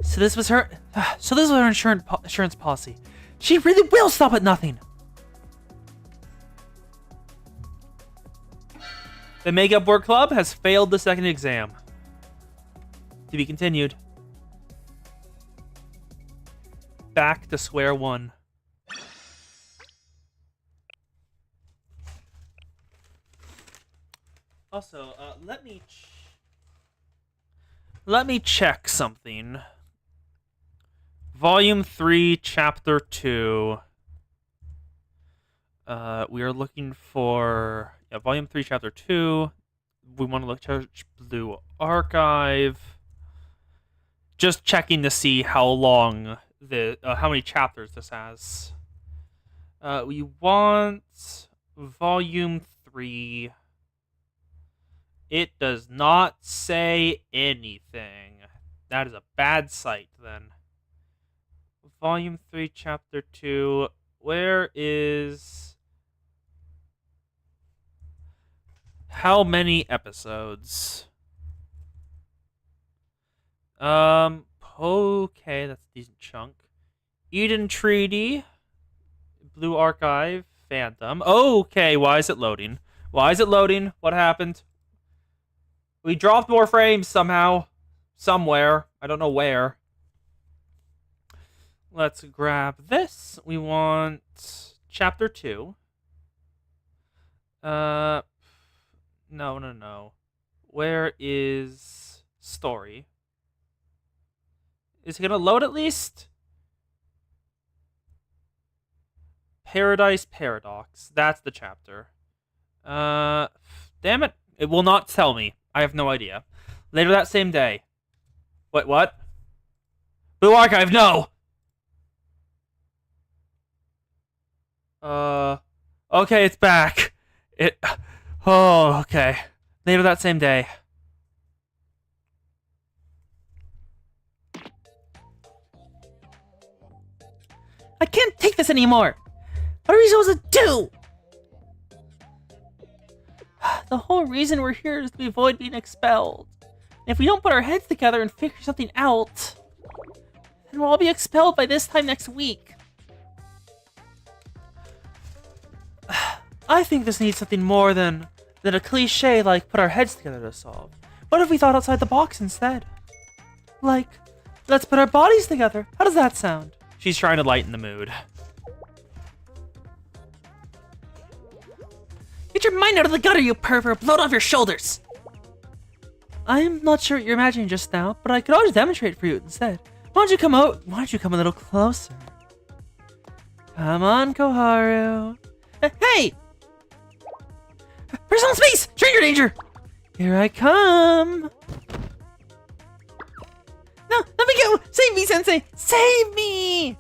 So this was her insurance policy. She really will stop at nothing. The Makeup Work Club has failed the second exam. To be continued. Back to square one. Also, let me check something. Volume 3, Chapter 2. We are looking for Volume 3, Chapter 2. We want to look at Blue Archive. Just checking to see how long how many chapters this has. We want Volume 3. It does not say anything. That is a bad site, then. Volume 3, Chapter 2. Where is... How many episodes? Okay, that's a decent chunk. Eden Treaty. Blue Archive. Phantom. Okay, why is it loading? Why is it loading? What happened? We dropped more frames somehow. Somewhere. I don't know where. Let's grab this. We want Chapter 2. No. Where is story? Is it gonna load at least? Paradise Paradox. That's the chapter. Damn it. It will not tell me. I have no idea. Later that same day. Wait, what? Blue Archive, no! Okay, it's back. Oh, okay. Later that same day. I can't take this anymore! What are we supposed to do? The whole reason we're here is to avoid being expelled. And if we don't put our heads together and figure something out, then we'll all be expelled by this time next week. I think this needs something more than a cliche like put our heads together to solve. What if we thought outside the box instead? Like, let's put our bodies together. How does that sound? She's trying to lighten the mood. Get your mind out of the gutter, you pervert! Blow it off your shoulders! I'm not sure what you're imagining just now, but I could always demonstrate for you instead. Why don't you come out? Why don't you come a little closer? Come on, Koharu. Hey! Personal space! Stranger danger! Here I come! No, let me go! Save me, Sensei! Save me!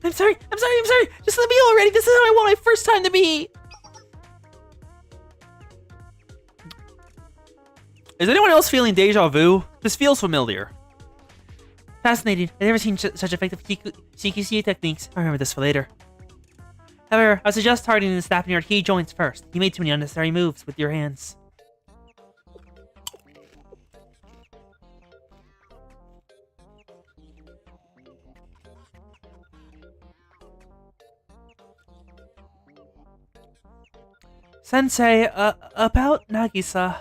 I'm sorry! Just let me go already! This is how I want my first time to be! Is anyone else feeling deja vu? This feels familiar. Fascinating. I've never seen such effective CQC techniques. I remember this for later. However, I suggest targeting the snapping your key joints first. You made too many unnecessary moves with your hands. Sensei, about Nagisa.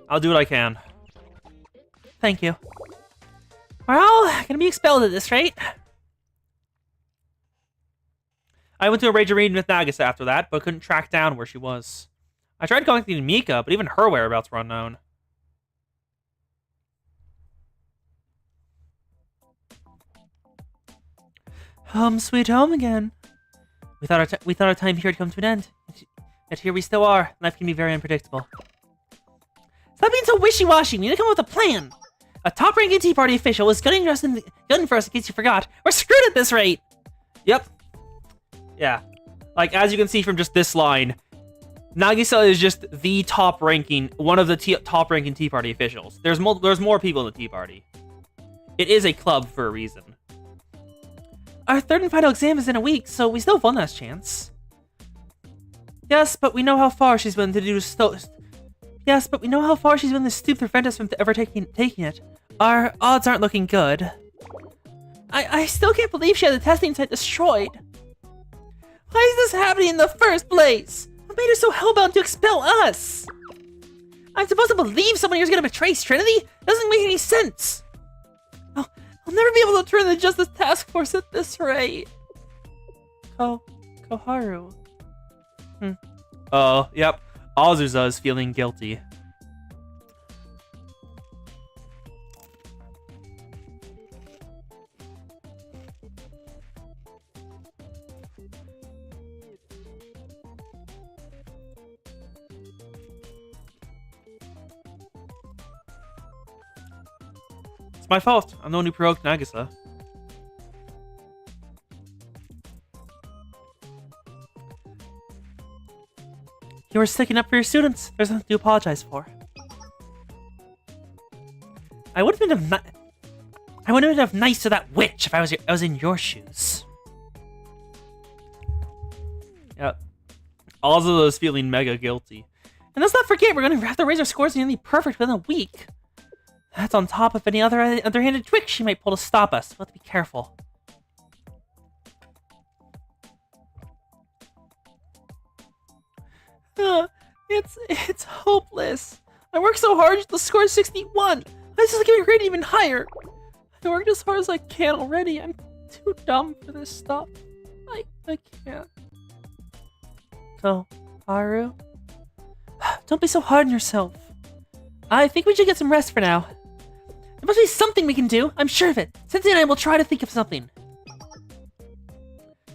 I'll do what I can. Thank you. We're all gonna be expelled at this rate. I went to a Rage Arena with Nagisa after that, but couldn't track down where she was. I tried contacting Mika, but even her whereabouts were unknown. Home sweet home again. We thought our time here had come to an end. Yet here we still are. Life can be very unpredictable. Stop being so wishy-washy. We need to come up with a plan. A top-ranking Tea Party official is gunning for us in case you forgot. We're screwed at this rate. Yep. Yeah. Like, as you can see from just this line, Nagisa is just the one of the top-ranking Tea Party officials. There's more people in the Tea Party. It is a club for a reason. Our third and final exam is in a week, so we still have one last chance. Yes, but we know how far she's willing to stoop to prevent us from ever taking it. Our odds aren't looking good. I still can't believe she had the testing site destroyed. Why is this happening in the first place? What made her so hellbound to expel us? I'm supposed to believe someone here's gonna betray Trinity? Doesn't make any sense. Oh, I'll never be able to turn the Justice Task Force at this rate. Koharu. Oh, yep. Azusa is feeling guilty. It's my fault. I'm the one who provoked Nagisa. You were sticking up for your students. There's nothing to apologize for. I wouldn't have been nice to that witch if I was in your shoes. Yep. Azusa is feeling mega guilty. And let's not forget, we're gonna have to raise our scores to nearly perfect within a week. That's on top of any other underhanded tricks she might pull to stop us. We'll have to be careful. It's hopeless. I worked so hard, the score is 61. I just give a grade even higher. I worked as hard as I can already. I'm too dumb for this stuff. I can't. So, Haru? Don't be so hard on yourself. I think we should get some rest for now. There must be something we can do. I'm sure of it. Sensei and I will try to think of something.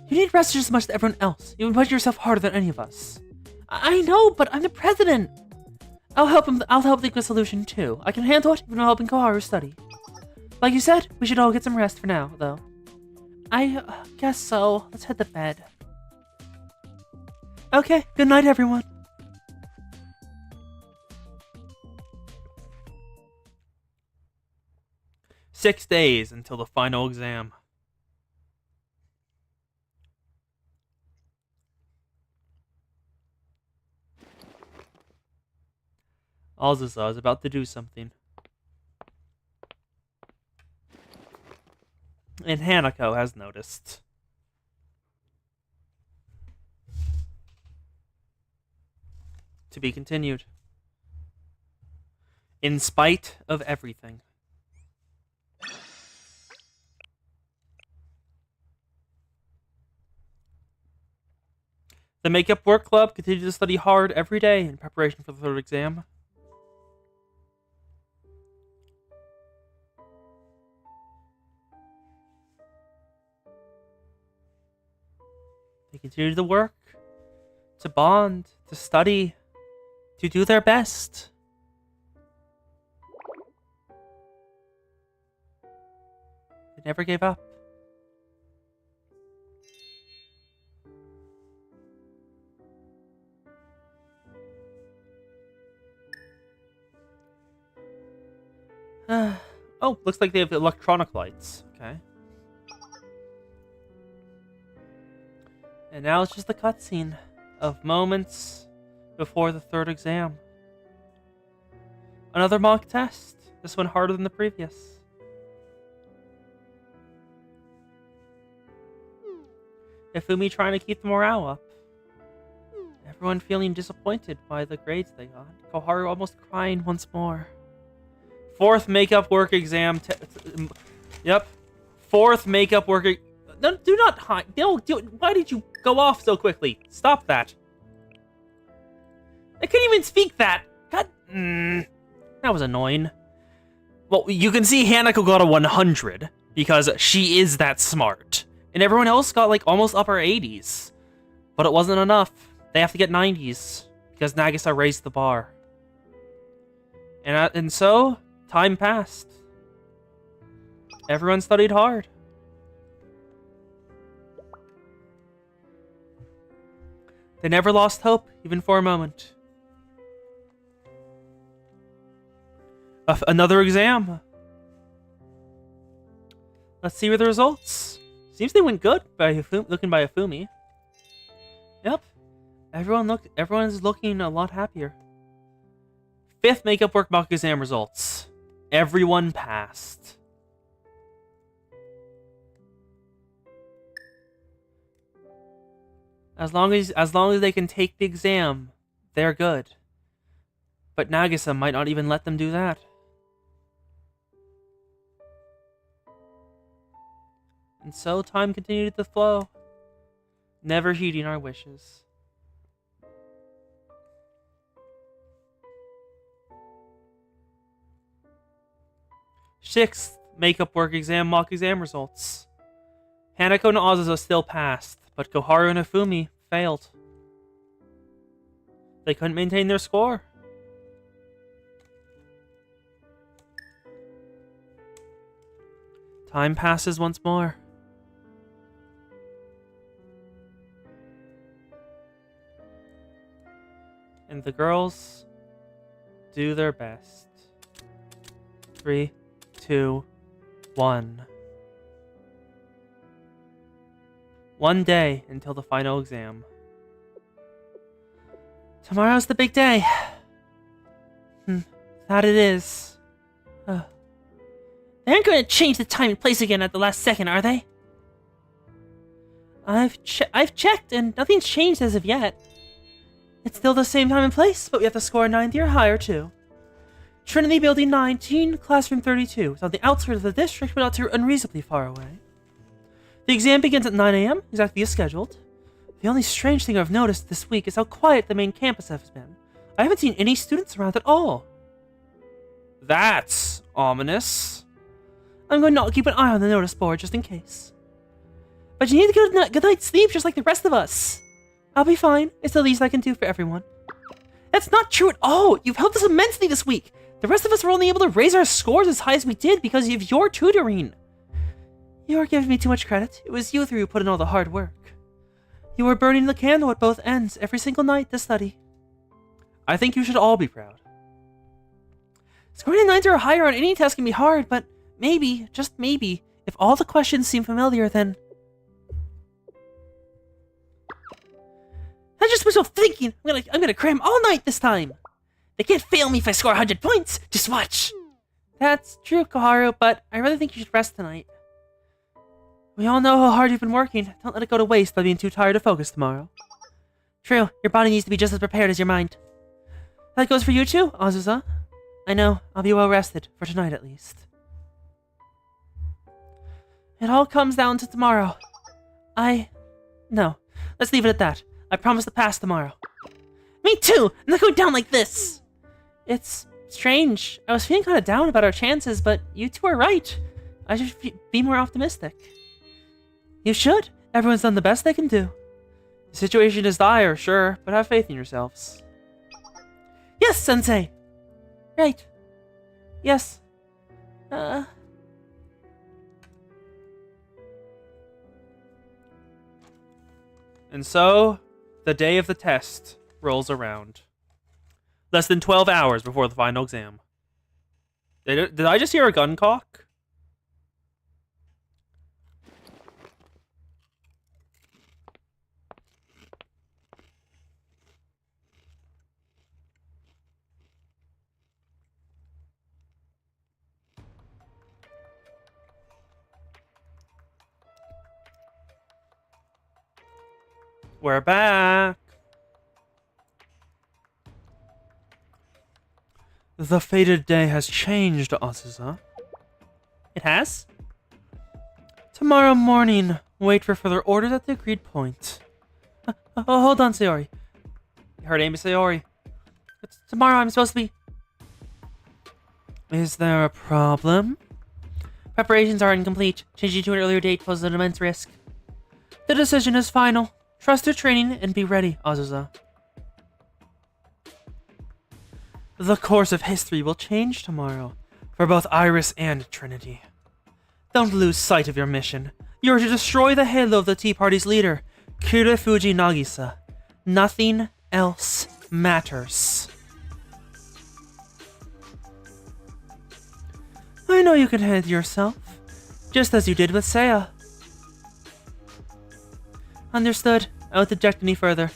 You need rest just as much as everyone else. You've been pushing yourself harder than any of us. I know, but I'm the president. I'll help think of a solution too. I can handle it even while helping Koharu study. Like you said, we should all get some rest for now, though. I guess so. Let's head to bed. Okay, good night, everyone. "6 days until the final exam." Azusa is about to do something. And Hanako has noticed. To be continued. In spite of everything. The Makeup Work Club continues to study hard every day in preparation for the third exam. They continue to work, to bond, to study, to do their best. They never gave up. Oh, looks like they have electronic lights. Okay. And now it's just the cutscene of moments before the third exam. Another mock test. This one harder than the previous. Ifumi trying to keep the morale up. Everyone feeling disappointed by the grades they got. Koharu almost crying once more. Fourth makeup work exam. Yep. Fourth makeup work. No, do not hide. No, why did you go off so quickly? Stop that. I couldn't even speak that. God. That was annoying. Well, you can see Hanako got a 100 because she is that smart. And everyone else got like almost upper 80s. But it wasn't enough. They have to get 90s because Nagisa raised the bar. And so, time passed. Everyone studied hard. They never lost hope, even for a moment. Another exam. Let's see what the results. Seems they went good by looking by Ifumi. Yep. Everyone's looking a lot happier. Fifth makeup work mock exam results. Everyone passed. As long as they can take the exam, they're good. But Nagisa might not even let them do that. And so time continued to flow, never heeding our wishes. Sixth makeup work exam mock exam results. Hanako and Azusa still passed, but Koharu and Ifumi failed. They couldn't maintain their score. Time passes once more. And the girls do their best. 3, 2, 1. One day until the final exam. Tomorrow's the big day. That it is. They aren't going to change the time and place again at the last second, are they? I've checked, and nothing's changed as of yet. It's still the same time and place, but we have to score 90 or higher, too. Trinity Building 19, Classroom 32. It's on the outskirts of the district, but not too unreasonably far away. The exam begins at 9 a.m., exactly as scheduled. The only strange thing I've noticed this week is how quiet the main campus has been. I haven't seen any students around at all. That's ominous. I'm going to keep an eye on the notice board just in case. But you need to get a good night's sleep just like the rest of us. I'll be fine. It's the least I can do for everyone. That's not true at all. You've helped us immensely this week. The rest of us were only able to raise our scores as high as we did because of your tutoring. You are giving me too much credit. It was you three who put in all the hard work. You were burning the candle at both ends every single night to study. I think you should all be proud. Scoring a 90 or higher on any test can be hard, but maybe, just maybe, if all the questions seem familiar, then... I just was thinking, I'm gonna cram all night this time. They can't fail me if I score 100 points. Just watch. That's true, Koharu, but I really think you should rest tonight. We all know how hard you've been working. Don't let it go to waste by being too tired to focus tomorrow. True, your body needs to be just as prepared as your mind. That goes for you too, Azusa. I know, I'll be well rested, for tonight at least. It all comes down to tomorrow. No, let's leave it at that. I promise to pass tomorrow. Me too! I'm not going down like this! It's strange. I was feeling kind of down about our chances, but you two are right. I should be more optimistic. You should. Everyone's done the best they can do. The situation is dire, sure, but have faith in yourselves. Yes, Sensei! Right. Yes. And so, the day of the test rolls around. Less than 12 hours before the final exam. Did I just hear a gun cock? We're back. The fated day has changed, Azusa. It has? Tomorrow morning, wait for further orders at the agreed point. Hold on, Sayori. You heard Amy Sayori. Tomorrow I'm supposed to be... Is there a problem? Preparations are incomplete. Changing to an earlier date poses an immense risk. The decision is final. Trust your training and be ready, Azusa. The course of history will change tomorrow, for both Iris and Trinity. Don't lose sight of your mission. You are to destroy the halo of the Tea Party's leader, Kirifuji Nagisa. Nothing else matters. I know you can handle yourself, just as you did with Seiya. Understood. I won't object any further.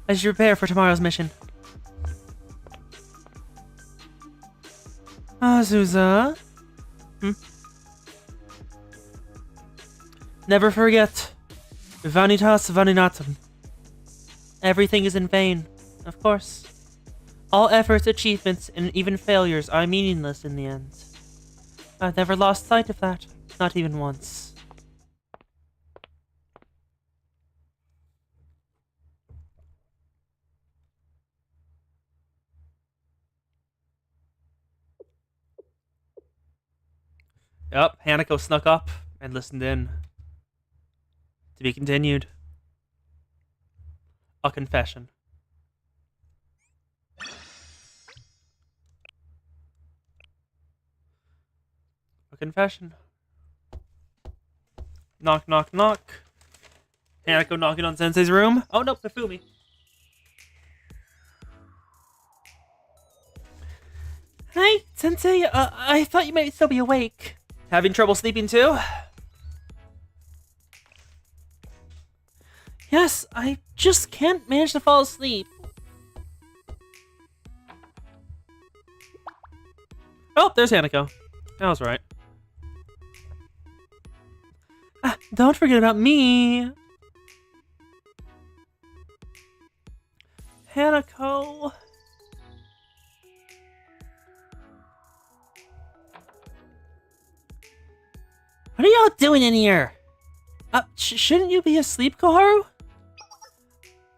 I should prepare for tomorrow's mission. Azusa? Never forget. Vanitas vaninatum. Everything is in vain. Of course. All efforts, achievements, and even failures are meaningless in the end. I've never lost sight of that. Not even once. Yep, Hanako snuck up and listened in. To be continued. A confession. A confession. Knock, knock, knock. Hanako knocking on Sensei's room. Oh, nope, Mifumi. Hi, Sensei. I thought you might still be awake. Having trouble sleeping too? Yes, I just can't manage to fall asleep. Oh, there's Hanako. I was right. Don't forget about me. Hanako. What are y'all doing in here? Shouldn't you be asleep, Koharu?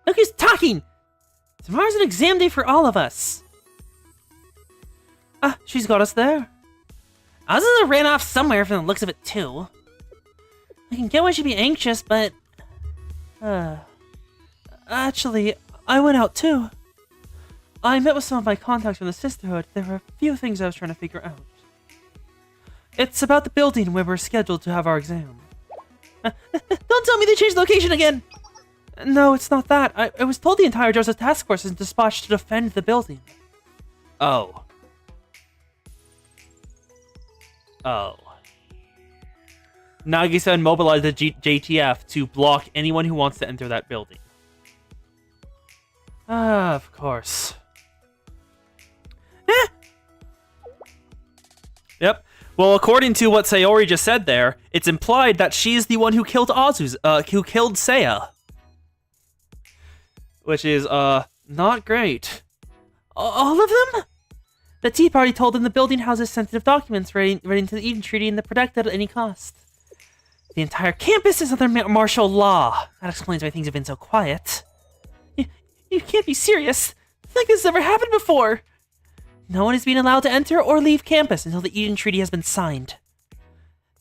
Look who's talking! Tomorrow's an exam day for all of us. She's got us there. Azusa ran off somewhere from the looks of it, too. I can get why she'd be anxious, but... Actually, I went out too. I met with some of my contacts from the Sisterhood. There were a few things I was trying to figure out. It's about the building where we're scheduled to have our exam. Don't tell me they changed location again! No, it's not that. I was told the entire Justice Task Force is dispatched to defend the building. Oh. Oh. Nagisa mobilized the JTF to block anyone who wants to enter that building. Ah, of course. Eh. Yep. Well, according to what Sayori just said there, it's implied that she's the one who killed who killed Seiya. Which is, not great. All of them? The Tea Party told them the building houses sensitive documents relating to the Eden Treaty and they're protected at any cost. The entire campus is under martial law. That explains why things have been so quiet. You can't be serious. It's like this has never happened before. No one is being allowed to enter or leave campus until the Eden Treaty has been signed.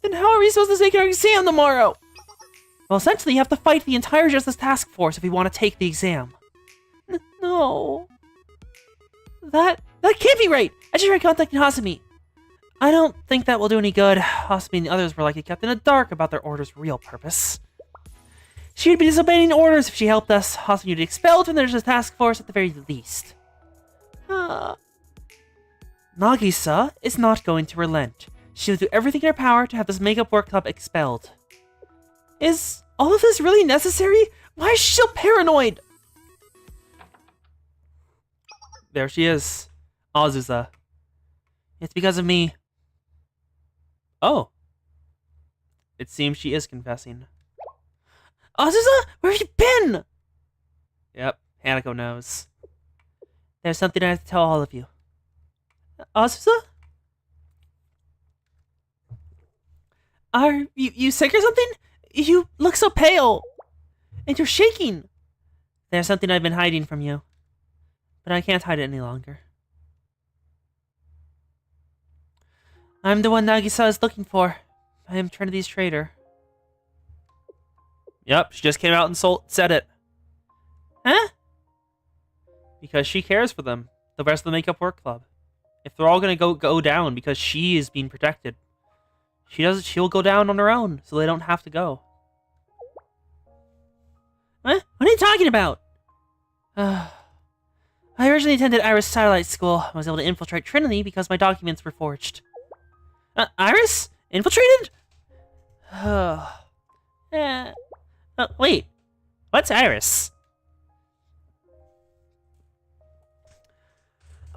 Then how are we supposed to take our exam tomorrow? Well, essentially, you have to fight the entire Justice Task Force if you want to take the exam. No. That can't be right. I should try contacting Hasumi. I don't think that will do any good. Hasumi and the others were likely kept in the dark about their order's real purpose. She would be disobeying orders if she helped us. Hasumi would be expelled from the Justice Task Force at the very least. Nagisa is not going to relent. She will do everything in her power to have this makeup work club expelled. Is all of this really necessary? Why is she so paranoid? There she is. Azusa. It's because of me. Oh. It seems she is confessing. Azusa, where have you been? Yep, Hanako knows. There's something I have to tell all of you. Azusa? Are you sick or something? You look so pale. And you're shaking. There's something I've been hiding from you. But I can't hide it any longer. I'm the one Nagisa is looking for. I am Trinity's traitor. Yep, she just came out and said it. Huh? Because she cares for them. The rest of the Makeup Work Club. If they're all gonna go down because she is being protected, she'll go down on her own, so they don't have to go. What are you talking about? I originally attended Iris Satellite School. I was able to infiltrate Trinity because my documents were forged. Iris? Infiltrated? Wait. What's Iris?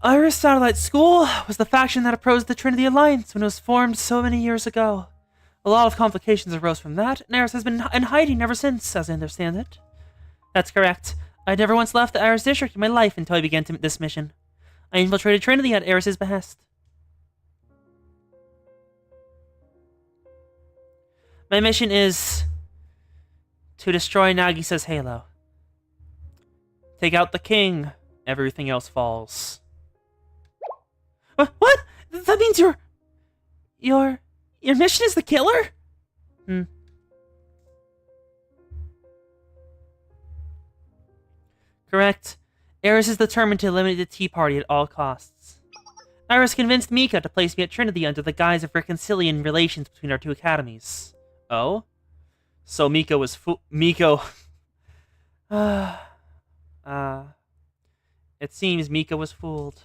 Iris Satellite School was the faction that opposed the Trinity Alliance when it was formed so many years ago. A lot of complications arose from that, and Iris has been in hiding ever since, as I understand it. That's correct. I never once left the Iris District in my life until I began this mission. I infiltrated Trinity at Iris's behest. My mission is to destroy Nagisa's halo. Take out the king. Everything else falls. What? That means your mission is the killer? Correct. Iris is determined to eliminate the Tea Party at all costs. Iris convinced Mika to place me at Trinity under the guise of reconciling relations between our two academies. Oh? So Mika was Miko... It seems Mika was fooled.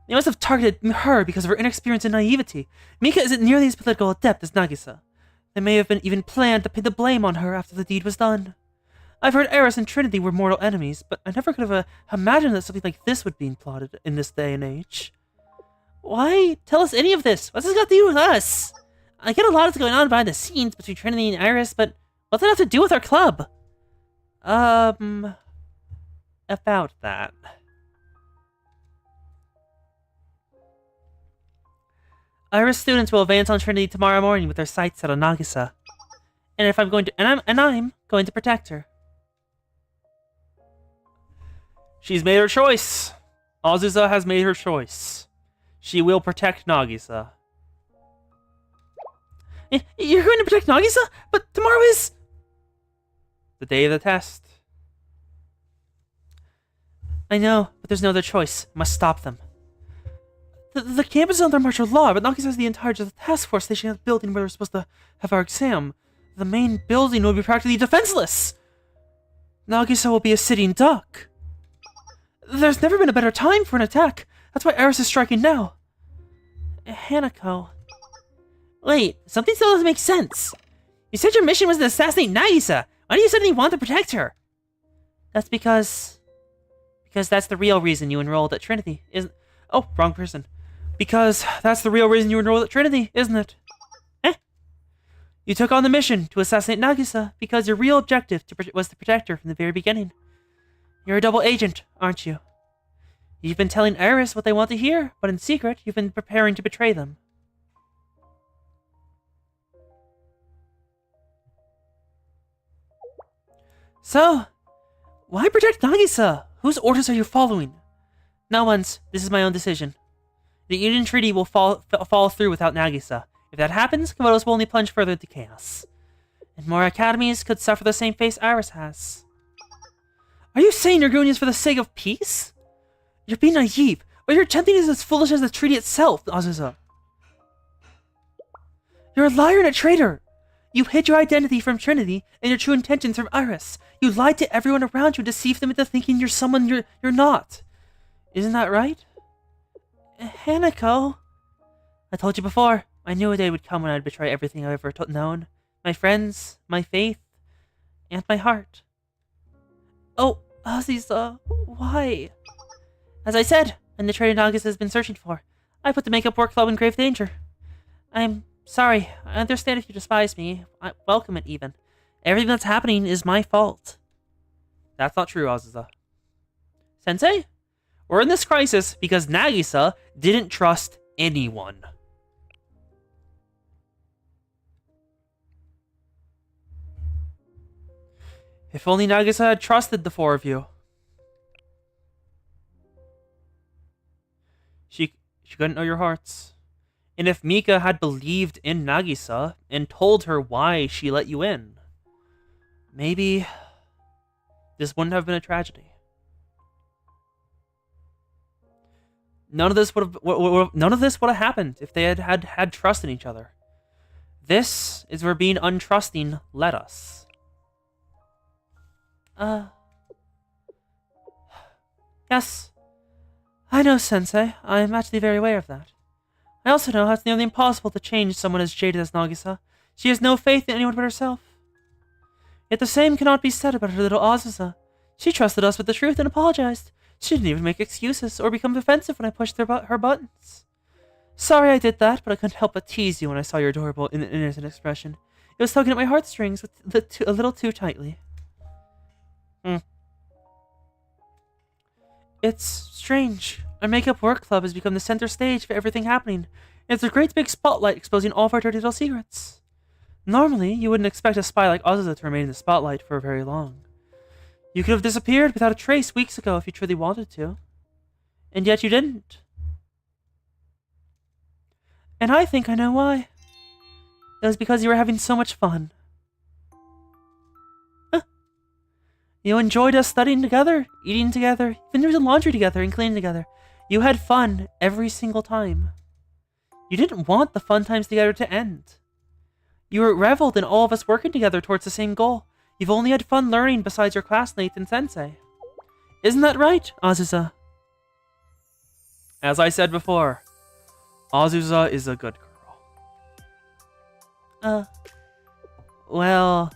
They must have targeted her because of her inexperience and naivety. Mika isn't nearly as political adept as Nagisa. They may have even planned to pin the blame on her after the deed was done. I've heard Iris and Trinity were mortal enemies, but I never could have imagined that something like this would be plotted in this day and age. Why tell us any of this? What's this got to do with us? I get a lot that's going on behind the scenes between Trinity and Iris, but what's that have to do with our club? About that. Iris students will advance on Trinity tomorrow morning with their sights set on Nagisa. And I'm going to protect her. She's made her choice. Azusa has made her choice. She will protect Nagisa. You're going to protect Nagisa? But tomorrow is... the day of the test. I know, but there's no other choice. I must stop them. The campus is under martial law, but Nagisa has the entire task force stationed at the building where we're supposed to have our exam. The main building will be practically defenseless. Nagisa will be a sitting duck. There's never been a better time for an attack. That's why Aris is striking now. Hanako. Wait, something still doesn't make sense. You said your mission was to assassinate Nagisa. Why do you suddenly want to protect her? That's because that's the real reason you enrolled at Trinity, isn't... Oh, wrong person. Because that's the real reason you enrolled at Trinity, isn't it? You took on the mission to assassinate Nagisa because your real objective was to protect her from the very beginning. You're a double agent, aren't you? You've been telling Aris what they want to hear, but in secret, you've been preparing to betray them. So, why protect Nagisa? Whose orders are you following? No one's. This is my own decision. The Union Treaty will fall through without Nagisa. If that happens, Komodos will only plunge further into chaos. And more academies could suffer the same fate Aris has. Are you saying you're doing this for the sake of peace? You're being naive. What you're attempting is as foolish as the treaty itself, Azusa. You're a liar and a traitor. You hid your identity from Trinity and your true intentions from Aris. You lied to everyone around you and deceived them into thinking you're someone you're not. Isn't that right? Hanako. I told you before. I knew a day would come when I'd betray everything I've ever known. My friends, my faith, and my heart. Oh, Aziza, why? As I said, I'm the traitor Nagisa has been searching for. I put the Makeup Work Club in grave danger. I'm sorry. I understand if you despise me. I welcome it, even. Everything that's happening is my fault. That's not true, Azusa. Sensei? We're in this crisis because Nagisa didn't trust anyone. If only Nagisa had trusted the four of you. She couldn't know your hearts. And if Mika had believed in Nagisa and told her why she let you in, maybe this wouldn't have been a tragedy. None of this would have happened if they had trust in each other. This is where being untrusting led us. Yes. I know, Sensei. I am actually very aware of that. I also know how it's nearly impossible to change someone as jaded as Nagisa. She has no faith in anyone but herself. Yet the same cannot be said about her little Azusa. She trusted us with the truth and apologized. She didn't even make excuses or become defensive when I pushed her buttons. Sorry I did that, but I couldn't help but tease you when I saw your adorable innocent expression. It was tugging at my heartstrings a little too tightly. It's strange. Our Makeup Work Club has become the center stage for everything happening. It's a great big spotlight exposing all of our dirty little secrets. Normally, you wouldn't expect a spy like Azusa to remain in the spotlight for very long. You could have disappeared without a trace weeks ago if you truly wanted to. And yet you didn't. And I think I know why. It was because you were having so much fun. You enjoyed us studying together, eating together, even doing the laundry together and cleaning together. You had fun every single time. You didn't want the fun times together to end. You reveled in all of us working together towards the same goal. You've only had fun learning besides your classmates and sensei. Isn't that right, Azusa? As I said before, Azusa is a good girl. Well,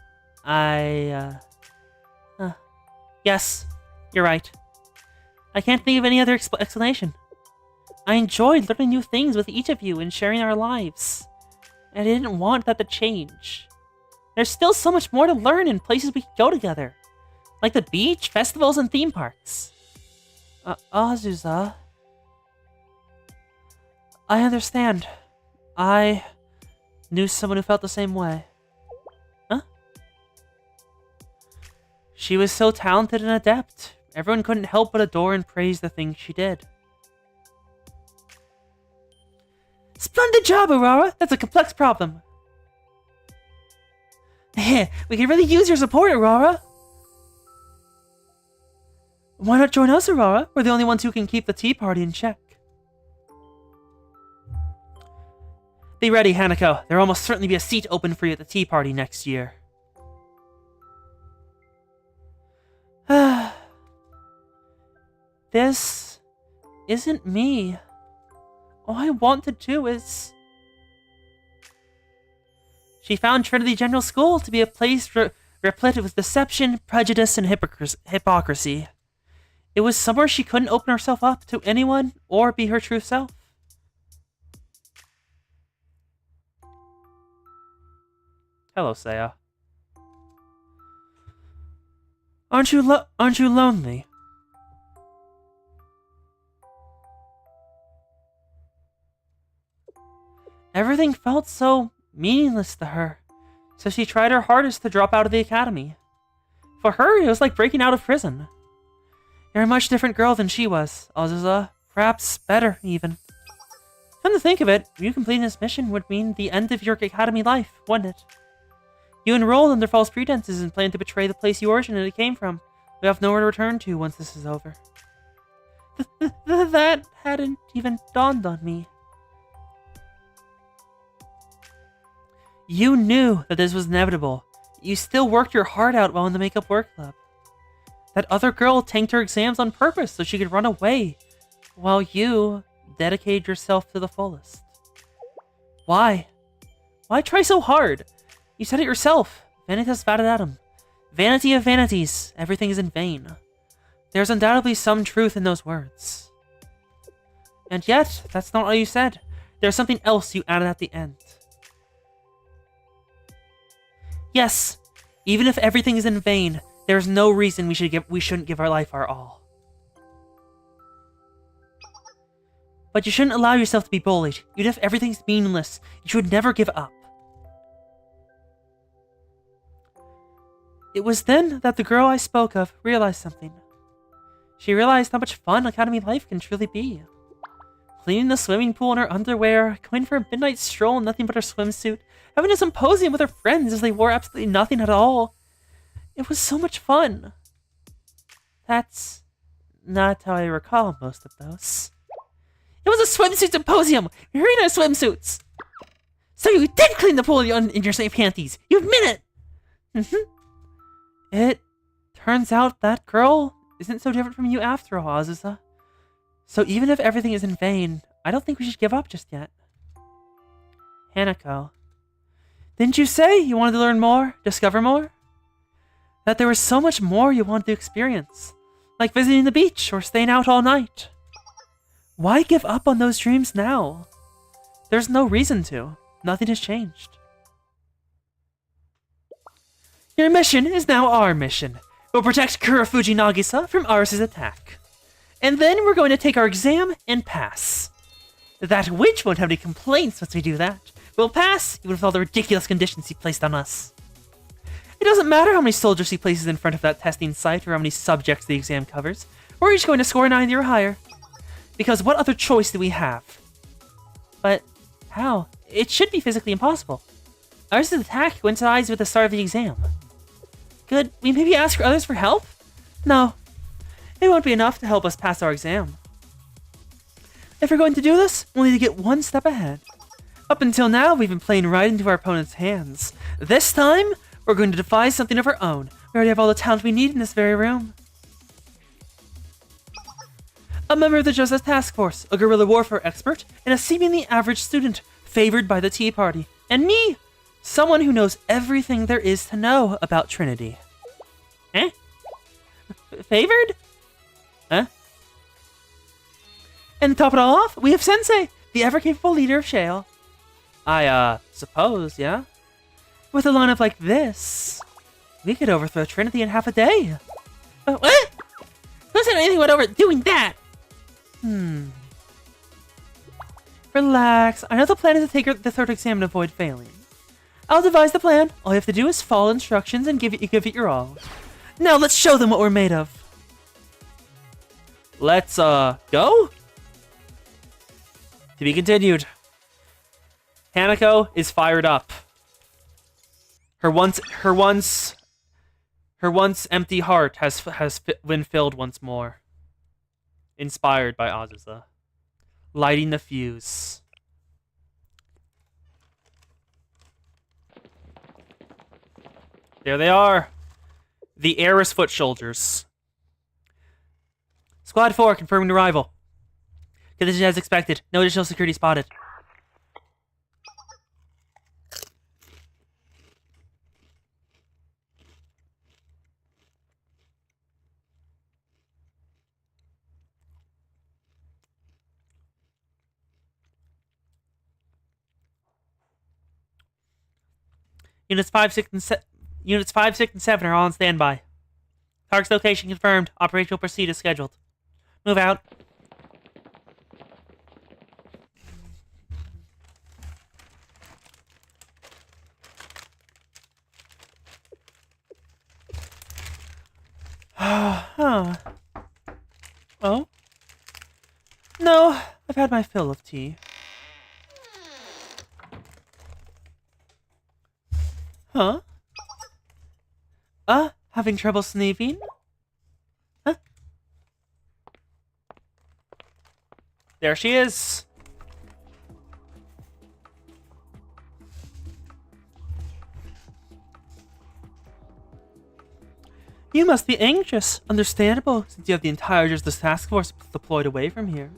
yes, you're right. I can't think of any other explanation. I enjoyed learning new things with each of you and sharing our lives. And I didn't want that to change. There's still so much more to learn in places we could go together. Like the beach, festivals, and theme parks. Azusa. I understand. I knew someone who felt the same way. Huh? She was so talented and adept. Everyone couldn't help but adore and praise the things she did. Splendid job, Aurora! That's a complex problem. We can really use your support, Aurora. Why not join us, Aurora? We're the only ones who can keep the tea party in check. Be ready, Hanako. There will almost certainly be a seat open for you at the tea party next year. This isn't me. All I want to do is... She found Trinity General School to be a place replete with deception, prejudice, and hypocrisy. It was somewhere she couldn't open herself up to anyone or be her true self. Hello, Seiya. Aren't you lonely? Everything felt so meaningless to her, so she tried her hardest to drop out of the academy. For her, it was like breaking out of prison. You're a much different girl than she was, Azusa. Perhaps better, even. Come to think of it, you completing this mission would mean the end of your academy life, wouldn't it? You enrolled under false pretenses and planned to betray the place you originally came from. We have nowhere to return to once this is over. That hadn't even dawned on me. You knew that this was inevitable. You still worked your heart out while in the makeup work club. That other girl tanked her exams on purpose so she could run away, while you dedicated yourself to the fullest. Why? Why try so hard? You said it yourself. Vanitas vanidatum. Vanity of vanities. Everything is in vain. There's undoubtedly some truth in those words. And yet, that's not all you said. There's something else you added at the end. Yes, even if everything is in vain, there's no reason we shouldn't give our life our all. But you shouldn't allow yourself to be bullied. Even if everything's meaningless, you should never give up. It was then that the girl I spoke of realized something. She realized how much fun academy life can truly be. Cleaning the swimming pool in her underwear, going for a midnight stroll in nothing but her swimsuit, having a symposium with her friends as they wore absolutely nothing at all. It was so much fun. That's not how I recall most of those. It was a swimsuit symposium! We were in our swimsuits! So you did clean the pool in your same panties! You admit it! It turns out that girl isn't so different from you after all, Azusa. So even if everything is in vain, I don't think we should give up just yet. Hanako. Didn't you say you wanted to learn more, discover more? That there was so much more you wanted to experience, like visiting the beach or staying out all night. Why give up on those dreams now? There's no reason to. Nothing has changed. Your mission is now our mission. We'll protect Kurofuji Nagisa from Aris's attack. And then we're going to take our exam and pass. That witch won't have any complaints once we do that. We'll pass, even with all the ridiculous conditions he placed on us. It doesn't matter how many soldiers he places in front of that testing site or how many subjects the exam covers. We're each going to score 90 or higher. Because what other choice do we have? But how? It should be physically impossible. Aris's attack coincides with the start of the exam. Could we maybe ask others for help? No. It won't be enough to help us pass our exam. If we're going to do this, we'll need to get one step ahead. Up until now, we've been playing right into our opponent's hands. This time, we're going to devise something of our own. We already have all the talent we need in this very room. A member of the Justice Task Force, a guerrilla warfare expert, and a seemingly average student, favored by the Tea Party. And me, someone who knows everything there is to know about Trinity. Eh? Favored? Huh? And to top it all off, we have Sensei, the ever-capable leader of Shale. I suppose, yeah? With a lineup like this, we could overthrow Trinity in half a day. What? Who said anything about doing that? Relax. I know the plan is to take the third exam and avoid failing. I'll devise the plan. All you have to do is follow instructions and give it your all. Now let's show them what we're made of. Let's, go? To be continued. Hanako is fired up. Her once empty heart has been filled once more. Inspired by Azusa. Lighting the fuse. There they are. The Heiress foot soldiers. Squad 4 confirming arrival. Condition as expected. No additional security spotted. Units 5, 6, and 7 are on standby. Target's location confirmed. Operation will proceed as scheduled. Move out. Huh. Oh? No, I've had my fill of tea. Huh? Having trouble sneezing? Huh? There she is. You must be anxious. Understandable, since you have the entire Justice Task Force deployed away from here.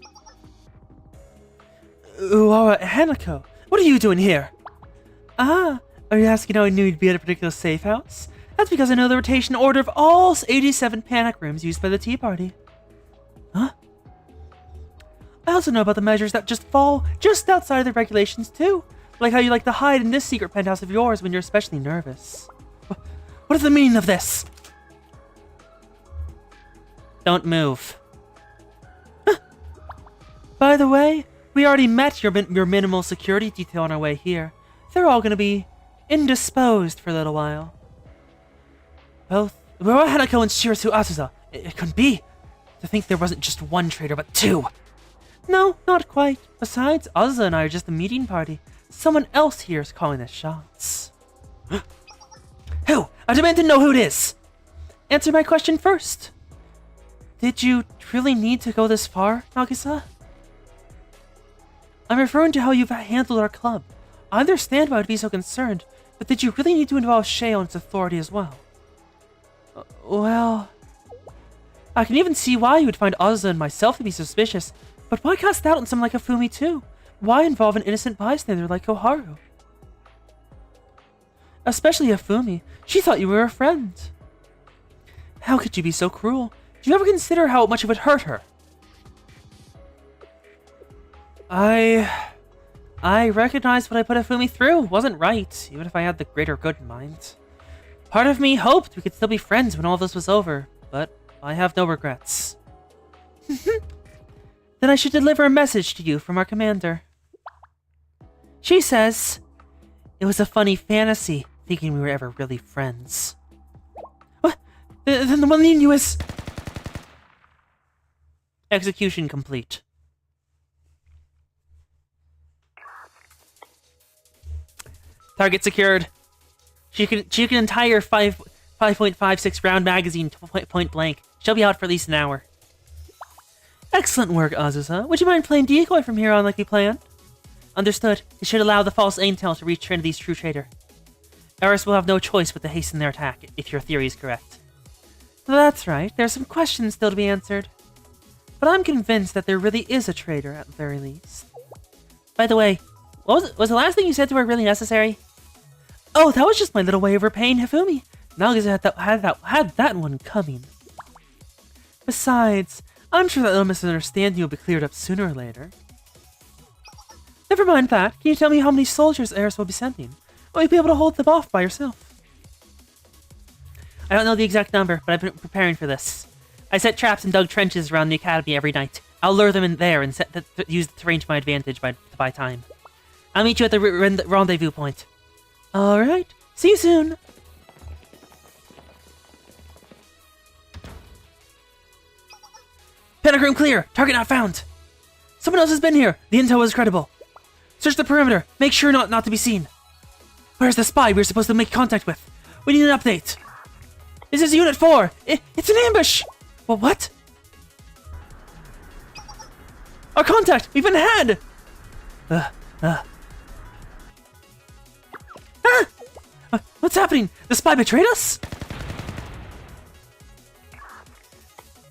Hanako, what are you doing here? Ah, are you asking how I knew you'd be at a particular safe house? That's because I know the rotation order of all 87 panic rooms used by the Tea Party. Huh? I also know about the measures that just fall just outside of the regulations too. Like how you like to hide in this secret penthouse of yours when you're especially nervous. What is the meaning of this? Don't move. Huh. By the way, we already met your minimal security detail on our way here. They're all gonna be indisposed for a little while. Both Hanako and Shirasu Asuza. It couldn't be. To think there wasn't just one traitor, but two. No, not quite. Besides, Asuza and I are just the meeting party. Someone else here is calling the shots. Who? I demand to know who it is! Answer my question first. Did you really need to go this far, Nagisa? I'm referring to how you've handled our club. I understand why I would be so concerned, but did you really need to involve Sheo and its authority as well? Well... I can even see why you would find Asuza and myself to be suspicious, but why cast doubt on someone like Hifumi too? Why involve an innocent bystander like Koharu? Especially Hifumi. She thought you were a friend. How could you be so cruel? Did you ever consider how much it would hurt her? I recognized what I put Hifumi through. Wasn't right, even if I had the greater good in mind. Part of me hoped we could still be friends when all this was over, but I have no regrets. Then I should deliver a message to you from our commander. She says, it was a funny fantasy, thinking we were ever really friends. What? Then the one needing you is... Execution complete. Target secured. Shoot an entire 5.56 round magazine to point blank. She'll be out for at least an hour. Excellent work, Azusa. Would you mind playing decoy from here on like we planned? Understood. It should allow the false intel to reach Trinity's true traitor. Eris will have no choice but to hasten their attack, if your theory is correct. That's right. There are some questions still to be answered. But I'm convinced that there really is a traitor, at the very least. By the way, was the last thing you said to her really necessary? Oh, that was just my little way of repaying Hifumi. Nagisa had that one coming. Besides, I'm sure that little misunderstanding will be cleared up sooner or later. Never mind that. Can you tell me how many soldiers Eris will be sending? Will you be able to hold them off by yourself? I don't know the exact number, but I've been preparing for this. I set traps and dug trenches around the academy every night. I'll lure them in there and use the terrain to my advantage to buy time. I'll meet you at the rendezvous point. Alright, see you soon! Panic room clear! Target not found! Someone else has been here! The intel was credible! Search the perimeter! Make sure not to be seen! Where's the spy we were supposed to make contact with? We need an update! This is Unit 4! It's an ambush! Well, what? Our contact! We've been had! Ah! What's happening? The spy betrayed us?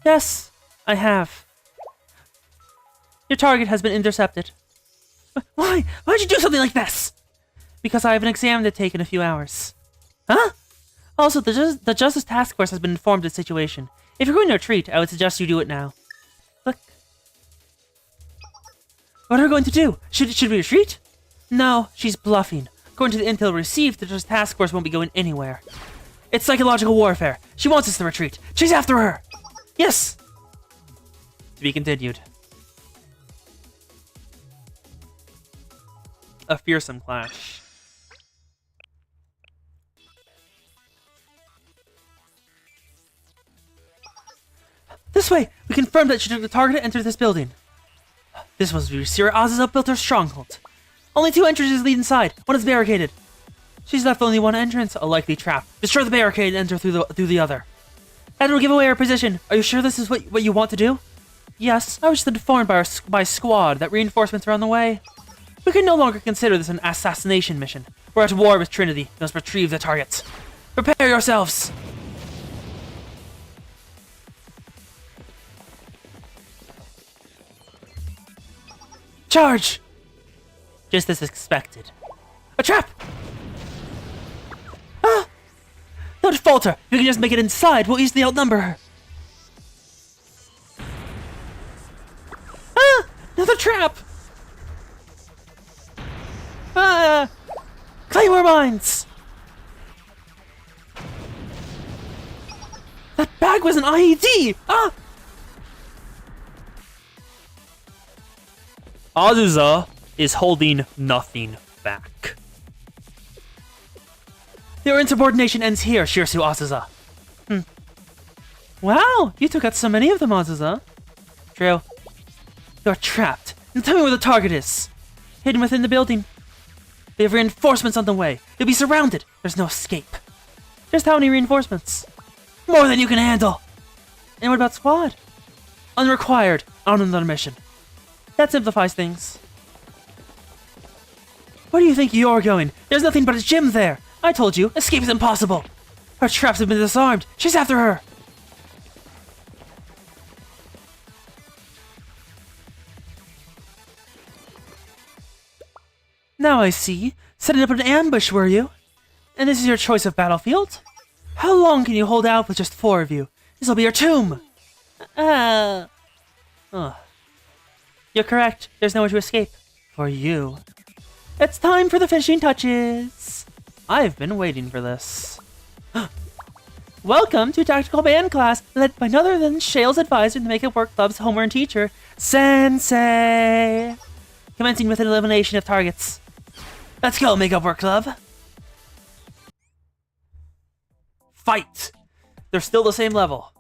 Yes, I have. Your target has been intercepted. Why? Why'd you do something like this? Because I have an exam to take in a few hours. Huh? Also, the Justice Task Force has been informed of the situation. If you're going to retreat, I would suggest you do it now. Look. What are we going to do? Should we retreat? No, she's bluffing. According to the intel received, the Justice Task Force won't be going anywhere. It's psychological warfare. She wants us to retreat. Chase after her! Yes! To be continued. A fearsome clash. This way! We confirmed that she took the target and entered this building. This must be Sierra Azazel built her stronghold. Only 2 entrances lead inside. One is barricaded. She's left only one entrance, a likely trap. Destroy the barricade and enter through the other. That will give away our position. Are you sure this is what you want to do? Yes, I was just informed by a squad that reinforcements are on the way. We can no longer consider this an assassination mission. We're at war with Trinity. We must retrieve the targets. Prepare yourselves! Charge! Just as expected. A trap! Ah! Don't falter! If we can just make it inside, we'll easily outnumber her. Ah! Another trap! Ah! Claim our minds! That bag was an IED! Ah! Azusa is holding nothing back. Your insubordination ends here, Shirsu Azusa. Wow, you took out so many of them, Azusa. True. You're trapped. And tell me where the target is. Hidden within the building. We have reinforcements on the way. You'll be surrounded. There's no escape. Just how many reinforcements? More than you can handle. And what about squad? Unrequired. On another mission. That simplifies things. Where do you think you're going? There's nothing but a gym there. I told you, escape is impossible. Her traps have been disarmed. She's after her. Now I see. Setting up an ambush, were you? And this is your choice of battlefield? How long can you hold out with just 4 of you? This'll be your tomb. Oh. You're correct. There's nowhere to escape. For you. It's time for the finishing touches. I've been waiting for this. Welcome to Tactical Band class, led by none other than Shale's advisor and the Makeup Work Club's homeroom teacher, Sensei. Commencing with an elimination of targets. Let's go, Makeup Work Club. Fight. They're still the same level.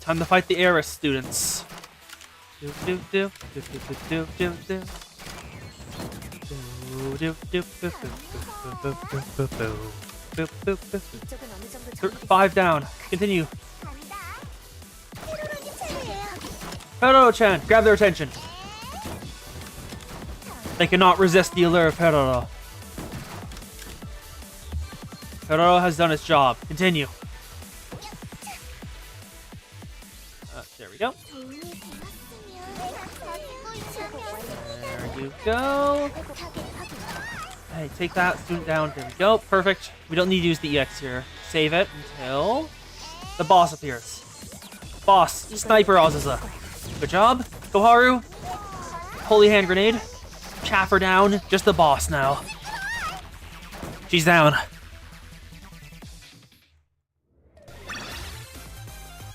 Time to fight the Eris students. Five down. Continue. Peroro-chan, grab their attention. They cannot resist the allure of Peroro. Peroro has done its job. Continue. There we go. There you go. Hey, take that student down. There we go. Perfect. We don't need to use the EX here. Save it until the boss appears. Boss, Sniper Azusa. Good job. Koharu. Holy hand grenade. Chaff her down. Just the boss now. She's down.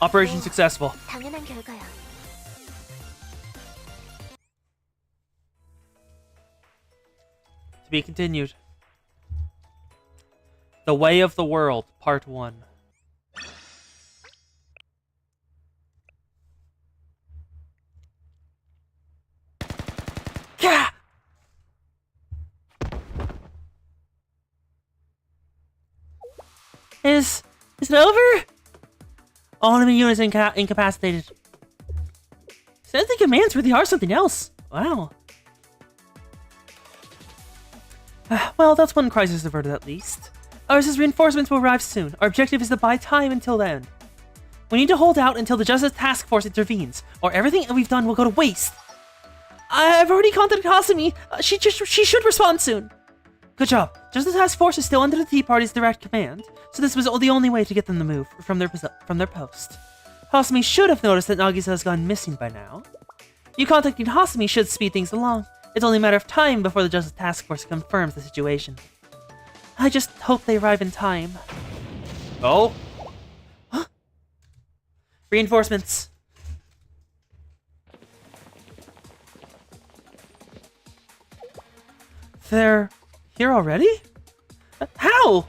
Operation successful. 당연한 결과야. To be continued. The Way of the World, Part 1. Gah! Is it over? All enemy units incapacitated. The commands really are something else. Wow. Well, that's one crisis averted at least. Ours' reinforcements will arrive soon. Our objective is to buy time until then. We need to hold out until the Justice Task Force intervenes, or everything that we've done will go to waste. I've already contacted Hasumi. She should respond soon. Good job. Justice Task Force is still under the Tea Party's direct command, so this was the only way to get them to move from their post. Hasumi should have noticed that Nagisa has gone missing by now. You contacting Hasumi should speed things along. It's only a matter of time before the Justice Task Force confirms the situation. I just hope they arrive in time. Oh? Huh? Reinforcements. They're here already? How?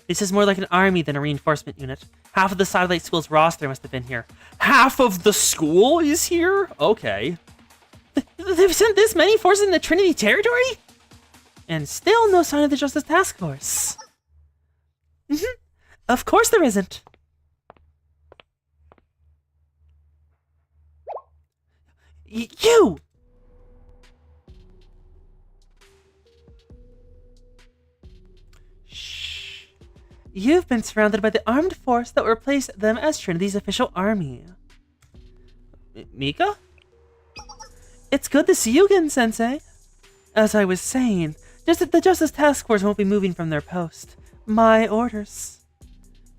This is more like an army than a reinforcement unit. Half of the Satellite School's roster must have been here. Half of the school is here? Okay. They've sent this many forces in the Trinity territory? And still no sign of the Justice Task Force. Of course there isn't. You! Shh. You've been surrounded by the armed force that will replace them as Trinity's official army. Mika? It's good to see you again, Sensei. As I was saying, the Justice Task Force won't be moving from their post. My orders.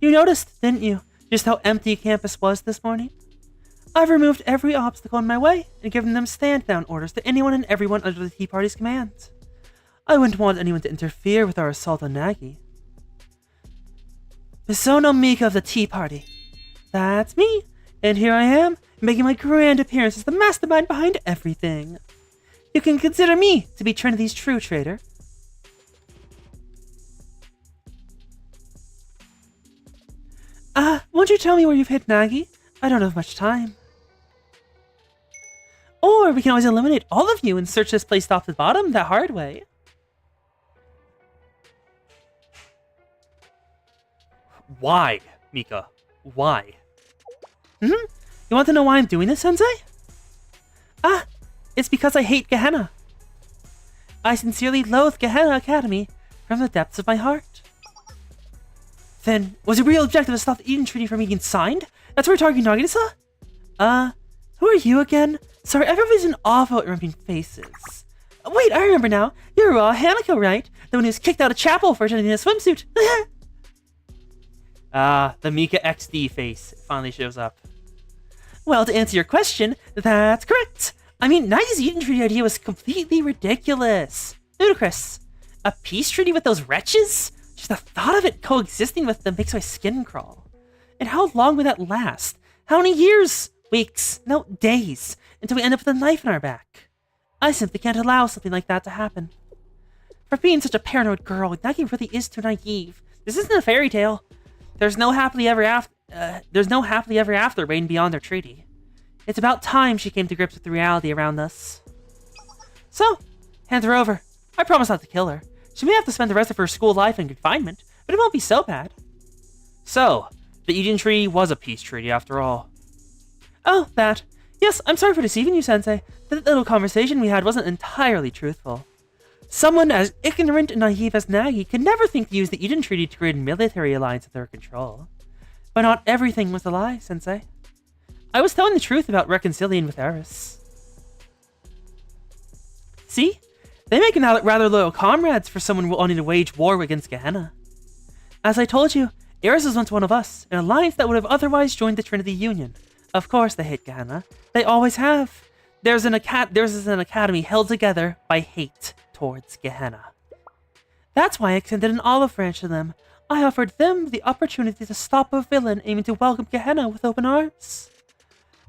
You noticed, didn't you, just how empty campus was this morning? I've removed every obstacle in my way and given them stand-down orders to anyone and everyone under the Tea Party's command. I wouldn't want anyone to interfere with our assault on Nagi. Misono Mika of the Tea Party. That's me, and here I am, making my grand appearance as the mastermind behind everything. You can consider me to be Trinity's true traitor. Won't you tell me where you've hid Nagi? I don't have much time. Or we can always eliminate all of you and search this place top to bottom the hard way. Why, Mika? Why? You want to know why I'm doing this, Sensei? It's because I hate Gehenna. I sincerely loathe Gehenna Academy from the depths of my heart. Then, was your real objective to stop the Eden Treaty from being signed? That's where we're talking, Nagisa? Who are you again? Sorry, everybody's in awe about your rubbing faces. Wait, I remember now. You're Hanako, right? The one who's kicked out of chapel for attending a swimsuit. The Mika XD face finally shows up. Well, to answer your question, that's correct. I mean, Nagi's Eden Treaty idea was completely ridiculous. Ludicrous. A peace treaty with those wretches? Just the thought of it coexisting with them makes my skin crawl. And how long would that last? How many years? Weeks? No, days. Until we end up with a knife in our back. I simply can't allow something like that to happen. For being such a paranoid girl, Nagi really is too naive. This isn't a fairy tale. There's no happily ever after reign beyond their treaty. It's about time she came to grips with the reality around us. So, hand her over. I promise not to kill her. She may have to spend the rest of her school life in confinement, but it won't be so bad. So, the Eden Treaty was a peace treaty after all. Oh, that. Yes, I'm sorry for deceiving you, Sensei. That little conversation we had wasn't entirely truthful. Someone as ignorant and naive as Nagi could never think to use the Eden Treaty to create a military alliance with their control. But not everything was a lie, Sensei. I was telling the truth about reconciling with Eris. See? They make rather loyal comrades for someone wanting to wage war against Gehenna. As I told you, Eris is once one of us, an alliance that would have otherwise joined the Trinity Union. Of course they hate Gehenna. They always have. Theirs is an academy held together by hate towards Gehenna. That's why I extended an olive branch to them. I offered them the opportunity to stop a villain aiming to welcome Gehenna with open arms.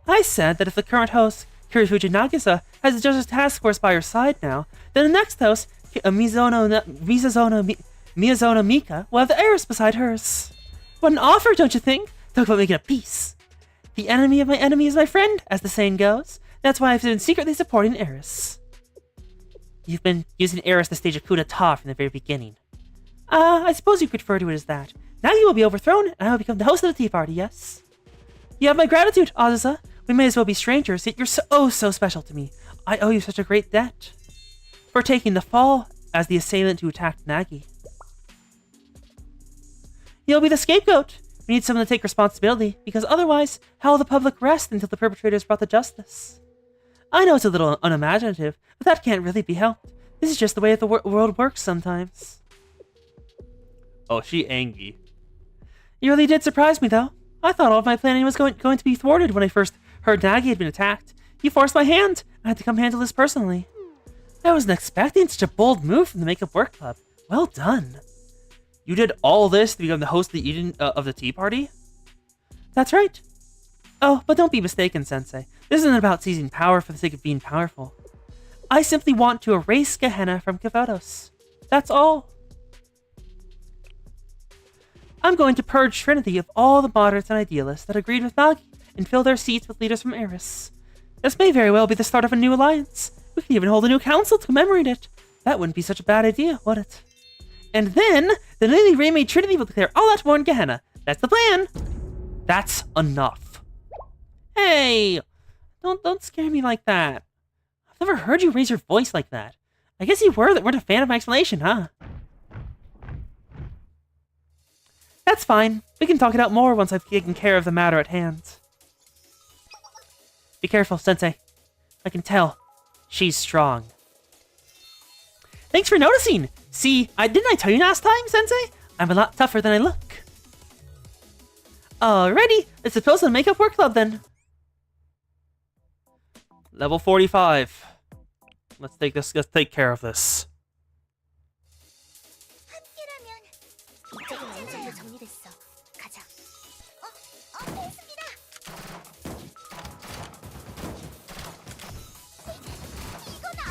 I said that if the current host, Kirifuji Nagisa, has the Justice Task Force by her side now, then the next host, Miyazono Mika, will have the Eris beside hers. What an offer, don't you think? Talk about making a peace. The enemy of my enemy is my friend, as the saying goes. That's why I've been secretly supporting Eris. You've been using Eris to stage a coup d'etat from the very beginning. I suppose you could refer to it as that. Now you will be overthrown, and I will become the host of the Tea Party, yes? You have my gratitude, Azusa. We may as well be strangers, yet you're so special to me. I owe you such a great debt. For taking the fall as the assailant who attacked Nagi. You'll be the scapegoat. We need someone to take responsibility, because otherwise, how will the public rest until the perpetrator is brought to justice? I know it's a little unimaginative, but that can't really be helped. This is just the way the world works sometimes. Oh, she angry. You really did surprise me, though. I thought all of my planning was going to be thwarted when I first heard Nagi had been attacked. You forced my hand. I had to come handle this personally. I wasn't expecting such a bold move from the Makeup Work Club. Well done. You did all this to become the host of the tea party? That's right. Oh, but don't be mistaken, Sensei. This isn't about seizing power for the sake of being powerful. I simply want to erase Gehenna from Kavotos. That's all. I'm going to purge Trinity of all the moderates and idealists that agreed with Nagi and fill their seats with leaders from Eris. This may very well be the start of a new alliance. We could even hold a new council to commemorate it. That wouldn't be such a bad idea, would it? And then, the newly remade Trinity will declare all that war in Gehenna. That's the plan. That's enough. Hey! Don't scare me like that. I've never heard you raise your voice like that. I guess you weren't a fan of my explanation, huh? That's fine. We can talk it out more once I've taken care of the matter at hand. Be careful, Sensei. I can tell. She's strong. Thanks for noticing! See, didn't I tell you last time, Sensei? I'm a lot tougher than I look. Alrighty, let's suppose the Makeup Work Club then. Level 45. Let's take care of this. 이쪽은 어느 정도 정리됐어. 가자. 됐습니다.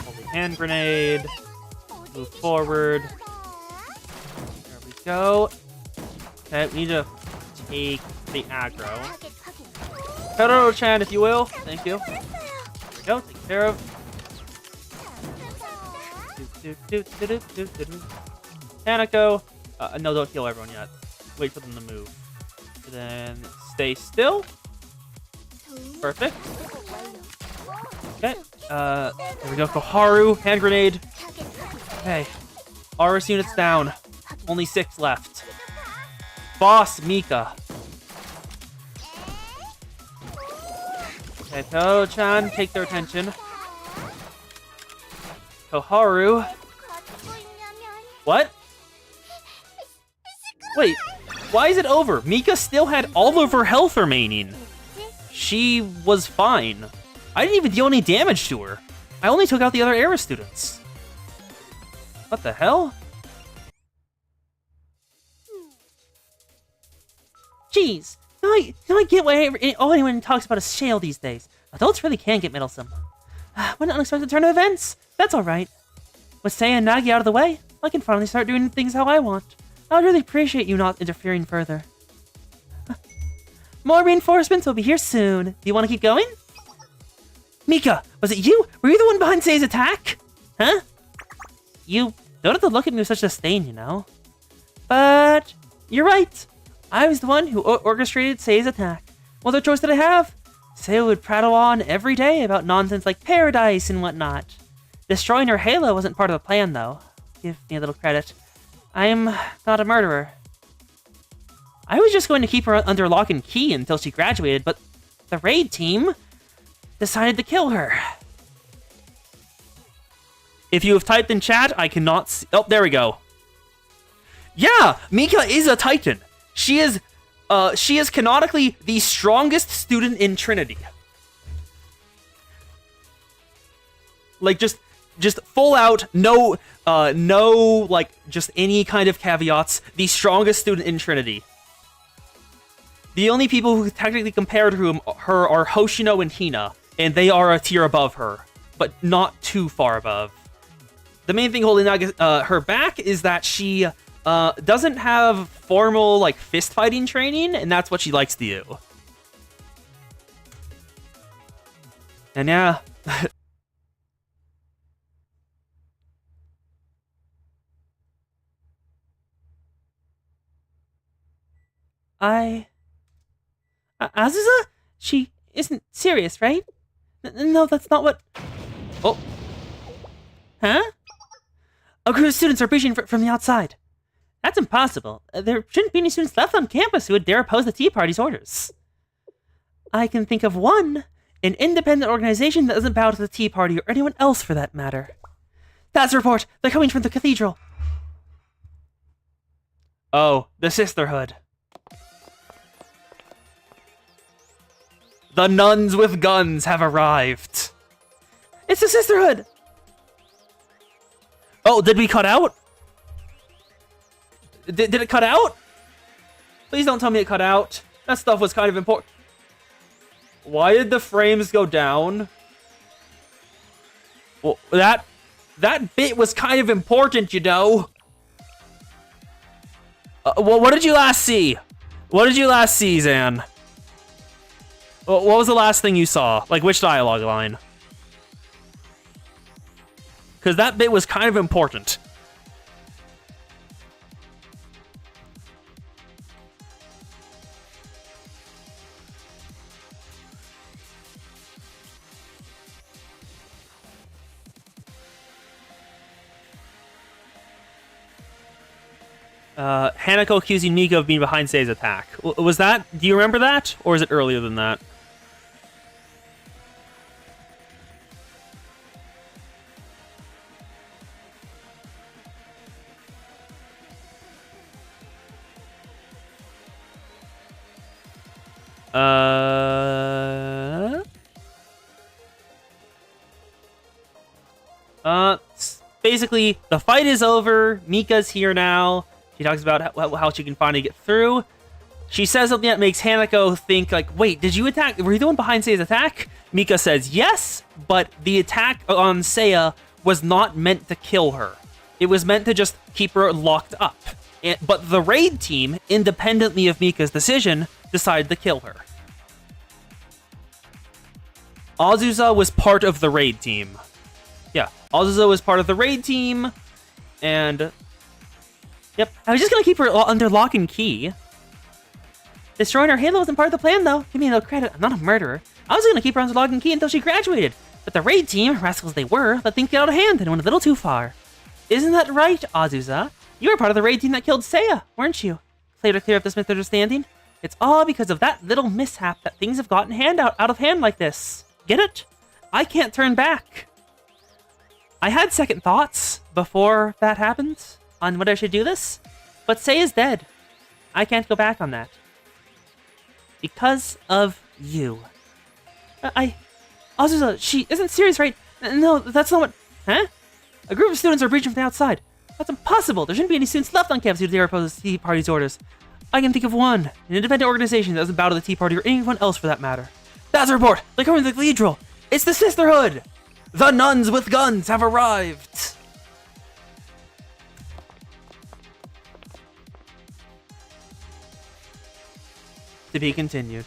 Holy hand grenade. Move forward. There we go. Okay, we need to take the aggro. Totoro-chan, if you will. Thank you. There we go. Take care of. Hanako. No, don't heal everyone yet. Wait for them to move. And then stay still. Perfect. Okay. There we go. Koharu, hand grenade. Okay. Aris units down. Only 6 left. Boss Mika. Okay, Ko-chan, take their attention. Koharu. What? Wait, why is it over? Mika still had all of her health remaining. She was fine. I didn't even deal any damage to her. I only took out the other Era students. What the hell? Jeez, now I get why all anyone talks about is Shale these days. Adults really can get meddlesome. What an unexpected turn of events. That's alright. With Seiya and Nagi out of the way, I can finally start doing things how I want. I would really appreciate you not interfering further. More reinforcements will be here soon. Do you want to keep going? Mika, was it you? Were you the one behind Seiya's attack? Huh? You don't have to look at me with such disdain, you know. But you're right. I was the one who orchestrated Seiya's attack. What other choice did I have? Seiya would prattle on every day about nonsense like paradise and whatnot. Destroying her halo wasn't part of the plan, though. Give me a little credit. I'm not a murderer. I was just going to keep her under lock and key until she graduated, but the raid team decided to kill her. If you have typed in chat, I cannot see. Oh, there we go. Yeah, Mika is a Titan. She is canonically the strongest student in Trinity. Like, just full out, no, like, just any kind of caveats. The strongest student in Trinity. The only people who technically compare to her are Hoshino and Hina, and they are a tier above her, but not too far above. The main thing holding her back is that she doesn't have formal, like, fist fighting training, and that's what she likes to do. And yeah. Azusa? She isn't serious, right? No, that's not what... Oh. Huh? A group of students are breaching from the outside. That's impossible. There shouldn't be any students left on campus who would dare oppose the Tea Party's orders. I can think of one. An independent organization that doesn't bow to the Tea Party or anyone else for that matter. That's a report. They're coming from the cathedral. Oh, the Sisterhood. The nuns with guns have arrived. It's the Sisterhood! Oh, did we cut out? Did it cut out? Please don't tell me it cut out. That stuff was kind of important. Why did the frames go down? Well, that bit was kind of important, you know. Well, what did you last see? What did you last see, Zan? What was the last thing you saw? Like, which dialogue line? Because that bit was kind of important. Hanako accusing Mika of being behind Sei's attack. Was that... Do you remember that? Or is it earlier than that? Basically, the fight is over. Mika's here now. She talks about how she can finally get through. She says something that makes Hanako think, like, wait, did you attack? Were you the one behind Seiya's attack? Mika says yes, but the attack on Seiya was not meant to kill her. It was meant to just keep her locked up. But the raid team, independently of Mika's decision, decided to kill her. Azusa was part of the raid team. Yeah, Azusa was part of the raid team, and... Yep, I was just gonna keep her under lock and key. Destroying her halo wasn't part of the plan, though. Give me no credit, I'm not a murderer. I was gonna keep her under lock and key until she graduated. But the raid team, rascals they were, let things get out of hand and went a little too far. Isn't that right, Azusa? You were part of the raid team that killed Seiya, weren't you? Clear to clear up this misunderstanding? It's all because of that little mishap that things have gotten out of hand like this. Get it? I can't turn back. I had second thoughts before that happened on whether I should do this, but Seiya's dead. I can't go back on that. Because of you. Azusa, she isn't serious, right? No, that's not what... Huh? A group of students are breaching from the outside. That's impossible. There shouldn't be any students left on campus who dare oppose the Tea Party's orders. I can think of one. An independent organization that doesn't bow to the Tea Party or anyone else for that matter. That's a report. They're coming to the cathedral. It's the Sisterhood. The nuns with guns have arrived. To be continued.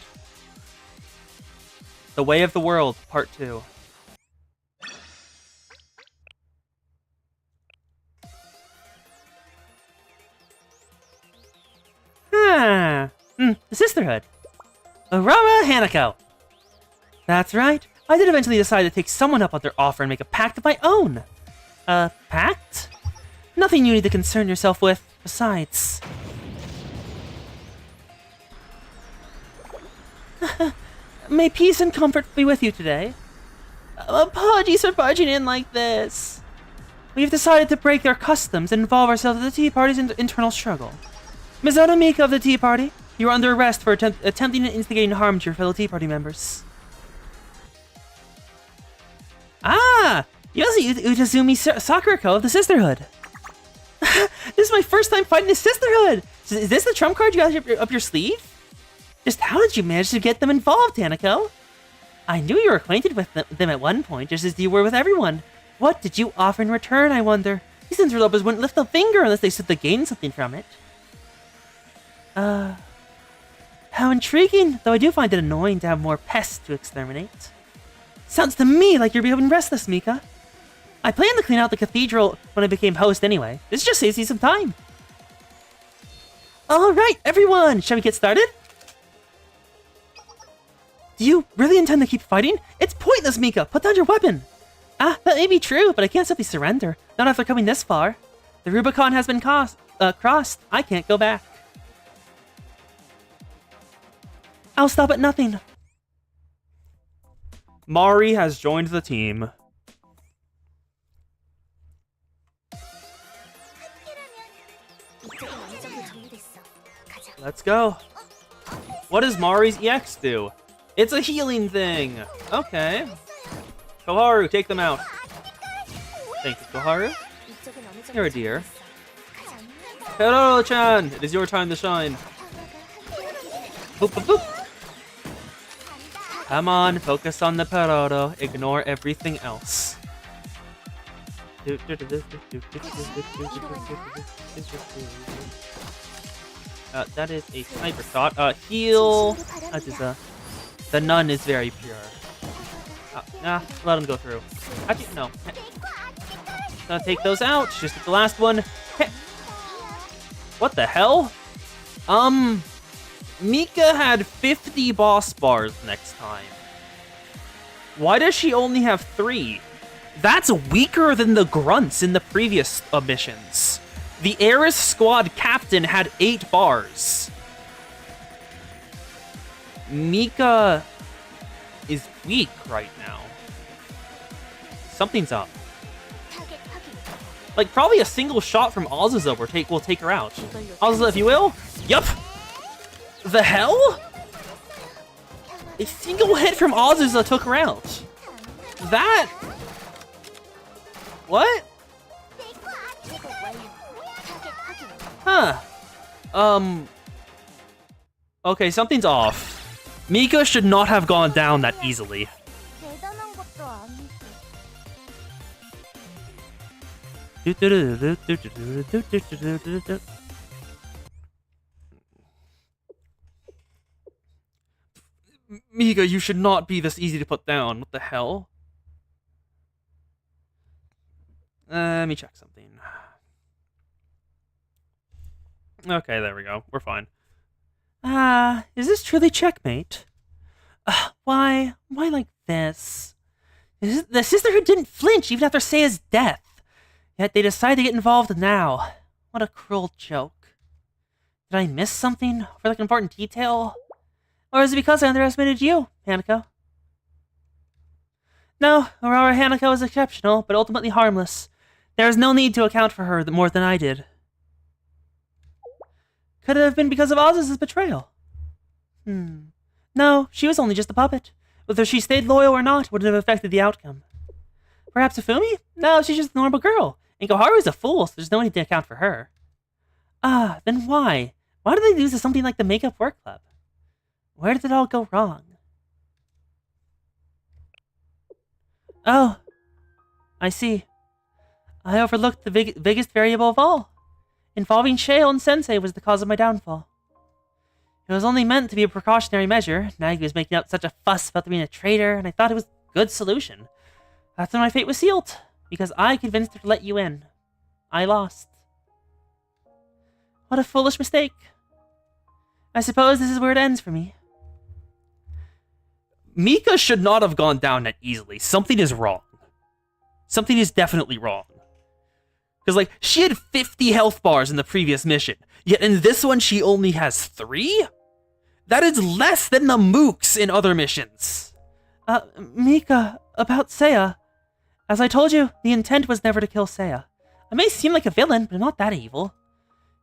The Way of the World, Part 2. The Sisterhood. Aurora Hanako. That's right. I did eventually decide to take someone up on their offer and make a pact of my own. A pact? Nothing you need to concern yourself with, besides. May peace and comfort be with you today. Apologies for barging in like this. We've decided to break their customs and involve ourselves in the Tea Party's internal struggle. Ms. Mika of the Tea Party, you are under arrest for attempting and instigating harm to your fellow Tea Party members. Ah! Yoshi Utazumi Sakurako of the Sisterhood. This is my first time fighting the Sisterhood! So is this the trump card you got up your sleeve? Just how did you manage to get them involved, Hanako? I knew you were acquainted with them at one point, just as you were with everyone. What did you offer in return, I wonder? These interlopers wouldn't lift a finger unless they stood to gain something from it. How intriguing, though I do find it annoying to have more pests to exterminate. Sounds to me like you're becoming restless, Mika. I planned to clean out the cathedral when I became host anyway. This just saves me some time. Alright, everyone! Shall we get started? Do you really intend to keep fighting? It's pointless, Mika! Put down your weapon! Ah, that may be true, but I can't simply surrender. Not after coming this far. The Rubicon has been crossed. I can't go back. I'll stop at nothing. Mari has joined the team. 이쪽은 어느 정도 정리됐어. 가자. Let's go. What does Mari's EX do? It's a healing thing. Okay. Koharu, take them out. Thank you, Koharu. 이쪽은 어느 정도 You're a dear. 정리됐어. 가자. Peroro-chan, it is your time to shine. Boop, boop, boop. Come on, focus on the Peroro. Ignore everything else. That is a sniper shot. Heal. The nun is very pure. Let him go through. Actually, no. Gonna take those out. Just the last one. What the hell? Mika had 50 boss bars next time. Why does she only have 3? That's weaker than the grunts in the previous missions. The Eris squad captain had 8 bars. Mika is weak right now. Something's up. 타겟 확인. Like, probably a single shot from Azusa will take her out. Azusa, if you will. Yup. The hell? A single hit from Azusa took her out. That... What? 제거 완료. 타겟 확인. Huh. Okay, something's off. Mika should not have gone down that easily. 대단한 것도 아니고. Mika, you should not be this easy to put down. What the hell? Let me check something. Okay, there we go. We're fine. Is this truly checkmate? Why like this? The Sisterhood didn't flinch even after Seiya's death. Yet they decide to get involved now. What a cruel joke. Did I miss something? Or like an important detail? Or is it because I underestimated you, Hanako? No, Aurora Hanako is exceptional, but ultimately harmless. There is no need to account for her more than I did. Could it have been because of Oz's betrayal? No, she was only just a puppet. Whether she stayed loyal or not wouldn't have affected the outcome. Perhaps Ifumi? No, she's just a normal girl. And Koharu's a fool, so there's no need to account for her. Then why? Why did they lose to something like the Makeup Work Club? Where did it all go wrong? Oh, I see. I overlooked the biggest variable of all. Involving Shale and Sensei was the cause of my downfall. It was only meant to be a precautionary measure. Nagi was making out such a fuss about being a traitor, and I thought it was a good solution. That's when my fate was sealed, because I convinced her to let you in. I lost. What a foolish mistake. I suppose this is where it ends for me. Mika should not have gone down that easily. Something is wrong. Something is definitely wrong. Because, like, she had 50 health bars in the previous mission, yet in this one she only has 3? That is less than the mooks in other missions. Mika, about Seiya. As I told you, the intent was never to kill Seiya. I may seem like a villain, but I'm not that evil.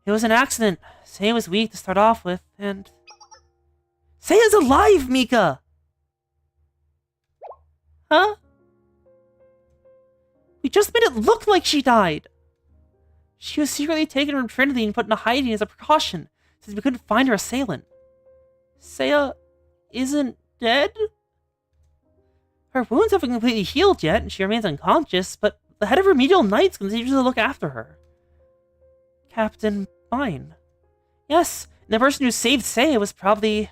It was an accident. Seiya was weak to start off with, and... Seiya's alive, Mika! Huh? We just made it look like she died! She was secretly taken from Trinity and put into hiding as a precaution, since we couldn't find her assailant. Seiya isn't dead? Her wounds haven't completely healed yet, and she remains unconscious, but the head of Remedial Knights continues to look after her. Captain Mine. Yes, and the person who saved Seiya was probably...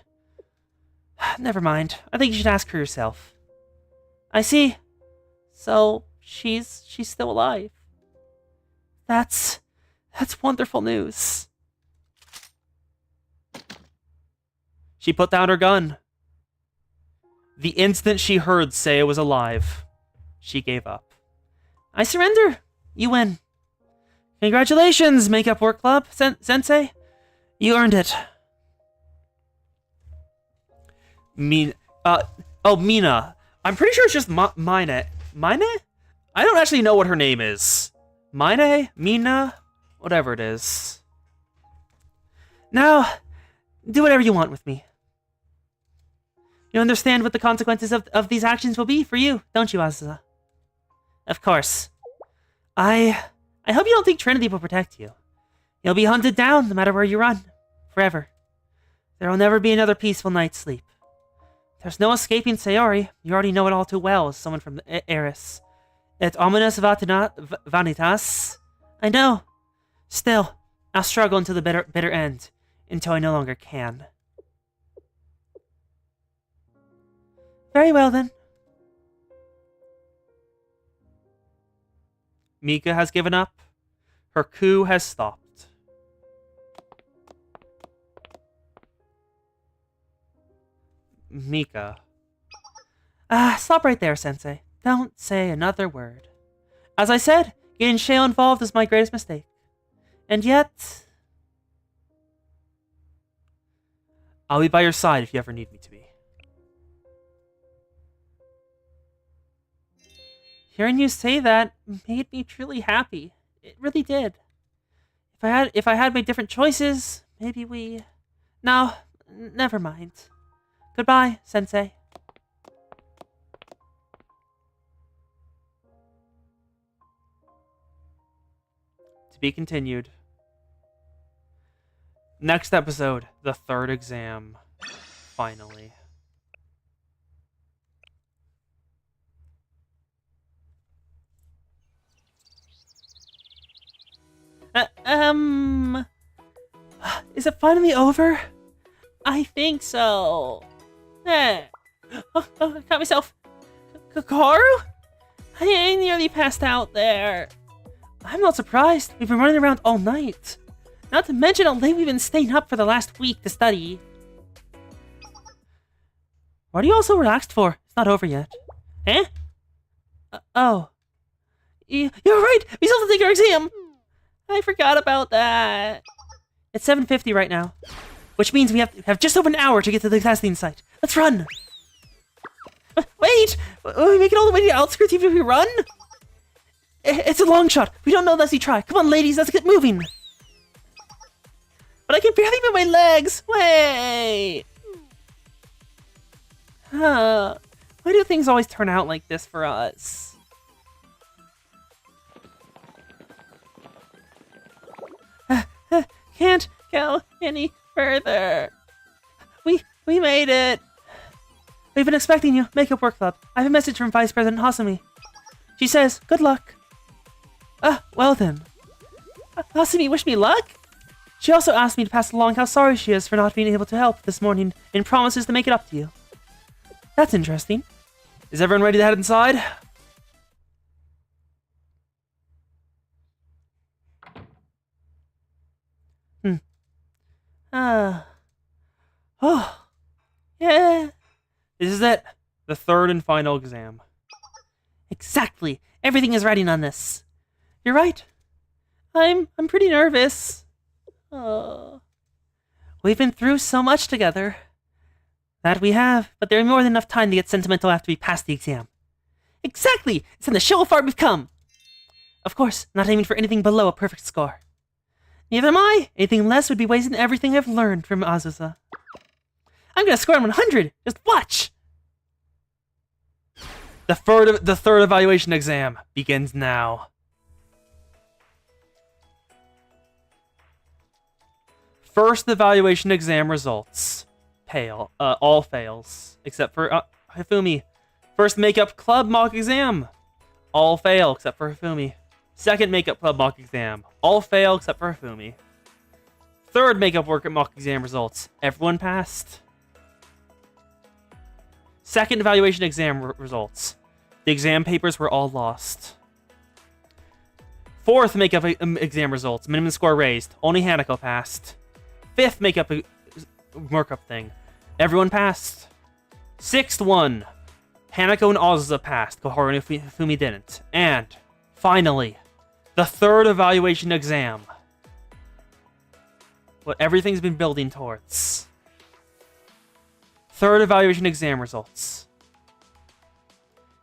Never mind. I think you should ask her yourself. I see. So, she's still alive. That's wonderful news. She put down her gun. The instant she heard Seiya was alive, she gave up. I surrender. You win. Congratulations, Makeup Work Club, Sensei. You earned it. Mina. I'm pretty sure it's just Mine. Mine? I don't actually know what her name is. Mine? Mina? Whatever it is. Now, do whatever you want with me. You understand what the consequences of these actions will be for you, don't you, Azusa? Of course. I hope you don't think Trinity will protect you. You'll be hunted down no matter where you run. Forever. There will never be another peaceful night's sleep. There's no escaping Sayori. You already know it all too well as someone from the Eris. Et omnis vanitas. I know. Still, I'll struggle until the bitter end. Until I no longer can. Very well, then. Mika has given up. Her coup has stopped. Mika. Stop right there, Sensei. Don't say another word. As I said, getting Shale involved is my greatest mistake. And yet... I'll be by your side if you ever need me to be. Hearing you say that made me truly happy. It really did. If I had made different choices, maybe we... No, never mind. Goodbye, Sensei. To be continued. Next episode, the third exam. Finally. Is it finally over? I think so. I caught myself. Karu? I nearly passed out there. I'm not surprised. We've been running around all night. Not to mention how late we've been staying up for the last week to study. What are you all so relaxed for? It's not over yet. Eh? Oh. You're right! We still have to take our exam! I forgot about that. It's 7:50 right now. Which means we have just over an hour to get to the testing site. Let's run! Wait! Will we make it all the way to the outskirts even if we run? It's a long shot. We don't know unless we try. Come on, ladies, let's get moving. But I can barely move my legs. Wait! Why do things always turn out like this for us? Can't go any further. We made it. We've been expecting you, Makeup Work Club. I have a message from Vice President Hasumi. She says, good luck. Well then. Hasumi wished me luck? She also asked me to pass along how sorry she is for not being able to help this morning and promises to make it up to you. That's interesting. Is everyone ready to head inside? Oh. Yeah. This is it. The third and final exam. Exactly. Everything is riding on this. You're right. I'm pretty nervous. Oh. We've been through so much together. That we have, but there's more than enough time to get sentimental after we pass the exam. Exactly! It's in the show how far we've come! Of course, not aiming for anything below a perfect score. Neither am I! Anything less would be wasting everything I've learned from Azusa. I'm gonna score 100! Just watch! The third evaluation exam begins now. First evaluation exam results. All fails. Except for Hifumi. First Makeup Club mock exam. All fail except for Hifumi. Second Makeup Club mock exam. All fail except for Hifumi. Third Makeup Work mock exam results. Everyone passed. Second evaluation exam results. The exam papers were all lost. Fourth Makeup exam results. Minimum score raised. Only Hanako passed. Fifth Makeup workup thing. Everyone passed. Sixth one. Hanako and Azusa passed. Koharu and Hifumi didn't. And, finally, the third evaluation exam. What everything's been building towards. Third evaluation exam results.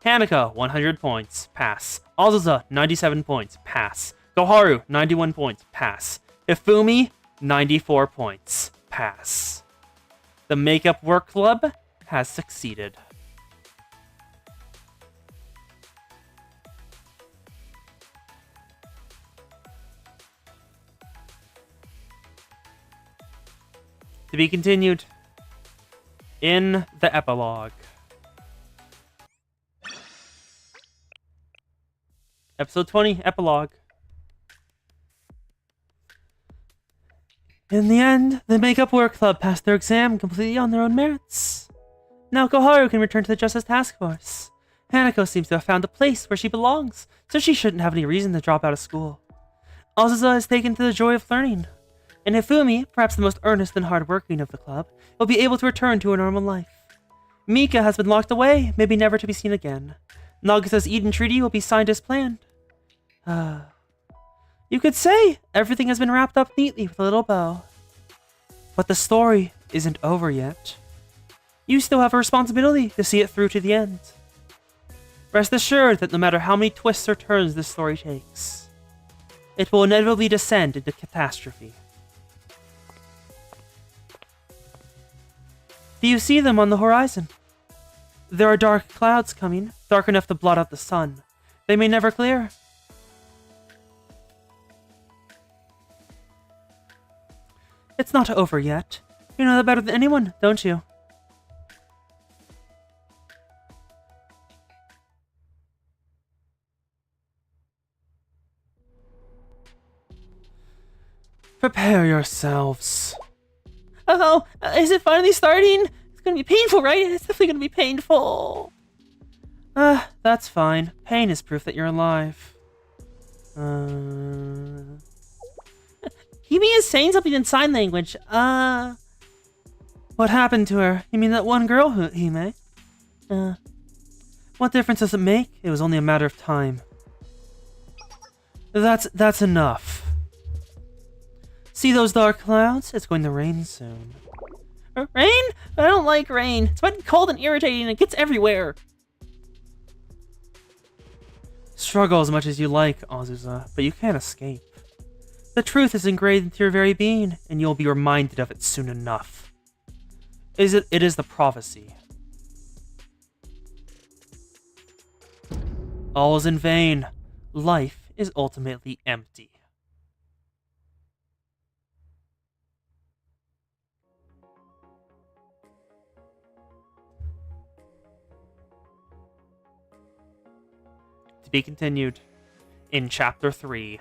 Hanako, 100 points. Pass. Azusa, 97 points. Pass. Koharu, 91 points. Pass. Hifumi, 94 points. Pass. The Makeup Work Club has succeeded. To be continued in the epilogue. Episode 20, Epilogue. In the end, the Makeup Work Club passed their exam completely on their own merits. Now Koharu can return to the Justice Task Force. Hanako seems to have found a place where she belongs, so she shouldn't have any reason to drop out of school. Azusa has taken to the joy of learning. And Hifumi, perhaps the most earnest and hard-working of the club, will be able to return to her normal life. Mika has been locked away, maybe never to be seen again. Nagasa's Eden Treaty will be signed as planned. You could say everything has been wrapped up neatly with a little bow. But the story isn't over yet. You still have a responsibility to see it through to the end. Rest assured that no matter how many twists or turns this story takes, it will inevitably descend into catastrophe. Do you see them on the horizon? There are dark clouds coming, dark enough to blot out the sun. They may never clear. It's not over yet. You know that better than anyone, don't you? Prepare yourselves. Oh, is it finally starting? It's gonna be painful, right? It's definitely gonna be painful. That's fine. Pain is proof that you're alive. Hime is saying something in sign language. What happened to her? You mean that one girl, Hime? What difference does it make? It was only a matter of time. That's enough. See those dark clouds? It's going to rain soon. Rain? I don't like rain. It's wet and cold and irritating and it gets everywhere. Struggle as much as you like, Azusa, but you can't escape. The truth is engraved into your very being, and you'll be reminded of it soon enough. It is the prophecy. All is in vain. Life is ultimately empty. To be continued in Chapter 3.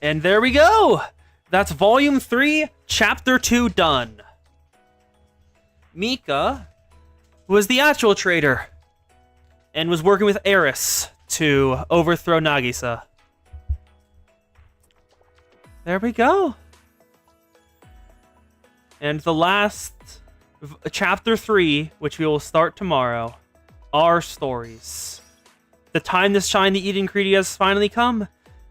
And there we go! That's Volume 3, Chapter 2 done. Mika was the actual traitor and was working with Eris to overthrow Nagisa. There we go. And the last, Chapter 3, which we will start tomorrow, are stories. The time to shine the Eden Treaty has finally come,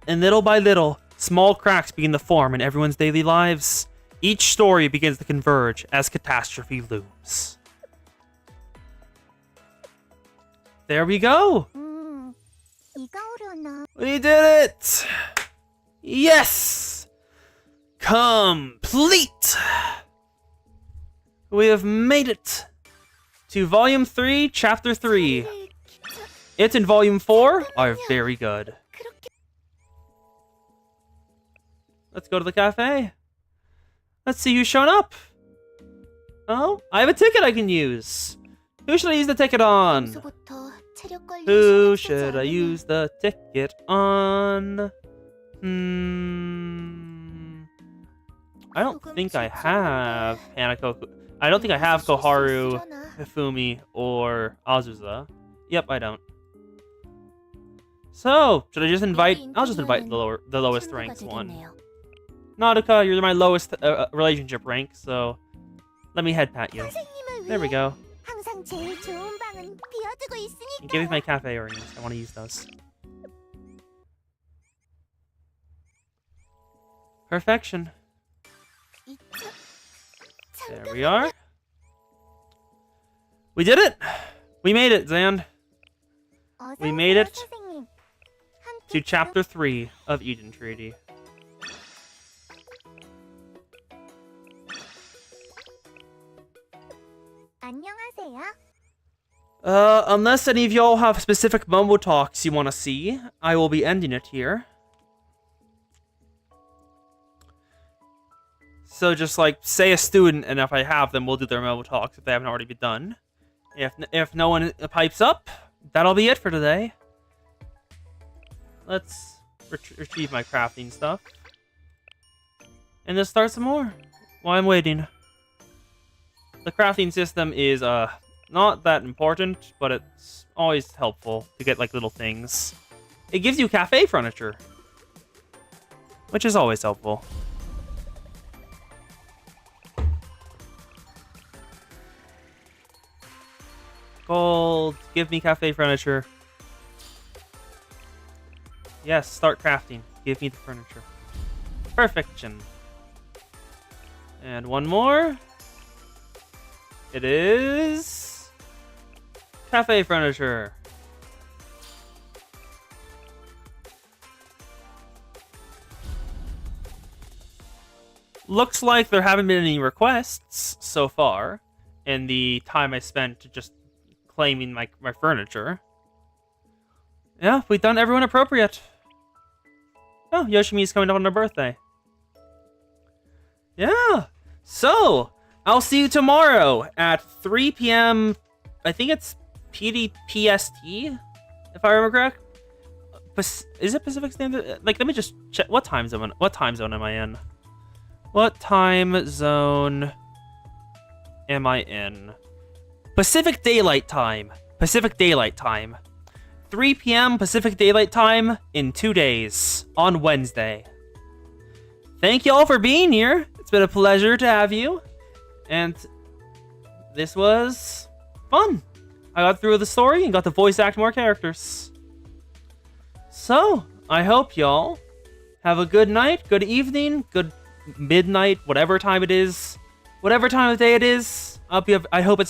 and little by little, small cracks begin to form in everyone's daily lives. Each story begins to converge as catastrophe looms. There we go! We did it! Yes! Complete! We have made it to Volume 3, Chapter 3. It and Volume 4 are very good. Let's go to the cafe. Let's see who's shown up. Oh, I have a ticket I can use. Who should I use the ticket on? Who should I use the ticket on? I don't think I have Hanako. I don't think I have Koharu, Hifumi, or Azusa. Yep, I don't. So, should I just invite... I'll just invite the lowest ranked one. Nautica, you're my lowest relationship rank, so let me head pat you. There we go. 항상 제일 좋은 방은 비워두고 And give me my cafe earrings. I want to use those. Perfection. There we are. We did it! We made it, Zan. We made it to Chapter 3 of Eden Treaty. 안녕하세요. Unless any of y'all have specific Mumbo Talks you want to see, I will be ending it here. So just like, say a student, and if I have them, we'll do their Mumbo Talks if they haven't already been done. If no one pipes up, that'll be it for today. Let's retrieve my crafting stuff. And let's start some more while I'm waiting. The crafting system is not that important, but it's always helpful to get like little things. It gives you cafe furniture, which is always helpful. Gold, give me cafe furniture. Yes, start crafting. Give me the furniture. Perfection. And one more. It is cafe furniture. Looks like there haven't been any requests so far in the time I spent just claiming my furniture. Yeah, we've done everyone appropriate. Oh, Yoshimi's coming up on her birthday. Yeah. So, I'll see you tomorrow at 3 p.m. I think it's PST, if I remember correct. Is it Pacific Standard? Like, let me just check. What time zone am I in? What time zone am I in? Pacific Daylight Time. Pacific Daylight Time. 3 p.m. Pacific Daylight Time in 2 days, on Wednesday. Thank y'all for being here. It's been a pleasure to have you. And this was fun. I got through the story and got to voice act more characters. So, I hope y'all have a good night, good evening, good midnight, whatever time it is. Whatever time of day it is. I hope it's a